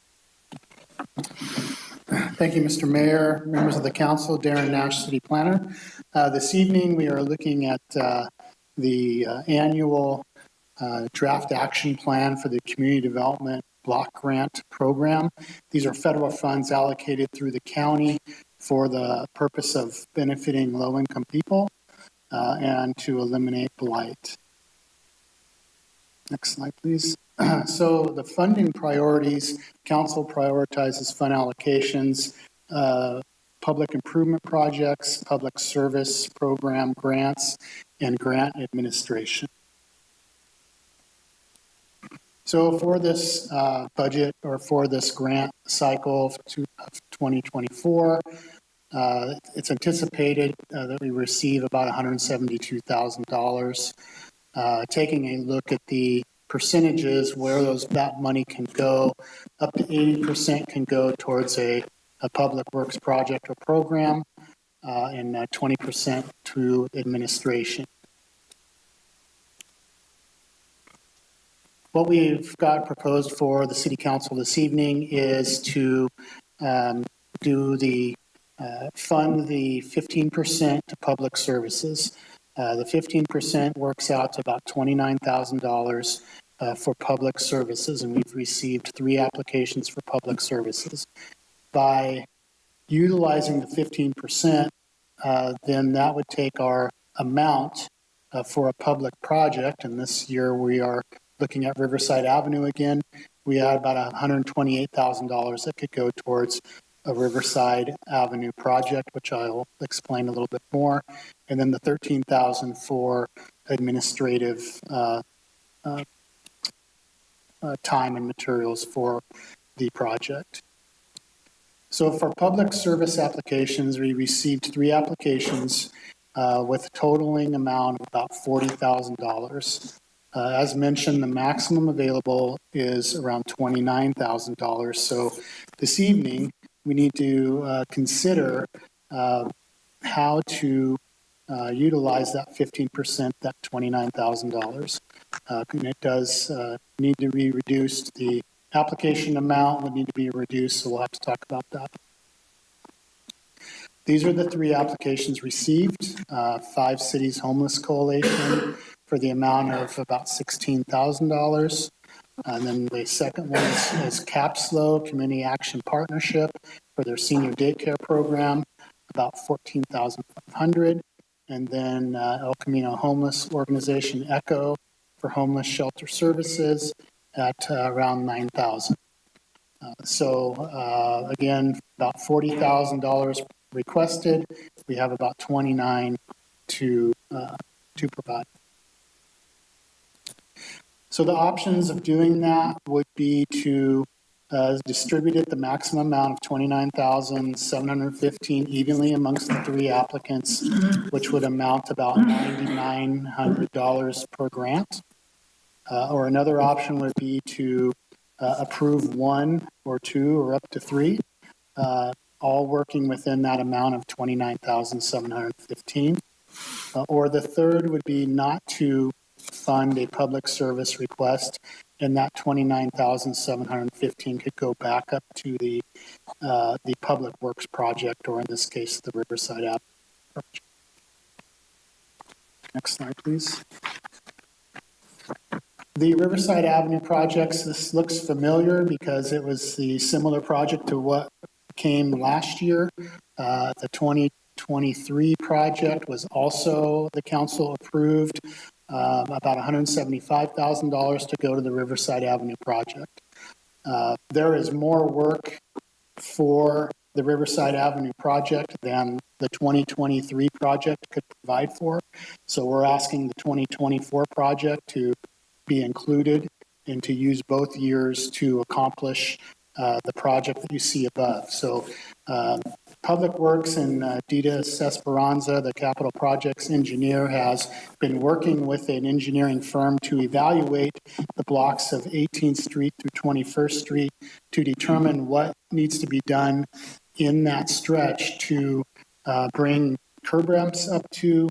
Thank you, Mr. Mayor, members of the council, Darren Nash, City Planner. This evening, we are looking at the annual draft action plan for the Community Development Block Grant Program. These are federal funds allocated through the county for the purpose of benefiting low-income people and to eliminate blight. Next slide, please. So the funding priorities, council prioritizes fund allocations, public improvement projects, public service program grants, and grant administration. So for this budget, or for this grant cycle of 2024, it's anticipated that we receive about $172,000. Taking a look at the percentages where that money can go, up to 80% can go towards a public works project or program, and 20% to administration. What we've got proposed for the City Council this evening is to do the fund the 15% to public services. The 15% works out to about $29,000 for public services, and we've received 3 applications for public services. By utilizing the 15%, then that would take our amount for a public project, and this year we are looking at Riverside Avenue again. We had about $128,000 that could go towards a Riverside Avenue project, which I'll explain a little bit more, and then the $13,000 for administrative time and materials for the project. So for public service applications, we received 3 applications with a totaling amount of about $40,000. As mentioned, the maximum available is around $29,000. So this evening, we need to consider how to utilize that 15%, that $29,000. And it does need to be reduced. The application amount would need to be reduced, so we'll have to talk about that. These are the 3 applications received. 5 Cities Homeless Coalition for the amount of about $16,000. And then the second one is Capslow Community Action Partnership for their senior daycare program, about $14,500. And then El Camino Homeless Organization ECHO for homeless shelter services at around $9,000. Again, about $40,000 requested. We have about 29 to provide. So the options of doing that would be to distribute it the maximum amount of $29,715 evenly amongst the 3 applicants, which would amount to about $9,900 per grant. Or another option would be to approve 1 or 2 or up to 3, all working within that amount of $29,715. Or the third would be not to fund a public service request, and that $29,715 could go back up to the public works project, or in this case, the Riverside Avenue project. Next slide, please. The Riverside Avenue projects, this looks familiar because it was the similar project to what came last year. The 2023 project was also, the council approved about $175,000 to go to the Riverside Avenue project. There is more work for the Riverside Avenue project than the 2023 project could provide for. So we're asking the 2024 project to be included and to use both years to accomplish the project that you see above. So Public Works and Dita Esperanza, the capital projects engineer, has been working with an engineering firm to evaluate the blocks of 18th Street through 21st Street to determine what needs to be done in that stretch to bring curb ramps up to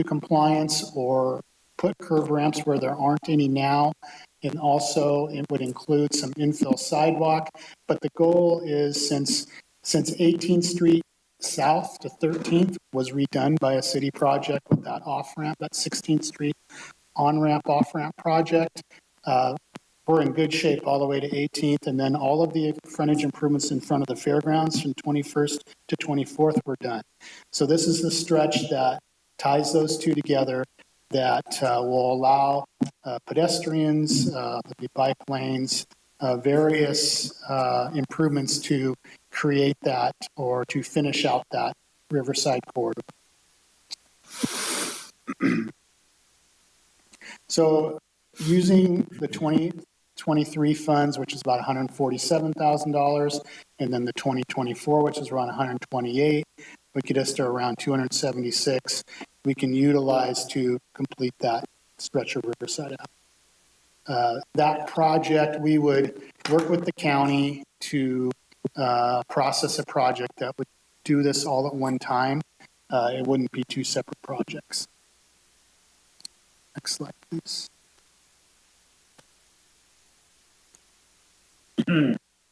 compliance, or put curb ramps where there aren't any now. And also it would include some infill sidewalk. But the goal is, since 18th Street South to 13th was redone by a city project with that off-ramp, that 16th Street on-ramp, off-ramp project, we're in good shape all the way to 18th. And then all of the frontage improvements in front of the fairgrounds from 21st to 24th were done. So this is the stretch that ties those two together, that will allow pedestrians, the bike lanes, various improvements to create that, or to finish out that Riverside corridor. So using the 2023 funds, which is about $147,000, and then the 2024, which is around $128,000, would get us to around $276,000. We can utilize to complete that stretch of Riverside Avenue. That project, we would work with the county to process a project that would do this all at one time. It wouldn't be 2 separate projects. Next slide, please.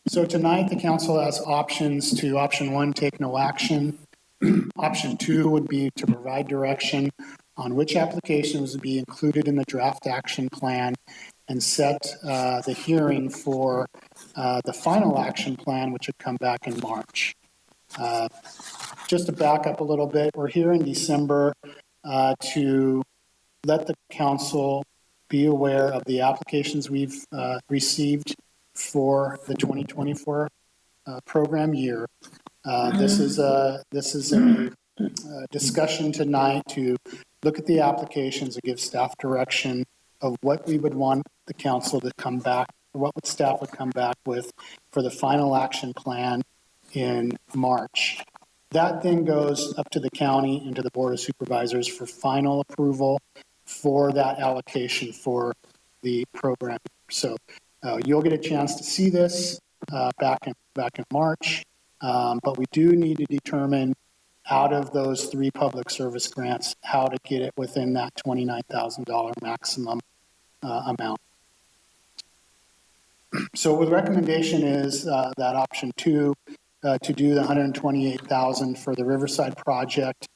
So tonight, the council has options to: option 1, take no action. Option 2 would be to provide direction on which applications would be included in the draft action plan, and set the hearing for the final action plan, which would come back in March. Just to back up a little bit, we're here in December to let the council be aware of the applications we've received for the 2024 program year. This is a discussion tonight to look at the applications and give staff direction of what we would want the council to come back, what would staff would come back with for the final action plan in March. That then goes up to the county and to the Board of Supervisors for final approval for that allocation for the program. So you'll get a chance to see this back in March, but we do need to determine, out of those 3 public service grants, how to get it within that $29,000 maximum amount. So the recommendation is that option 2, to do the 128,000 for the Riverside project,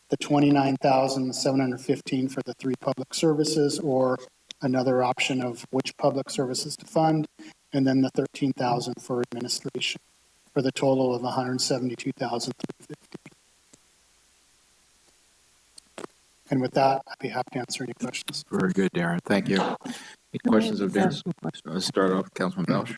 the 29,715 for the 3 public services, or another option of which public services to fund, and then the 13,000 for administration, for the total of 172,350. And with that, I'd be happy to answer any questions. Very good, Darren. Thank you. Any questions of Darren? Let's start off with Councilman Belch.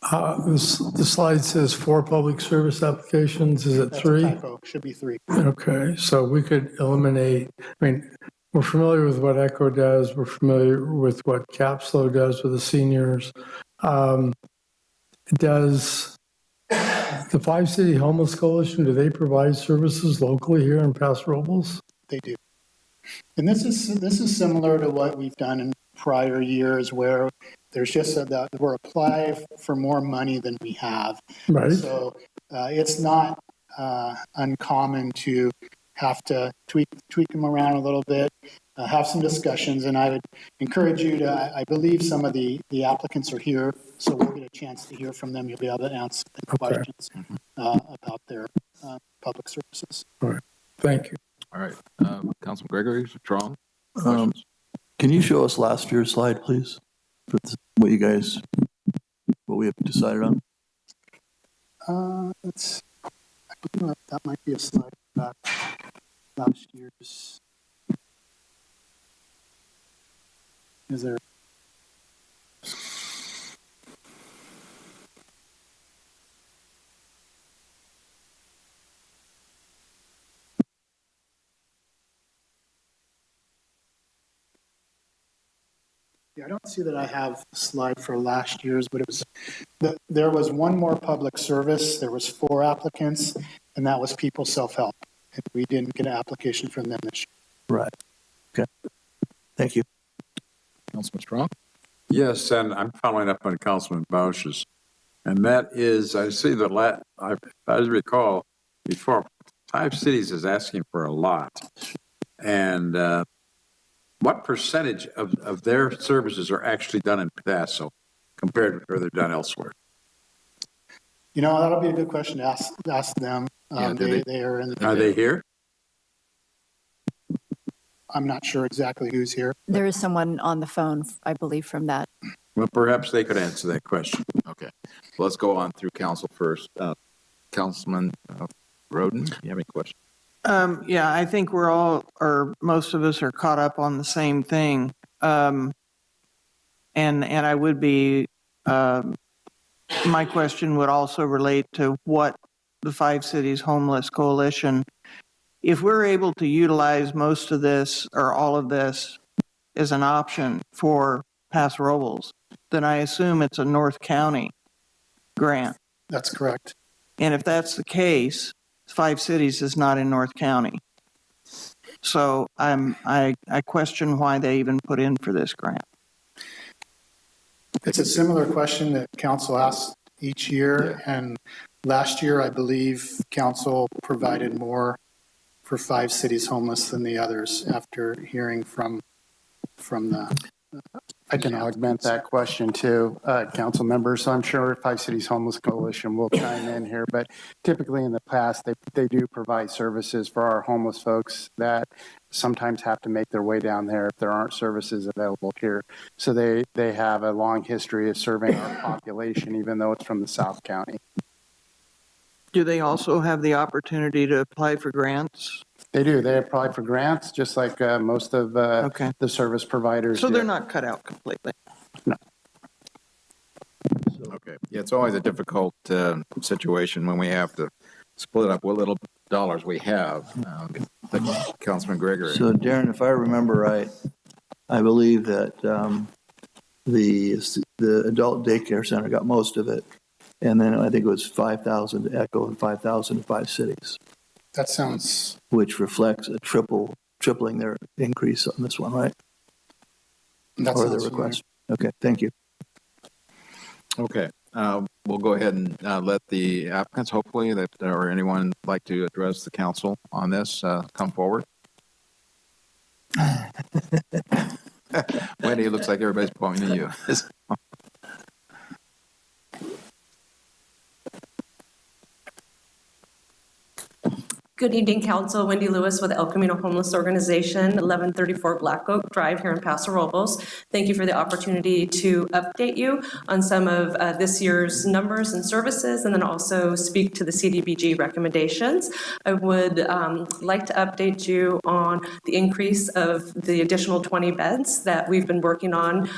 The slide says 4 public service applications. Is it That's 3? a typo. Should be 3. Okay, so we could eliminate, I mean, we're familiar with what ECHO does. We're familiar with what Capslo does with the seniors. Does the 5-City Homeless Coalition, do they provide services locally here in Paso Robles? They do. And this is similar to what we've done in prior years, where there's just that we're applying for more money than we have. Right. So it's not uncommon to have to tweak them around a little bit, have some discussions, and I would encourage you to, I believe some of the applicants are here, so we'll get a chance to hear from them. You'll be able to answer the questions about their public services. All right, thank you. All right, Councilman Gregory, Strong. Can you show us last year's slide, please? For what we have decided on? I believe that might be a slide back last year's. Is there? Yeah, I don't see that I have a slide for last year's, but it was, there was one more public service. There was 4 applicants, and that was people self-help. And we didn't get an application from them this year. Right. Okay. Thank you. Councilman Strong. Yes, and I'm following up on Councilman Bausch's. And that is, I see as I recall, before, 5 cities is asking for a lot. And what percentage of their services are actually done in Paso compared to where they're done elsewhere? You know, that'll be a good question to ask them. They are in the. Are they here? I'm not sure exactly who's here. There is someone on the phone, I believe, from that. Well, perhaps they could answer that question. Okay, well, let's go on through council first. Councilman Roden, you have any questions? Yeah, I think we're all, or most of us are caught up on the same thing. And I would be, my question would also relate to what the 5 Cities Homeless Coalition, if we're able to utilize most of this or all of this as an option for Paso Robles, then I assume it's a North County grant. That's correct. And if that's the case, 5 Cities is not in North County. So I question why they even put in for this grant. It's a similar question that council asks each year. And last year, I believe council provided more for 5 Cities Homeless than the others after hearing from the. I can augment that question too, council members. So I'm sure 5 Cities Homeless Coalition will chime in here, but typically in the past, they do provide services for our homeless folks that sometimes have to make their way down there if there aren't services available here. So they have a long history of serving our population, even though it's from the South County. Do they also have the opportunity to apply for grants? They do. They apply for grants, just like most of the service providers. So they're not cut out completely. No. Okay. Yeah, it's always a difficult situation when we have to split up what little dollars we have. Councilman Gregory. So Darren, if I remember right, I believe that the adult daycare center got most of it. And then I think it was 5,000 to ECHO and 5,000 to 5 cities. That sounds. Which reflects a tripling their increase on this one, right? That or the request. Okay, thank you. Okay, we'll go ahead and let the applicants, hopefully, that or anyone like to address the council on this, come forward. Wendy, it looks like everybody's pointing at you. Good evening, Council. Wendy Lewis with El Camino Homeless Organization, 1134 Black Oak Drive here in Paso Robles. Thank you for the opportunity to update you on some of this year's numbers and services, and then also speak to the CDBG recommendations. I would like to update you on the increase of the additional 20 beds that we've been working on.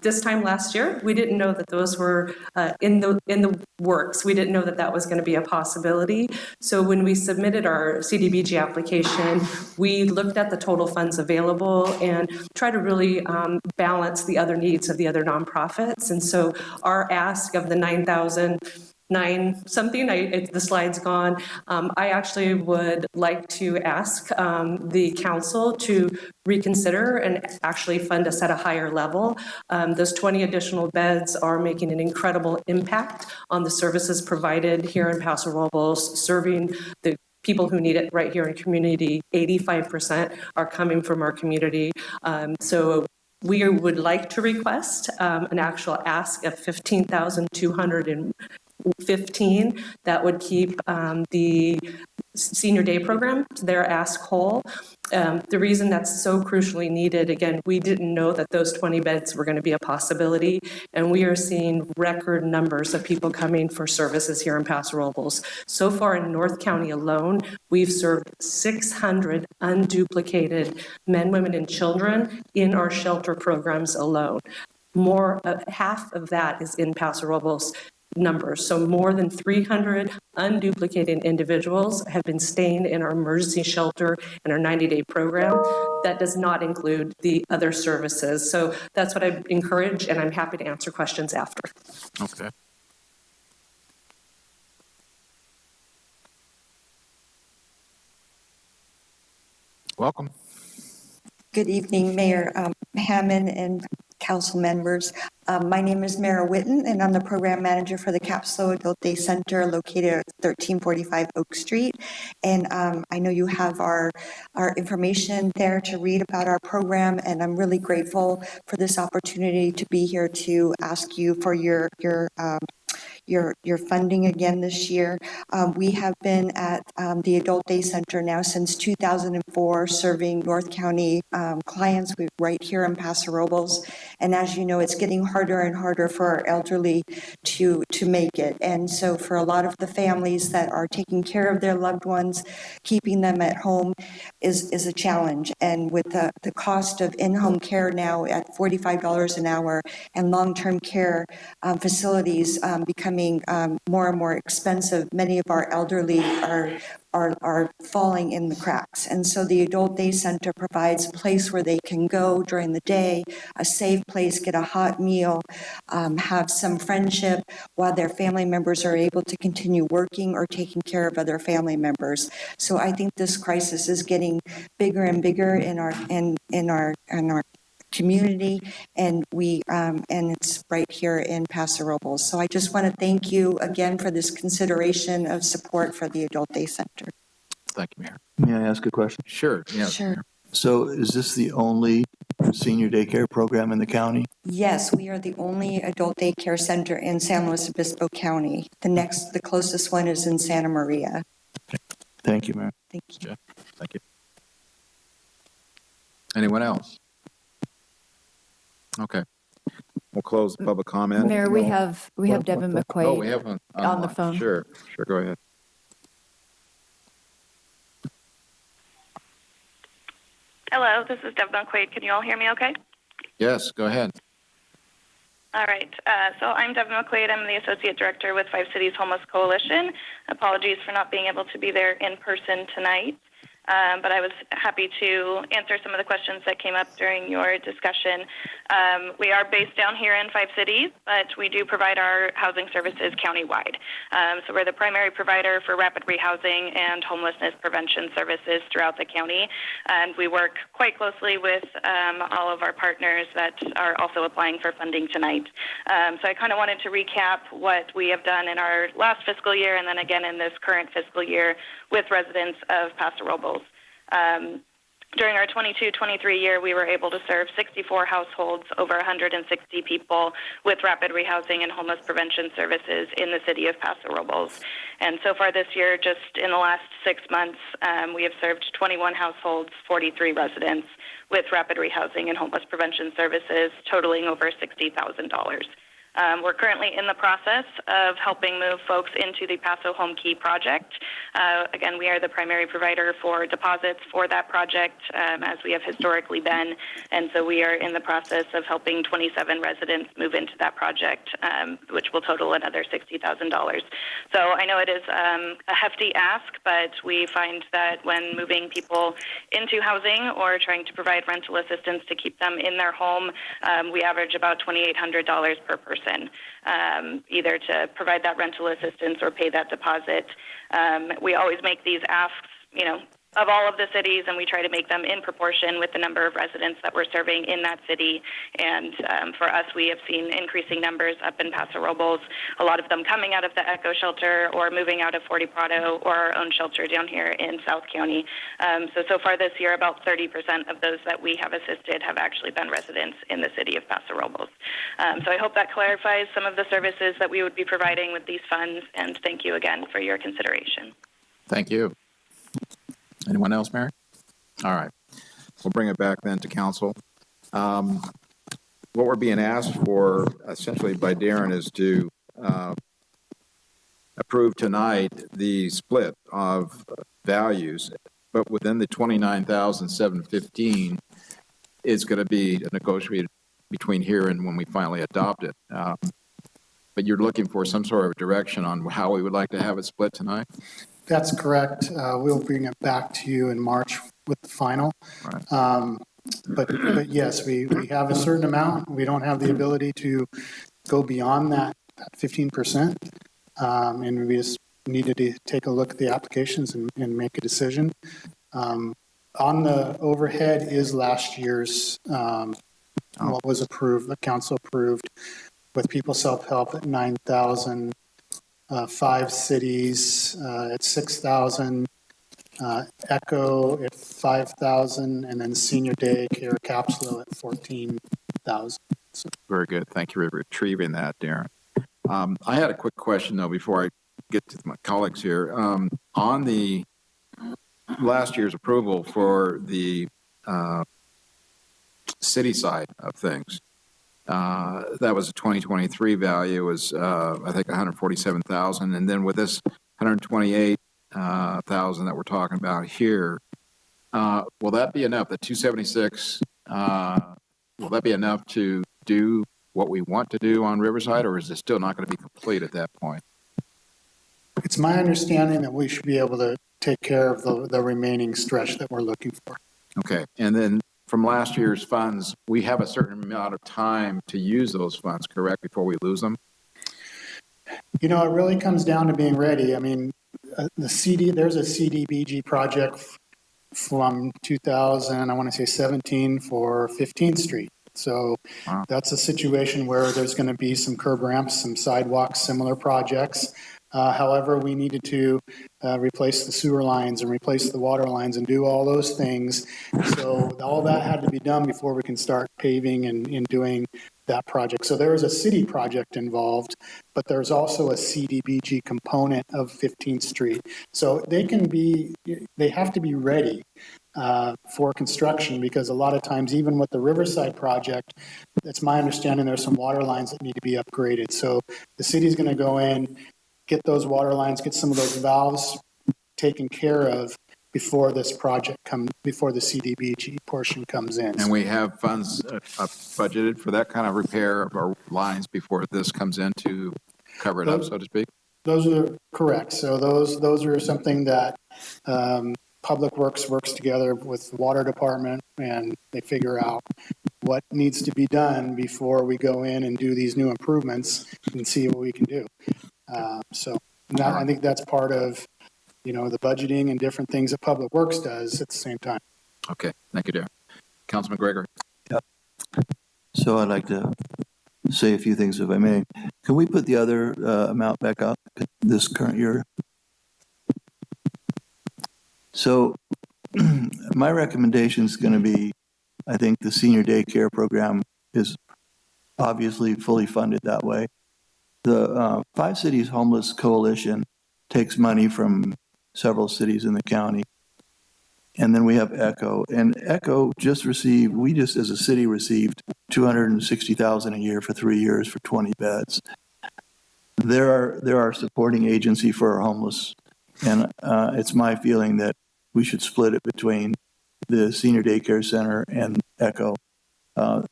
This time last year, we didn't know that those were in the works. We didn't know that that was going to be a possibility. So when we submitted our CDBG application, we looked at the total funds available and try to really balance the other needs of the other nonprofits. And so our ask of the 9,009 something, the slide's gone. I actually would like to ask the council to reconsider and actually fund us at a higher level. Those 20 additional beds are making an incredible impact on the services provided here in Paso Robles, serving the people who need it right here in community. 85% are coming from our community. So we would like to request an actual ask of $15,215. That would keep the senior day program, their ask whole. The reason that's so crucially needed, again, we didn't know that those 20 beds were going to be a possibility, and we are seeing record numbers of people coming for services here in Paso Robles. So far in North County alone, we've served 600 unduplicated men, women, and children in our shelter programs alone. Half of that is in Paso Robles numbers. So more than 300 unduplicated individuals have been staying in our emergency shelter and our 90-day program. That does not include the other services. So that's what I encourage, and I'm happy to answer questions after. Okay. Welcome. Good evening, Mayor Hammond and council members. My name is Mara Witten, and I'm the program manager for the Capsule Adult Day Center located at 1345 Oak Street. And I know you have our information there to read about our program, and I'm really grateful for this opportunity to be here to ask you for your funding again this year. We have been at the Adult Day Center now since 2004, serving North County clients right here in Paso Robles. And as you know, it's getting harder and harder for our elderly to make it. And so for a lot of the families that are taking care of their loved ones, keeping them at home is a challenge. And with the cost of in-home care now at $45 an hour and long-term care facilities becoming more and more expensive, many of our elderly are falling in the cracks. And so the Adult Day Center provides a place where they can go during the day, a safe place, get a hot meal, have some friendship while their family members are able to continue working or taking care of other family members. So I think this crisis is getting bigger and bigger in our community, and it's right here in Paso Robles. So I just want to thank you again for this consideration of support for the Adult Day Center. Thank you, Mayor. May I ask a question? Sure. Yes. Sure. So is this the only senior daycare program in the county? Yes, we are the only adult daycare center in San Luis Obispo County. The closest one is in Santa Maria. Thank you, Mayor. Thank you. Jeff, thank you. Anyone else? Okay. We'll close the public comment. Mayor, we have Devin McQuaid. Oh, we have one on the phone. Sure, go ahead. Hello, this is Devin McQuaid. Can you all hear me okay? Yes, go ahead. All right. So I'm Devin McQuaid. I'm the Associate Director with Five Cities Homeless Coalition. Apologies for not being able to be there in person tonight. But I was happy to answer some of the questions that came up during your discussion. We are based down here in Five Cities, but we do provide our housing services countywide. So we're the primary provider for rapid rehousing and homelessness prevention services throughout the county. And we work quite closely with all of our partners that are also applying for funding tonight. So I kind of wanted to recap what we have done in our last fiscal year and then again in this current fiscal year with residents of Paso Robles. During our 22-23 year, we were able to serve 64 households, over 160 people with rapid rehousing and homeless prevention services in the city of Paso Robles. And so far this year, just in the last 6 months, we have served 21 households, 43 residents with rapid rehousing and homeless prevention services, totaling over $60,000. We're currently in the process of helping move folks into the Paso Home Key project. Again, we are the primary provider for deposits for that project, as we have historically been, and so we are in the process of helping 27 residents move into that project, which will total another $60,000. So I know it is a hefty ask, but we find that when moving people into housing or trying to provide rental assistance to keep them in their home, we average about $2,800 per person. Either to provide that rental assistance or pay that deposit. We always make these asks, of all of the cities, and we try to make them in proportion with the number of residents that we're serving in that city. And for us, we have seen increasing numbers up in Paso Robles, a lot of them coming out of the Echo shelter or moving out of Forty Prado or our own shelter down here in South County. So far this year, about 30% of those that we have assisted have actually been residents in the city of Paso Robles. So I hope that clarifies some of the services that we would be providing with these funds, and thank you again for your consideration. Thank you. Anyone else, Mary? All right. We'll bring it back then to council. What we're being asked for essentially by Darren is to approve tonight the split of values, but within the $29,715 is going to be negotiated between here and when we finally adopt it. But you're looking for some sort of direction on how we would like to have it split tonight? That's correct. We'll bring it back to you in March with the final. Right. But yes, we have a certain amount. We don't have the ability to go beyond that 15%. And we just needed to take a look at the applications and make a decision. On the overhead is last year's, what was approved, the council approved with People Self-Help at 9,000. 5 cities at 6,000, Echo at 5,000, and then Senior Day Care Capsule at 14,000. So. Very good. Thank you for retrieving that, Darren. I had a quick question, though, before I get to my colleagues here. On the last year's approval for the city side of things, that was a 2023 value, was I think 147,000, and then with this 128,000 that we're talking about here, will that be enough? The 276, will that be enough to do what we want to do on Riverside, or is it still not going to be complete at that point? It's my understanding that we should be able to take care of the remaining stretch that we're looking for. Okay, and then from last year's funds, we have a certain amount of time to use those funds, correct, before we lose them? It really comes down to being ready. I mean, there's a CDBG project from 2000, I want to say 17 for 15th Street. So That's a situation where there's going to be some curb ramps, some sidewalks, similar projects. However, we needed to replace the sewer lines and replace the water lines and do all those things. So all that had to be done before we can start paving and doing that project. So there is a city project involved, but there's also a CDBG component of 15th Street. So they have to be ready for construction, because a lot of times, even with the Riverside project, it's my understanding there's some water lines that need to be upgraded. So the city's going to go in, get those water lines, get some of those valves taken care of before this project before the CDBG portion comes in. And we have funds budgeted for that kind of repair of our lines before this comes in to cover it up, so to speak? Those are correct. So those are something that Public Works works together with the water department, and they figure out what needs to be done before we go in and do these new improvements and see what we can do. I think that's part of, the budgeting and different things that Public Works does at the same time. Okay, thank you, Darren. Councilman Greger. Yep. So I'd like to say a few things, if I may. Can we put the other amount back up this current year? So my recommendation is going to be, I think the senior daycare program is obviously fully funded that way. The Five Cities Homeless Coalition takes money from several cities in the county. And then we have ECHO. And ECHO we just as a city received $260,000 a year for 3 years for 20 beds. They're our supporting agency for our homeless. And it's my feeling that we should split it between the Senior Daycare Center and ECHO.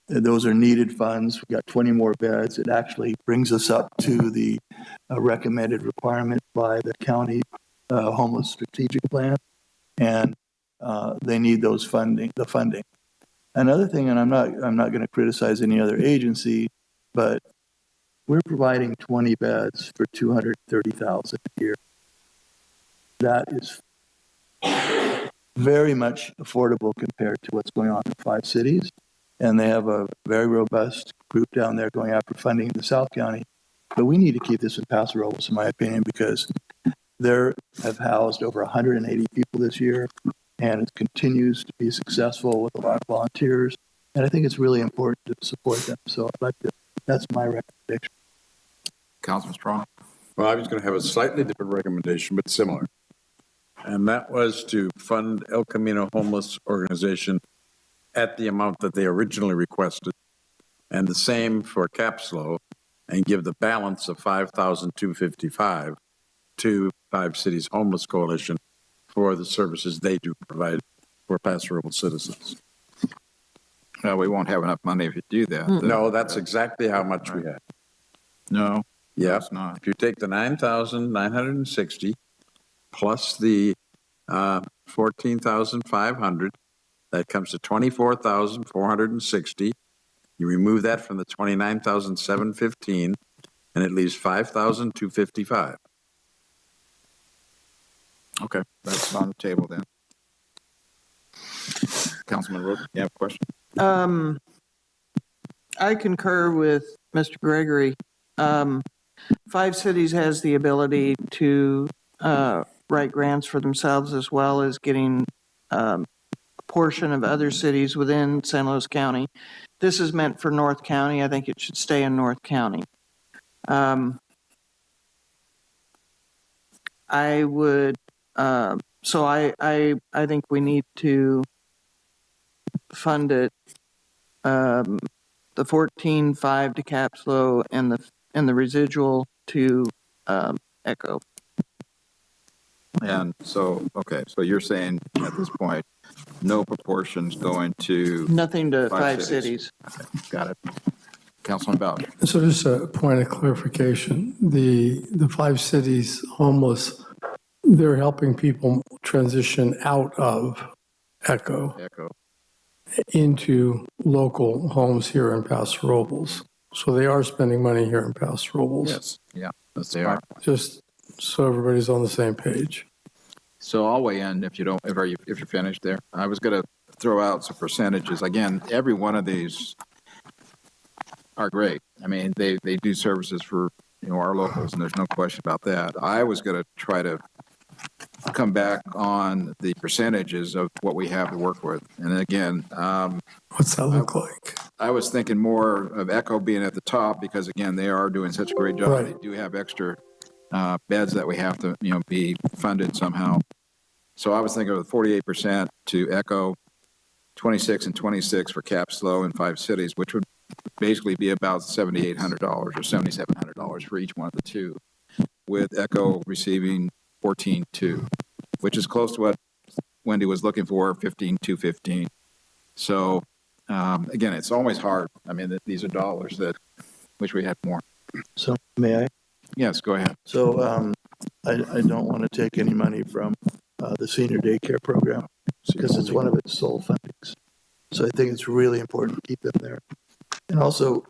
Those are needed funds. We've got 20 more beds. It actually brings us up to the recommended requirement by the county homeless strategic plan. And they need the funding. Another thing, and I'm not going to criticize any other agency, but we're providing 20 beds for $230,000 a year. That is very much affordable compared to what's going on in 5 cities. And they have a very robust group down there going after funding in the South County. But we need to keep this in Paso Robles, in my opinion, because they have housed over 180 people this year, and it continues to be successful with a lot of volunteers. And I think it's really important to support them. So that's my recommendation. Councilman Strong? Well, I was going to have a slightly different recommendation, but similar. And that was to fund El Camino Homeless Organization at the amount that they originally requested, and the same for Capslo, and give the balance of $5,255 to Five Cities Homeless Coalition for the services they do provide for Paso Robles citizens. No, we won't have enough money if you do that. No, that's exactly how much we have. No, yeah, it's not. If you take the 9,960 plus the 14,500, that comes to 24,460. You remove that from the 29,715, and it leaves 5,255. Okay, that's on the table then. Councilman Roden, you have a question? I concur with Mr. Gregory. Five Cities has the ability to write grants for themselves as well as getting a portion of other cities within San Luis County. This is meant for North County. I think it should stay in North County. I would, so I think we need to fund it, the 14.5 to Capslo and the residual to ECHO. And so, okay, so you're saying at this point, no proportions going to nothing to five cities. Okay, got it. Councilman Bowden. So just a point of clarification. The Five Cities homeless, they're helping people transition out of ECHO into local homes here in Paso Robles. So they are spending money here in Paso Robles. Yes, yeah, yes, they are. Just so everybody's on the same page. So I'll weigh in if you're finished there. I was going to throw out some percentages. Again, every one of these are great. I mean, they do services for our locals, and there's no question about that. I was going to try to come back on the percentages of what we have to work with. And again, what's that look like? I was thinking more of ECHO being at the top because again, they are doing such a great job. Right. They do have extra beds that we have to be funded somehow. So I was thinking of 48% to ECHO, 26 and 26 for Capslo and Five Cities, which would basically be about $7,800 or $7,700 for each one of the two, with ECHO receiving 14.2, which is close to what Wendy was looking for, 15,215. So again, it's always hard. I mean, these are dollars that wish we had more. So may I? Yes, go ahead. So I don't want to take any money from the senior daycare program because it's one of its sole fundings. So I think it's really important to keep them there. And also,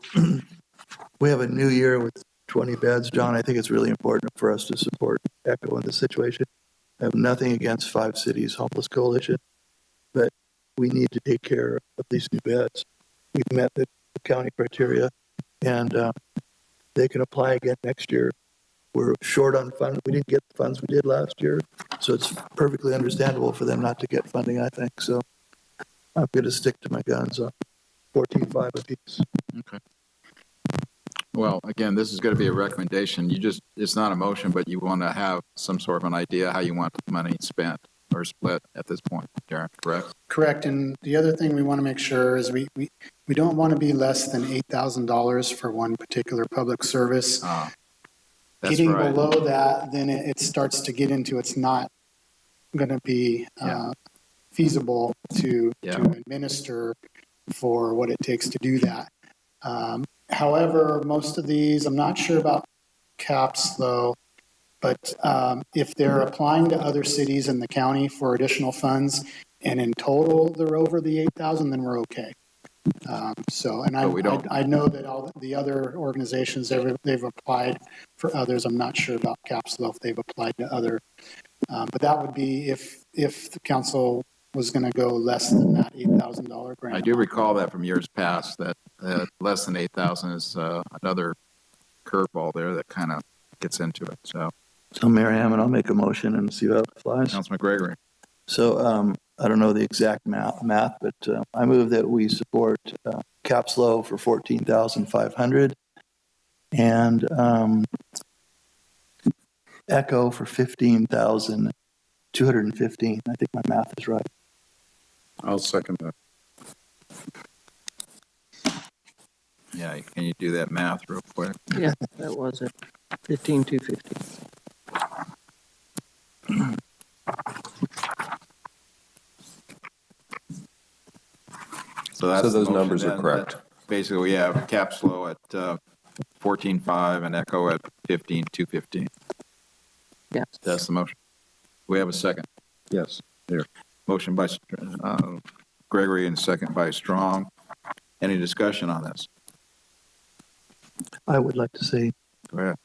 we have a new year with 20 beds. John, I think it's really important for us to support ECHO in this situation. I have nothing against Five Cities Homeless Coalition, but we need to take care of these new beds. We've met the county criteria, and they can apply again next year we're short on funds. We didn't get the funds we did last year. So it's perfectly understandable for them not to get funding, I think. So I'm going to stick to my guns on 14.5 apiece. Okay. Well, again, this is going to be a recommendation. It's not a motion, but you want to have some sort of an idea how you want the money spent or split at this point, Darren, correct? Correct. And the other thing we want to make sure is we don't want to be less than $8,000 for one particular public service. That's Getting right. below that, then it starts to get into it's not going to be feasible to administer for what it takes to do that. However, most of these, I'm not sure about caps though, but if they're applying to other cities in the county for additional funds and in total they're over the 8,000, then we're okay. I know that all the other organizations, they've applied for others. I'm not sure about caps though, if they've applied to other, but that would be if the council was going to go less than that $8,000 grant. I do recall that from years past that less than 8,000 is another curveball there that kind of gets into it. So Mayor Hammond, I'll make a motion and see how it flies. Councilman Gregory. So I don't know the exact math, but I move that we support caps low for 14,500 and Echo for 15,215. I think my math is right. I'll second that. Yeah, can you do that math real quick? Yeah, that was it. 15,250. So that's those the motion numbers are then. correct. Basically, we have caps low at 14.5 and Echo at 15,215. Yes. That's the motion. We have a second. Yes. Here. Motion by Gregory and second by Strong. Any discussion on this? I would like to say Go ahead.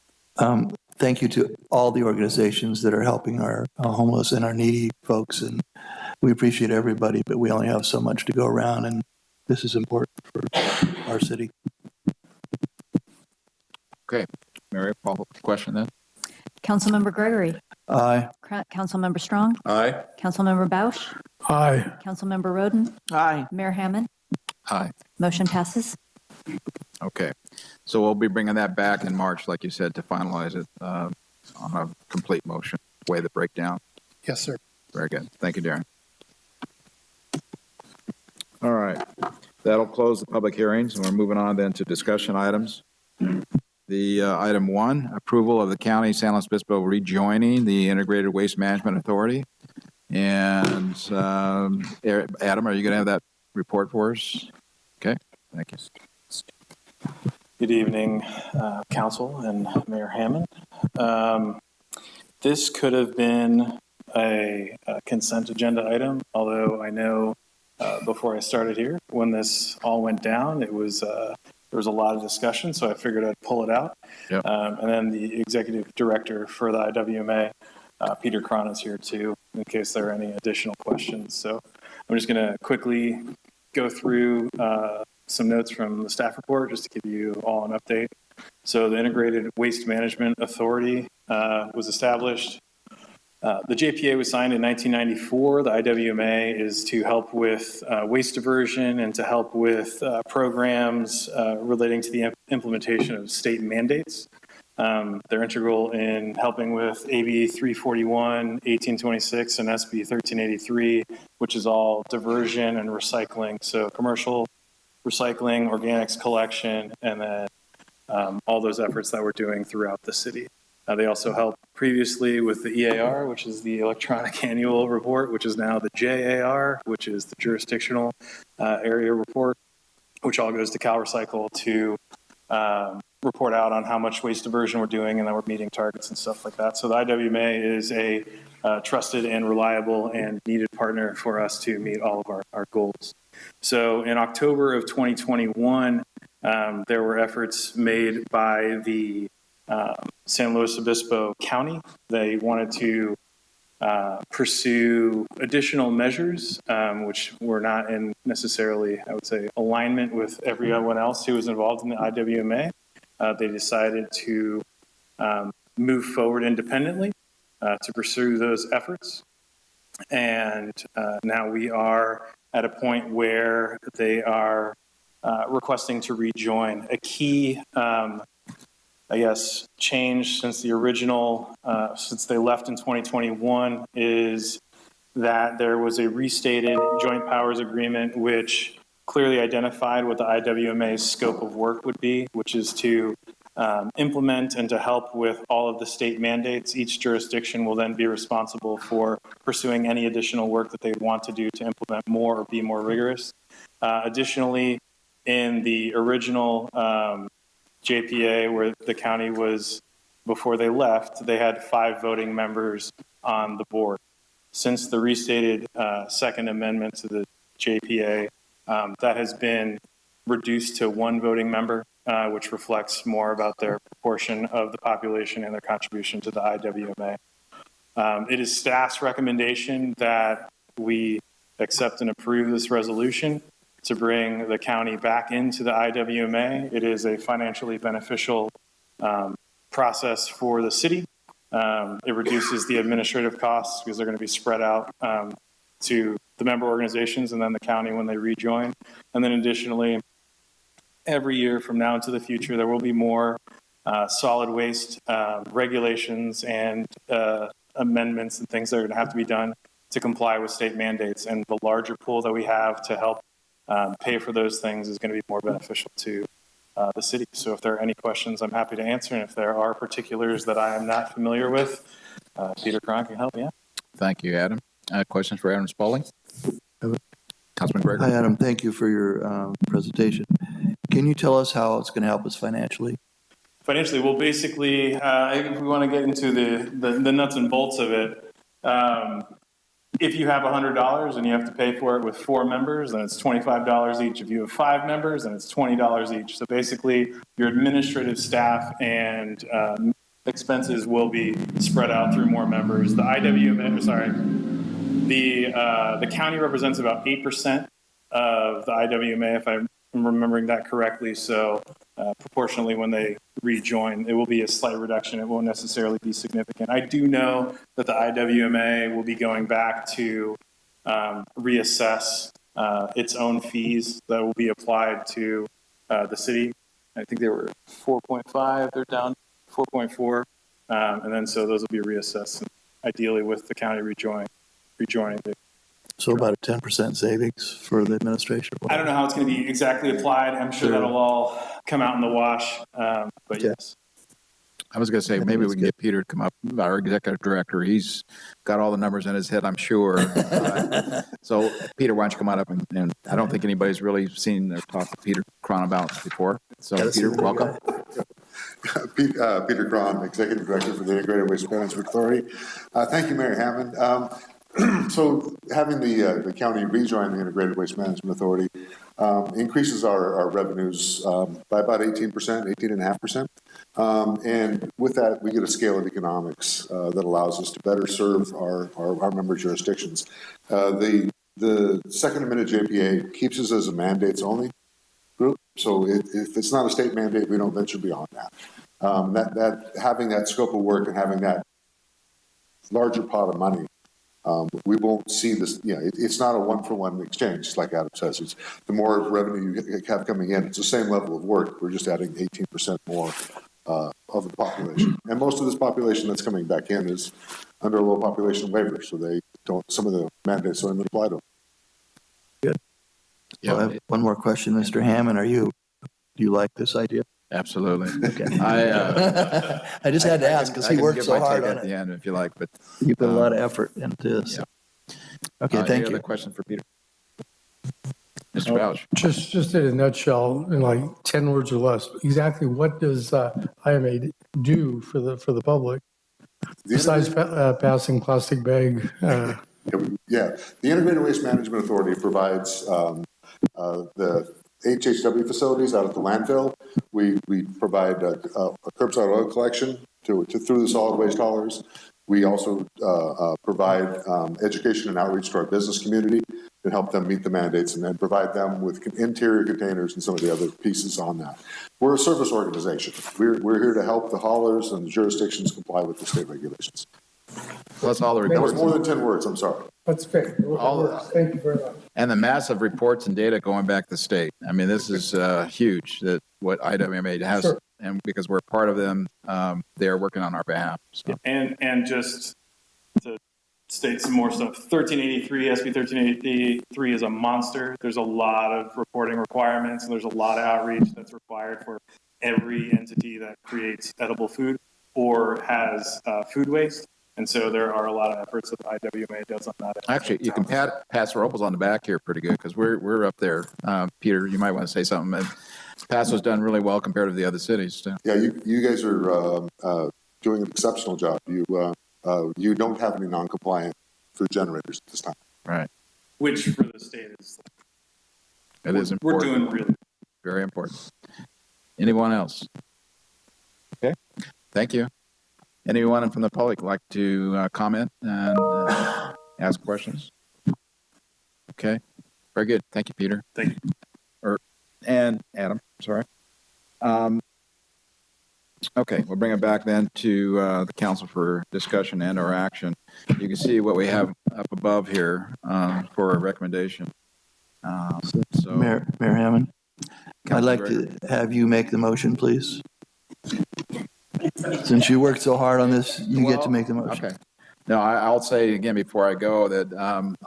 thank you to all the organizations that are helping our homeless and our needy folks. And we appreciate everybody, but we only have so much to go around, and this is important for our city. Okay. Mary, follow-up question then? Councilmember Gregory. Aye. Councilmember Strong. Aye. Councilmember Bausch. Aye. Councilmember Roden. Aye. Mayor Hammond. Aye. Motion passes. Okay. So we'll be bringing that back in March, like you said, to finalize it on a complete motion, way the breakdown. Yes, sir. Very good. Thank you, Darren. All right. That'll close the public hearings, and we're moving on then to discussion items. The item 1, approval of the county San Luis Obispo rejoining the Integrated Waste Management Authority. And Adam, are you going to have that report for us? Okay. Thank you. Good evening, Council and Mayor Hammond. This could have been a consent agenda item, although I know before I started here, when this all went down, it was there was a lot of discussion, so I figured I'd pull it out. Yep. And then the executive director for the IWMA, Peter Cron, is here too, in case there are any additional questions. So I'm just going to quickly go through some notes from the staff report just to give you all an update. So the Integrated Waste Management Authority was established. The JPA was signed in 1994. The IWMA is to help with waste diversion and to help with programs relating to the implementation of state mandates. They're integral in helping with AB 341, 1826, and SB 1383, which is all diversion and recycling. So commercial recycling, organics collection, and then all those efforts that we're doing throughout the city. They also helped previously with the EAR, which is the Electronic Annual Report, which is now the JAR, which is the Jurisdictional Area Report, which all goes to CalRecycle to report out on how much waste diversion we're doing and that we're meeting targets and stuff like that. So the IWMA is a trusted and reliable and needed partner for us to meet all of our goals. So in October of 2021, there were efforts made by the San Luis Obispo County. They wanted to pursue additional measures, which were not in necessarily, I would say, alignment with everyone else who was involved in the IWMA. They decided to move forward independently to pursue those efforts. And now we are at a point where they are requesting to rejoin. A key, I guess, change since the original, since they left in 2021 is that there was a restated joint powers agreement which clearly identified what the IWMA's scope of work would be, which is to implement and to help with all of the state mandates. Each jurisdiction will then be responsible for pursuing any additional work that they want to do to implement more or be more rigorous. Additionally, in the original JPA where the county was, before they left, they had 5 voting members on the board. Since the restated second amendment to the JPA, that has been reduced to 1 voting member, which reflects more about their proportion of the population and their contribution to the IWMA. It is staff's recommendation that we accept and approve this resolution to bring the county back into the IWMA. It is a financially beneficial process for the city. It reduces the administrative costs because they're going to be spread out to the member organizations and then the county when they rejoin. And then additionally, every year from now into the future, there will be more solid waste regulations and amendments and things that are going to have to be done to comply with state mandates. And the larger pool that we have to help pay for those things is going to be more beneficial to the city. So if there are any questions, I'm happy to answer. And if there are particulars that I am not familiar with, Peter Cron can help me out. Thank you, Adam. Questions for Adam Spaulding? Councilman Gregory. Hi, Adam. Thank you for your presentation. Can you tell us how it's going to help us financially? Financially, well, basically, if we want to get into the nuts and bolts of it, if you have $100 and you have to pay for it with 4 members, then it's $25 each. If you have 5 members, then it's $20 each. So basically, your administrative staff and expenses will be spread out through more members. The IWMA, sorry, the county represents about 8% of the IWMA, if I'm remembering that correctly. So proportionally, when they rejoin, it will be a slight reduction. It won't necessarily be significant. I do know that the IWMA will be going back to reassess its own fees that will be applied to the city. I think they were 4.5, they're down 4.4. And then so those will be reassessed, ideally with the county rejoining. So about a 10% savings for the administration? I don't know how it's going to be exactly applied. I'm sure that'll all come out in the wash, but yes. I was going to say, maybe we can get Peter to come up, our executive director. He's got all the numbers in his head, I'm sure. So, Peter, why don't you come on up? And I don't think anybody's really seen or talked to Peter Cron about before. So, Peter, welcome. Peter Cron, Executive Director for the Integrated Waste Management Authority. Thank you, Mayor Hammond. So having the county rejoin the Integrated Waste Management Authority increases our revenues by about 18.5%. And with that, we get a scale of economics that allows us to better serve our member jurisdictions. The Second Amendment JPA keeps us as a mandates-only group. So if it's not a state mandate, we don't venture beyond that. That having that scope of work and having that larger pot of money, we won't see this, it's not a one-for-one exchange, like Adam says. It's the more revenue you have coming in, it's the same level of work. We're just adding 18% more of the population. And most of this population that's coming back in is under a low population waiver, so some of the mandates don't even apply to them. Good. Yeah. Well, I have one more question, Mr. Hammond. Do you like this idea? Absolutely. Okay. I just had to ask because he worked so hard on it. At the end, if you like, but you put a lot of effort into this. Yeah. Okay, thank any you. other question for Peter? Mr. Bouch. Just in a nutshell, in like 10 words or less, exactly what does IMA do for the public besides passing plastic bag? Yeah, the Integrated Waste Management Authority provides the HHW facilities out at the landfill. We provide a curbside oil collection through the solid waste haulers. We also provide education and outreach to our business community. and help them meet the mandates and then provide them with interior containers and some of the other pieces on that. We're a service organization. We're here to help the haulers and the jurisdictions comply with the state regulations. Plus all the That was reports. more than 10 words, I'm sorry. That's great. Thank you very much. And the massive reports and data going back to the state. I mean, this is huge, that what IWMA has, Sure. and because we're part of them, they're working on our behalf. So. And just to state some more stuff, 1383, SB 1383 is a monster. There's a lot of reporting requirements, and there's a lot of outreach that's required for every entity that creates edible food or has food waste. And so there are a lot of efforts that the IWMA does on that. Actually, you can pat Paso Robles on the back here pretty good, because we're up there. Peter, you might want to say something. Paso's done really well compared to the other cities too. Yeah, you guys are doing an exceptional job. You don't have any non-compliant food generators at this time. Right. Which for the state is. It is important. We're doing really. Very important. Anyone else? Okay. Thank you. Anyone from the public like to comment and ask questions? Okay. Very good. Thank you, Peter. Thank you. And Adam, sorry. Okay, we'll bring it back then to the council for discussion and or action. You can see what we have up above here for a recommendation. So, Mayor Hammond, I'd like Gregory. to have you make the motion, please. Since you worked so hard on this, you get to make the motion. Okay. No, I'll say again before I go that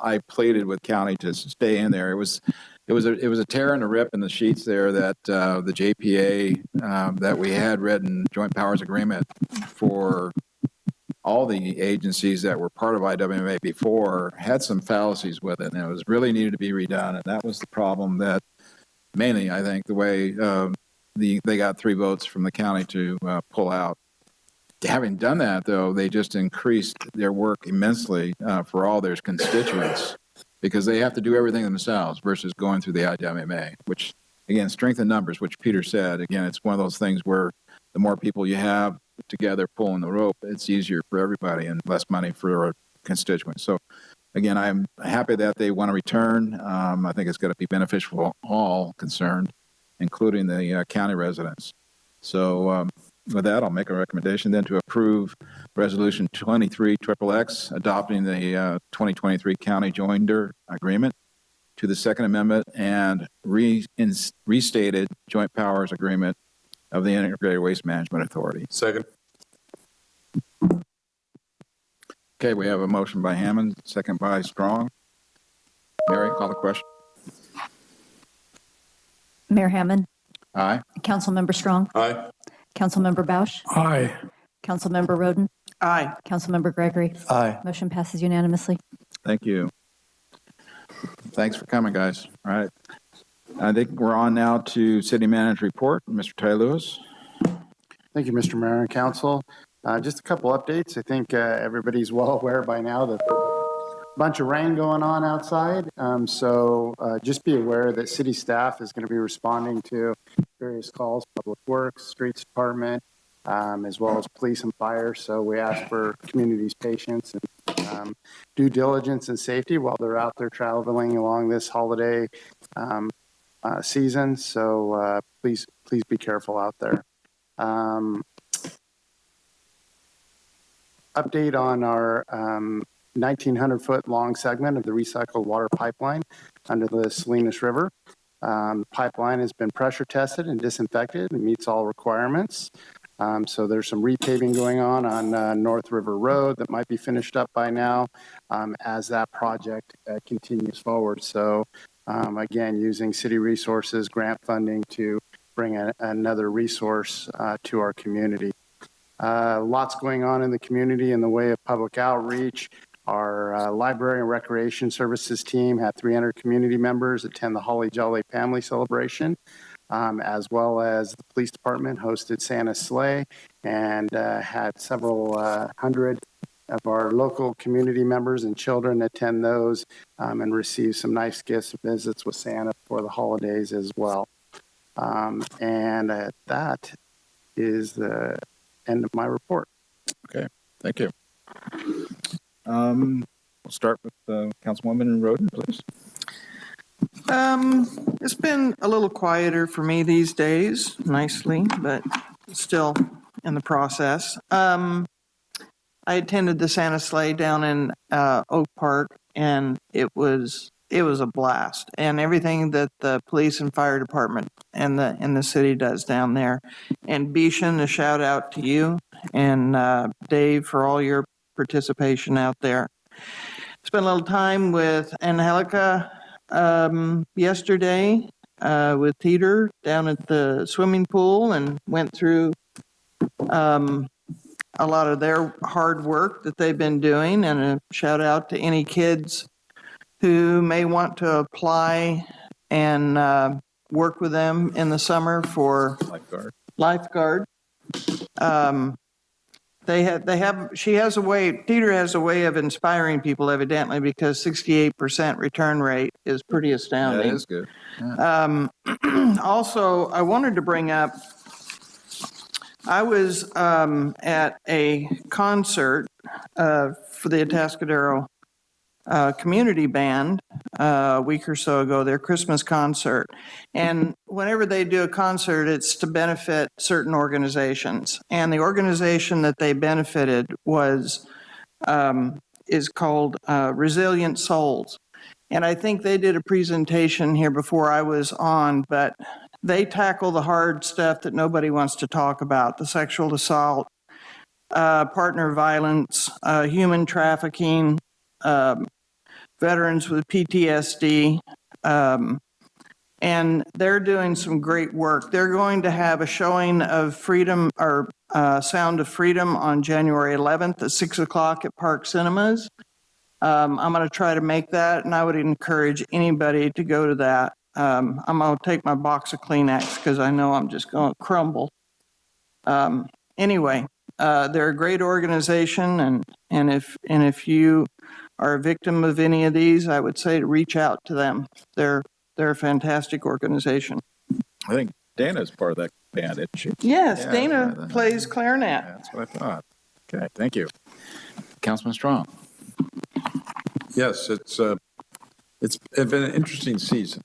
I pleaded with county to stay in there. It was a tear and a rip in the sheets there that the JPA that we had written joint powers agreement for all the agencies that were part of IWMA before had some fallacies with it, and it was really needed to be redone. And that was the problem that mainly, I think, the way they got 3 votes from the county to pull out. Having done that, though, they just increased their work immensely for all their constituents, because they have to do everything themselves versus going through the IWMA, which, again, strength in numbers, which Peter said. Again, it's one of those things where the more people you have together pulling the rope, it's easier for everybody and less money for our constituents. So, again, I'm happy that they want to return. I think it's going to be beneficial for all concerned, including the county residents. So with that, I'll make a recommendation then to approve Resolution 23XXX, adopting the 2023 County Joinder Agreement to the Second Amendment and restated Joint Powers Agreement of the Integrated Waste Management Authority. Second. Okay, we have a motion by Hammond, second by Strong. Mary, call the question. Mayor Hammond, Aye. Councilmember Strong, Aye. Councilmember Bausch, Aye. Councilmember Roden, Aye. Councilmember Gregory. Aye. Motion passes unanimously. Thank you. Thanks for coming, guys. All right. I think we're on now to City Manager Report. Mr. Ty Lewis. Thank you, Mr. Mayor and Council. Just a couple updates. I think everybody's well aware by now that there's a bunch of rain going on outside. So just be aware that city staff is going to be responding to various calls, Public Works, Streets Department, as well as police and fire. So we ask for community's patience and due diligence and safety while they're out there traveling along this holiday season. So please be careful out there. Update on our 1,900-foot long segment of the recycled water pipeline under the Salinas River. The pipeline has been pressure tested and disinfected and meets all requirements. So there's some repaving going on North River Road that might be finished up by now as that project continues forward. So again, using city resources, grant funding to bring another resource to our community. Lots going on in the community in the way of public outreach. Our library and recreation services team had 300 community members attend the Holly Jolly Family Celebration, as well as the police department hosted Santa's Sleigh and had several hundred of our local community members and children attend those and receive some nice gifts and visits with Santa for the holidays as well. And that is the end of my report. Okay, thank you. We'll start with Councilwoman Roden, please. It's been a little quieter for me these days, nicely, but still in the process. I attended the Santa Sleigh down in Oak Park, and it was a blast. And everything that the police and fire department and the city does down there. And Bishan, a shout out to you, and Dave for all your participation out there. Spent a little time with Angelica yesterday with Peter down at the swimming pool, and went through a lot of their hard work that they've been doing, and a shout out to any kids who may want to apply and work with them in the summer for lifeguard. She has a way, Peter has a way of inspiring people evidently, because 68% return rate is pretty astounding. That is good. Yeah. Also, I wanted to bring up, I was at a concert for the Atascadero Community Band a week or so ago, their Christmas concert. And whenever they do a concert, it's to benefit certain organizations. And the organization that they benefited is called Resilient Souls. And I think they did a presentation here before I was on, but they tackle the hard stuff that nobody wants to talk about: the sexual assault, partner violence, human trafficking, veterans with PTSD, and they're doing some great work. They're going to have a showing of Freedom, or Sound of Freedom, on January 11th at 6 o'clock at Park Cinemas. I'm going to try to make that, and I would encourage anybody to go to that. I'm going to take my box of Kleenex because I know I'm just going to crumble. Anyway, they're a great organization, and if you are a victim of any of these, I would say to reach out to them. They're a fantastic organization. I think Dana's part of that band, isn't she? Yes, Yeah, Dana plays clarinet. That's what I thought. Okay, thank you. Councilman Strong. Yes, it's been an interesting season.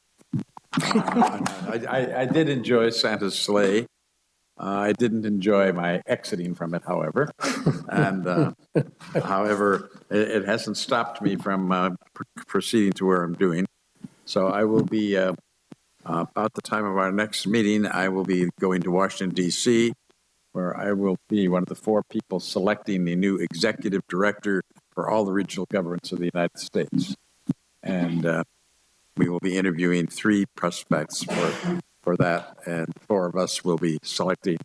I did enjoy Santa's sleigh. I didn't enjoy my exiting from it, however. And however, it hasn't stopped me from proceeding to where I'm doing. So I will be, about the time of our next meeting, I will be going to Washington, D.C., where I will be one of the 4 people selecting the new executive director for all the regional governments of the United States. And we will be interviewing 3 prospects for that, and 4 of us will be selecting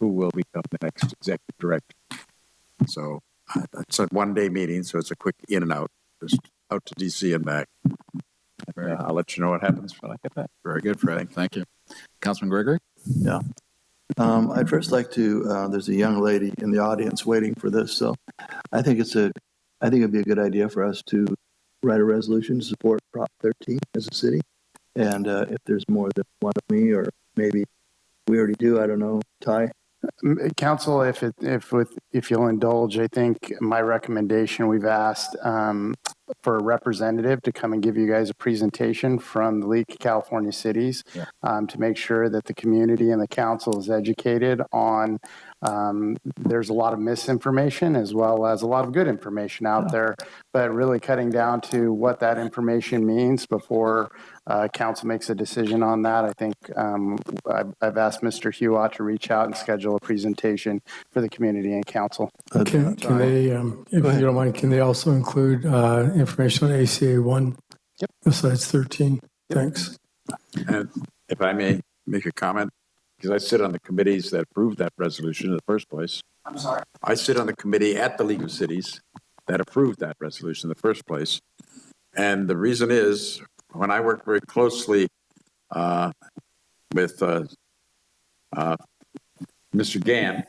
who will become the next executive director. So it's a one-day meeting, so it's a quick in and out, just out to DC and back. I'll let you know what happens when I get back. Very good, Fred. Thank you. Councilman Gregory? Yeah. I'd first like to, there's a young lady in the audience waiting for this, so I think it'd be a good idea for us to write a resolution to support Prop 13 as a city. And if there's more than one of me, or maybe we already do, I don't know, Ty? Council, if you'll indulge, I think my recommendation, we've asked for a representative to come and give you guys a presentation from the League of California Cities, to make sure that the community and the council is educated on, there's a lot of misinformation as well as a lot of good information out there, but really cutting down to what that information means before council makes a decision on that. I think I've asked Mr. Hewitt to reach out and schedule a presentation for the community and council. Can they, if you don't mind, can they also include information on ACA 1 besides 13? Thanks. And if I may make a comment, because I sit on the committees that approved that resolution in the first place. I'm sorry. I sit on the committee at the League of Cities that approved that resolution in the first place. And the reason is, when I worked very closely with Mr. Gann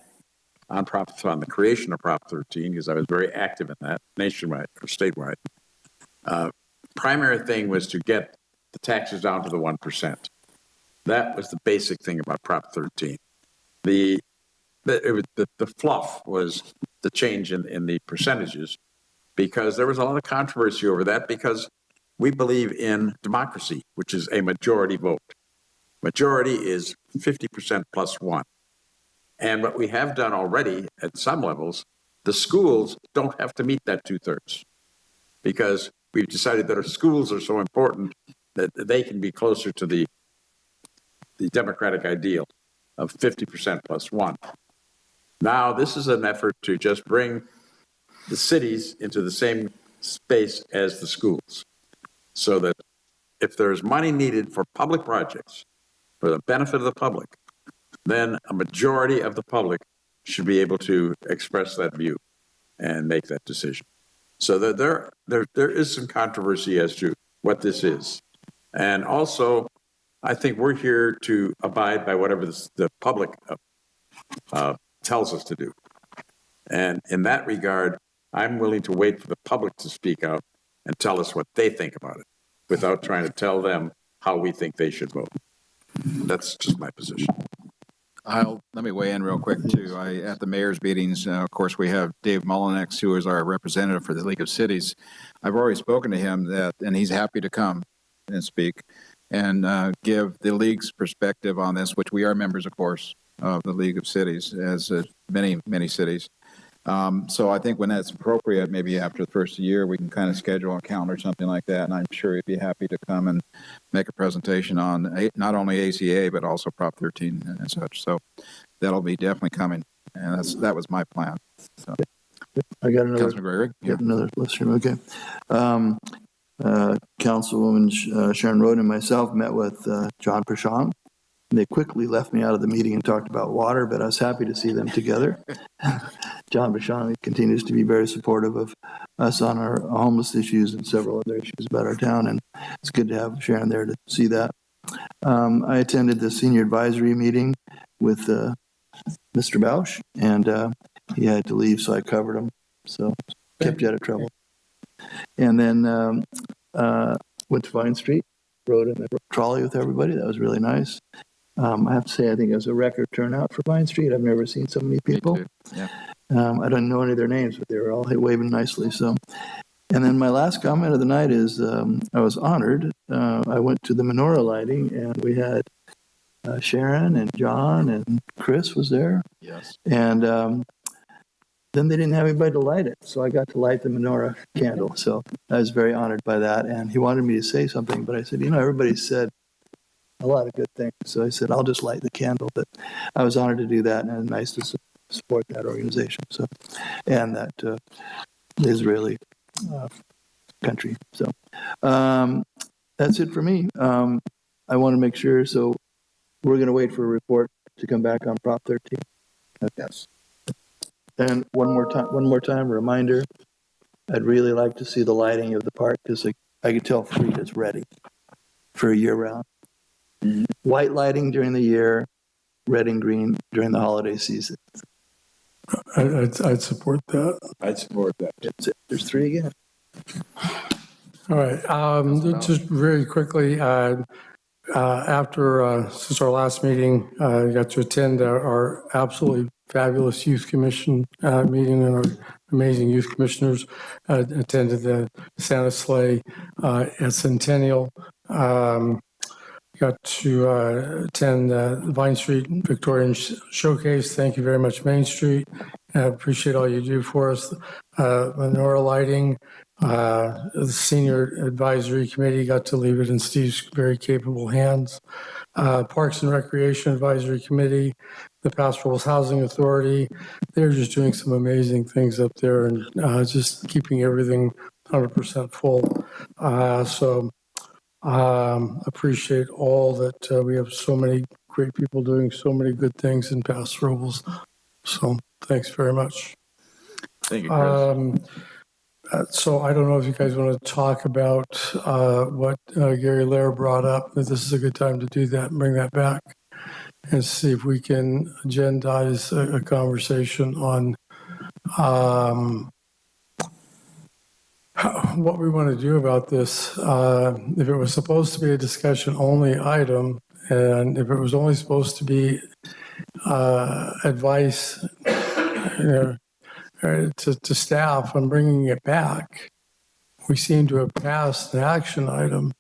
on the creation of Prop 13, because I was very active in that nationwide or statewide, primary thing was to get the taxes down to the 1%. That was the basic thing about Prop 13. The fluff was the change in the percentages, because there was a lot of controversy over that, because we believe in democracy, which is a majority vote. Majority is 50% plus one. And what we have done already at some levels, the schools don't have to meet that 2/3 because we've decided that our schools are so important that they can be closer to the democratic ideal of 50% plus one. Now, this is an effort to just bring the cities into the same space as the schools so that if there's money needed for public projects for the benefit of the public, then a majority of the public should be able to express that view and make that decision. So that there is some controversy as to what this is. And also, I think we're here to abide by whatever the public tells us to do. And in that regard, I'm willing to wait for the public to speak out and tell us what they think about it without trying to tell them how we think they should vote. That's just my position. Let me weigh in real quick too. At the mayor's meetings, of course, we have Dave Mullinex, who is our representative for the League of Cities. I've already spoken to him and he's happy to come and speak and give the league's perspective on this, which we are members, of course, of the League of Cities, as many cities. So I think when that's appropriate, maybe after the first year, we can kind of schedule a calendar or something like that. And I'm sure he'd be happy to come and make a presentation on not only ACA, but also Prop 13 and such. So that'll be definitely coming. And that was my plan. So. I got another. Councilman Gregory? Got another listener. Okay. Councilwoman Sharon Rhoden and myself met with John Prashant. They quickly left me out of the meeting and talked about water, but I was happy to see them together. John Prashant continues to be very supportive of us on our homeless issues and several other issues about our town, and it's good to have Sharon there to see that. I attended the senior advisory meeting with Mr. Bausch, and he had to leave, so I covered him, so kept you out of trouble. And then went to Vine Street, rode in the trolley with everybody. That was really nice. I have to say, I think it was a record turnout for Vine Street. I've never seen so many people. Yeah. I don't know any of their names, but they were all waving nicely. So, and then my last comment of the night is I was honored. I went to the menorah lighting, and we had Sharon and John and Chris was there. Yes. And then they didn't have anybody to light it, so I got to light the menorah candle. So I was very honored by that. And he wanted me to say something, but I said, everybody said a lot of good things. So I said, I'll just light the candle. But I was honored to do that, and it's nice to support that organization. So, and that the Israeli country. So that's it for me. I want to make sure. So we're going to wait for a report to come back on Prop 13. Yes. And one more time, reminder. I'd really like to see the lighting of the park because I could tell Frida's ready for a year round. Mm-hmm. White lighting during the year, red and green during the holiday season. I'd support that. I'd support that. That's it. There's three again. All right. Just very quickly, after since our last meeting, I got to attend our absolutely fabulous youth commission meeting, and our amazing youth commissioners attended the Santa Sleigh at Centennial. Got to attend the Vine Street Victorian Showcase. Thank you very much, Main Street. I appreciate all you do for us. Menorah lighting, the Senior Advisory Committee, got to leave it in Steve's very capable hands. Parks and Recreation Advisory Committee, the Pastoral Housing Authority, they're just doing some amazing things up there and just keeping everything 100% full. So appreciate all that we have so many great people doing so many good things in Paso Robles. So thanks very much. Thank you, Chris. So I don't know if you guys want to talk about what Gary Lair brought up, but this is a good time to do that and bring that back and see if we can agendize a conversation on what we want to do about this. If it was supposed to be a discussion only item, and if it was only supposed to be advice, to staff on bringing it back, we seem to have passed an action item.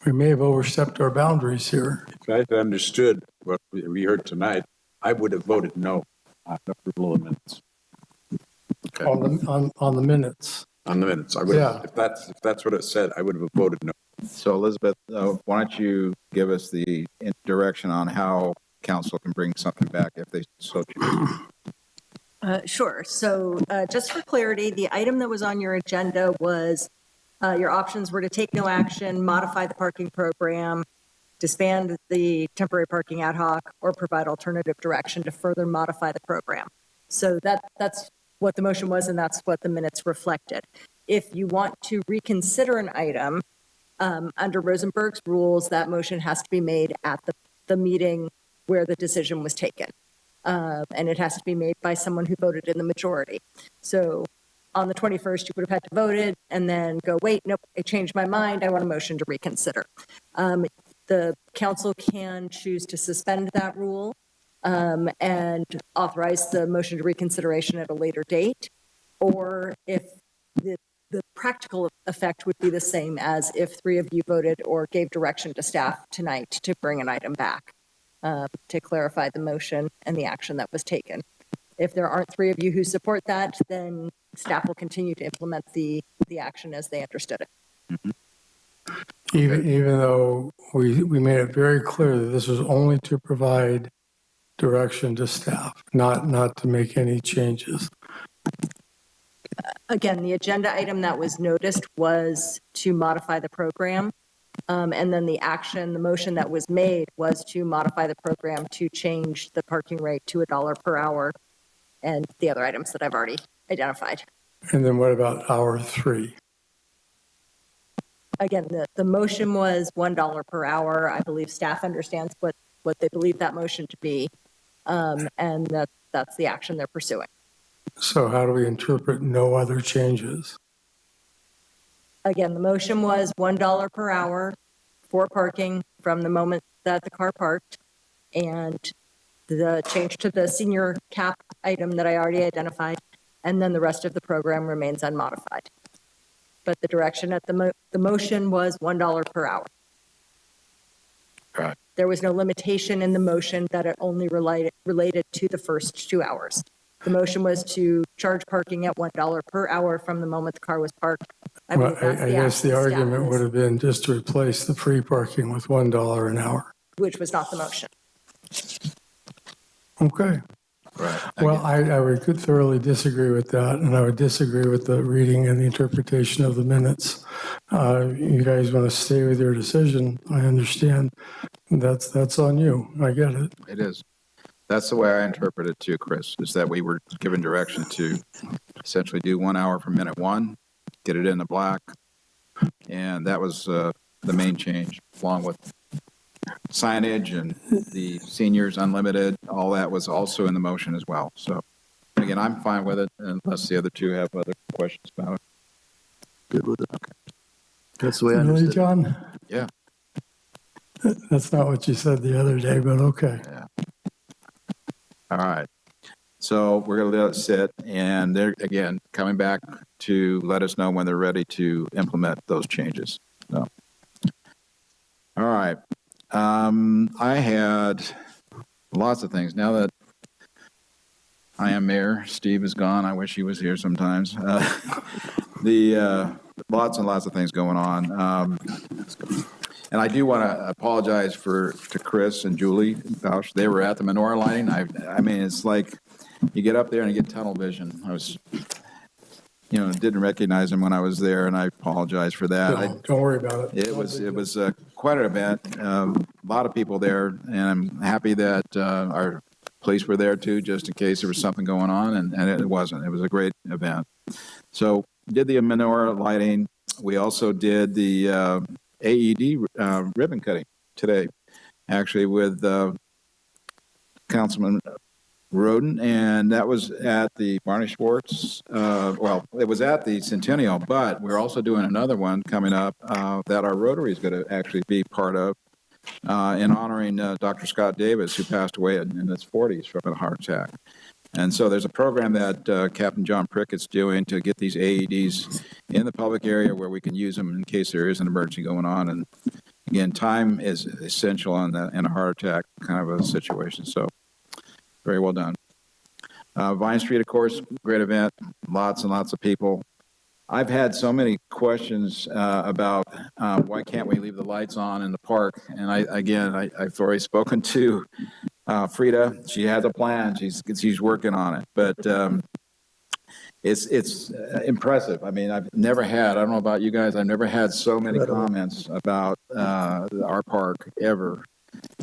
We may have overstepped our boundaries here. If I had understood what we heard tonight, I would have voted no on approval of the minutes. Okay. On the minutes. On the minutes, I would have, if that's what it said, I would have voted no. So Elizabeth, why don't you give us the direction on how council can bring something back if they so choose? Sure. So just for clarity, the item that was on your agenda was your options were to take no action, modify the parking program, disband the temporary parking ad hoc, or provide alternative direction to further modify the program. So that's what the motion was, and that's what the minutes reflected. If you want to reconsider an item, under Rosenberg's rules, that motion has to be made at the meeting where the decision was taken. And it has to be made by someone who voted in the majority. So on the 21st, you would have had to vote it and then go, wait, nope, I changed my mind. I want a motion to reconsider. The council can choose to suspend that rule and authorize the motion to reconsideration at a later date. Or if the practical effect would be the same as if 3 of you voted or gave direction to staff tonight to bring an item back to clarify the motion and the action that was taken. If there aren't 3 of you who support that, then staff will continue to implement the action as they understood it. Mm-hmm. Even though we made it very clear that this was only to provide direction to staff, not to make any changes. Again, the agenda item that was noticed was to modify the program. And then the motion that was made was to modify the program to change the parking rate to $1 per hour and the other items that I've already identified. And then what about hour 3? Again, the motion was $1 per hour. I believe staff understands what they believe that motion to be. And that's the action they're pursuing. So how do we interpret no other changes? Again, the motion was $1 per hour for parking from the moment that the car parked, and the change to the senior cap item that I already identified, and then the rest of the program remains unmodified. But the direction at the motion was $1 per hour. Right. There was no limitation in the motion that it only related to the first 2 hours. The motion was to charge parking at $1 per hour from the moment the car was parked. I guess the argument would have been just to replace the free parking with $1 an hour. Which was not the motion. Okay. Right. Well, I would thoroughly disagree with that, and I would disagree with the reading and the interpretation of the minutes. You guys want to stay with your decision, I understand. That's on you. I get it. It is. That's the way I interpret it too, Chris, is that we were given direction to essentially do 1 hour from minute 1, get it in the black, and that was the main change, along with signage and the seniors unlimited. All that was also in the motion as well. So again, I'm fine with it unless the other 2 have other questions about it. Good with it. Okay. That's the way I Really, understood it. John? Yeah. That's not what you said the other day, but okay. Yeah. All right. So we're going to let it sit, and they're, again, coming back to let us know when they're ready to implement those changes. So, all right. I had lots of things. Now that I am mayor, Steve is gone. I wish he was here sometimes. Lots and lots of things going on. And I do want to apologize to Chris and Julie Bausch. They were at the menorah lighting. I mean, it's like you get up there and you get tunnel vision. I was, didn't recognize them when I was there, and I apologize for that. No, don't worry about it. It was quite an event. A lot of people there, and I'm happy that our police were there too, just in case there was something going on, and it wasn't. It was a great event. So did the menorah lighting. We also did the AED ribbon cutting today, actually with Councilman Roden, and that was at the Barney Schwartz. Well, it was at the Centennial, but we're also doing another one coming up that our Rotary is going to actually be part of in honoring Dr. Scott Davis, who passed away in his 40s from a heart attack. And so there's a program that Captain John Prickett's doing to get these AEDs in the public area where we can use them in case there is an emergency going on. And again, time is essential in a heart attack kind of a situation. So very well done. Vine Street, of course, great event. Lots and lots of people. I've had so many questions about why can't we leave the lights on in the park? And I've already spoken to Frida. She has a plan. She's working on it. But it's impressive. I mean, I don't know about you guys, I've never had so many comments about our park ever.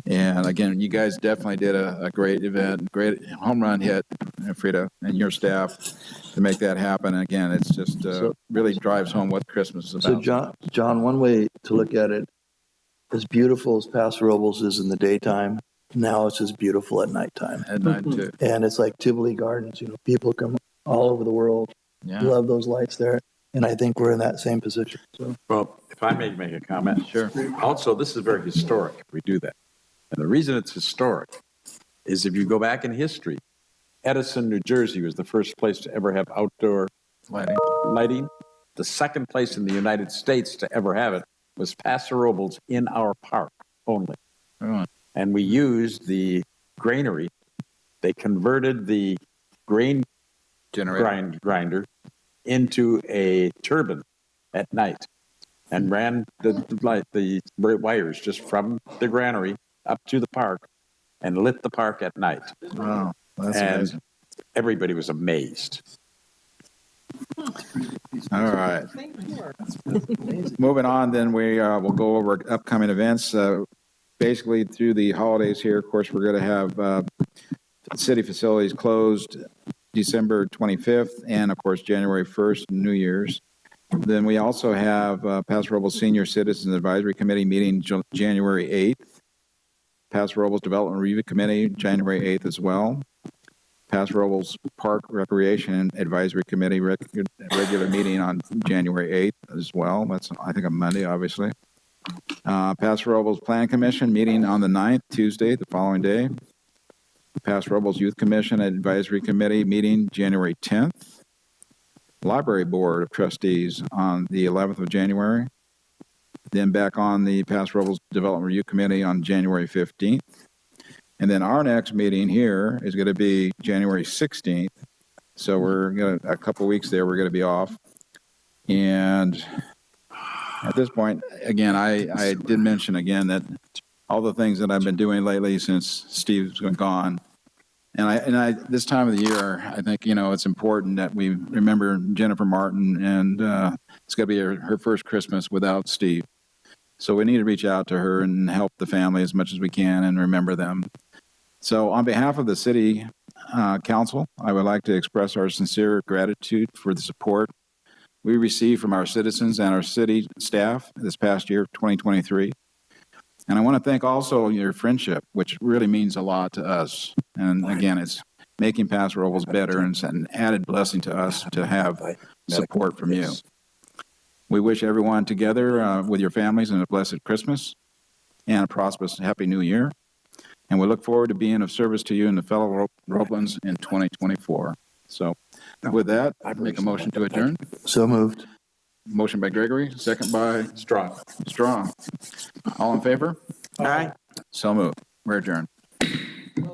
And again, you guys definitely did a great event, great home run hit, Frida, and your staff to make that happen. And again, it's just really drives home what Christmas is about. So John, one way to look at it, as beautiful as Paso Robles is in the daytime, now it's as beautiful at nighttime. At night too. And it's like Tivoli Gardens, people come all over the world, love those lights there. And I think we're in that same position. So. Well, if I may make a comment. Sure. Also, this is very historic if we do that. And the reason it's historic is if you go back in history, Edison, New Jersey was the first place to ever have outdoor lighting. The second place in the United States to ever have it was Paso Robles in our park only. Oh. And we used the granary. They converted the grain grinder into a turbine at night and ran the wires just from the granary up to the park and lit the park at night. Wow, that's and amazing. Everybody was amazed. All right. Moving on, then we'll go over upcoming events. Basically, through the holidays here, of course, we're going to have city facilities closed December 25th and, of course, January 1st, New Year's. Then we also have Paso Robles Senior Citizens Advisory Committee meeting January 8th. Paso Robles Development Review Committee, January 8th as well. Paso Robles Park Recreation Advisory Committee regular meeting on January 8th as well. That's, I think, a Monday, obviously. Paso Robles Plan Commission meeting on the 9th, Tuesday, the following day. Paso Robles Youth Commission Advisory Committee meeting January 10th. Library Board of Trustees on the 11th of January. Then back on the Paso Robles Development Review Committee on January 15th. And then our next meeting here is going to be January 16th. So we're going to, a couple weeks there, we're going to be off. And at this point, again, I did mention again that all the things that I've been doing lately since Steve's been gone. And I this time of the year, I think, it's important that we remember Jennifer Martin, and it's going to be her first Christmas without Steve. So we need to reach out to her and help the family as much as we can and remember them. So on behalf of the City Council, I would like to express our sincere gratitude for the support we received from our citizens and our city staff this past year, 2023. And I want to thank also your friendship, which really means a lot to us. And again, it's making Paso Robles better, and it's an added blessing to us to have support from you. We wish everyone together with your families a blessed Christmas and a prosperous, happy New Year. And we look forward to being of service to you and the fellow Roblins in 2024. So with that, I'd make a motion to adjourn. So moved. Motion by Gregory, second by Strong. All in favor? Aye. So moved. We're adjourned.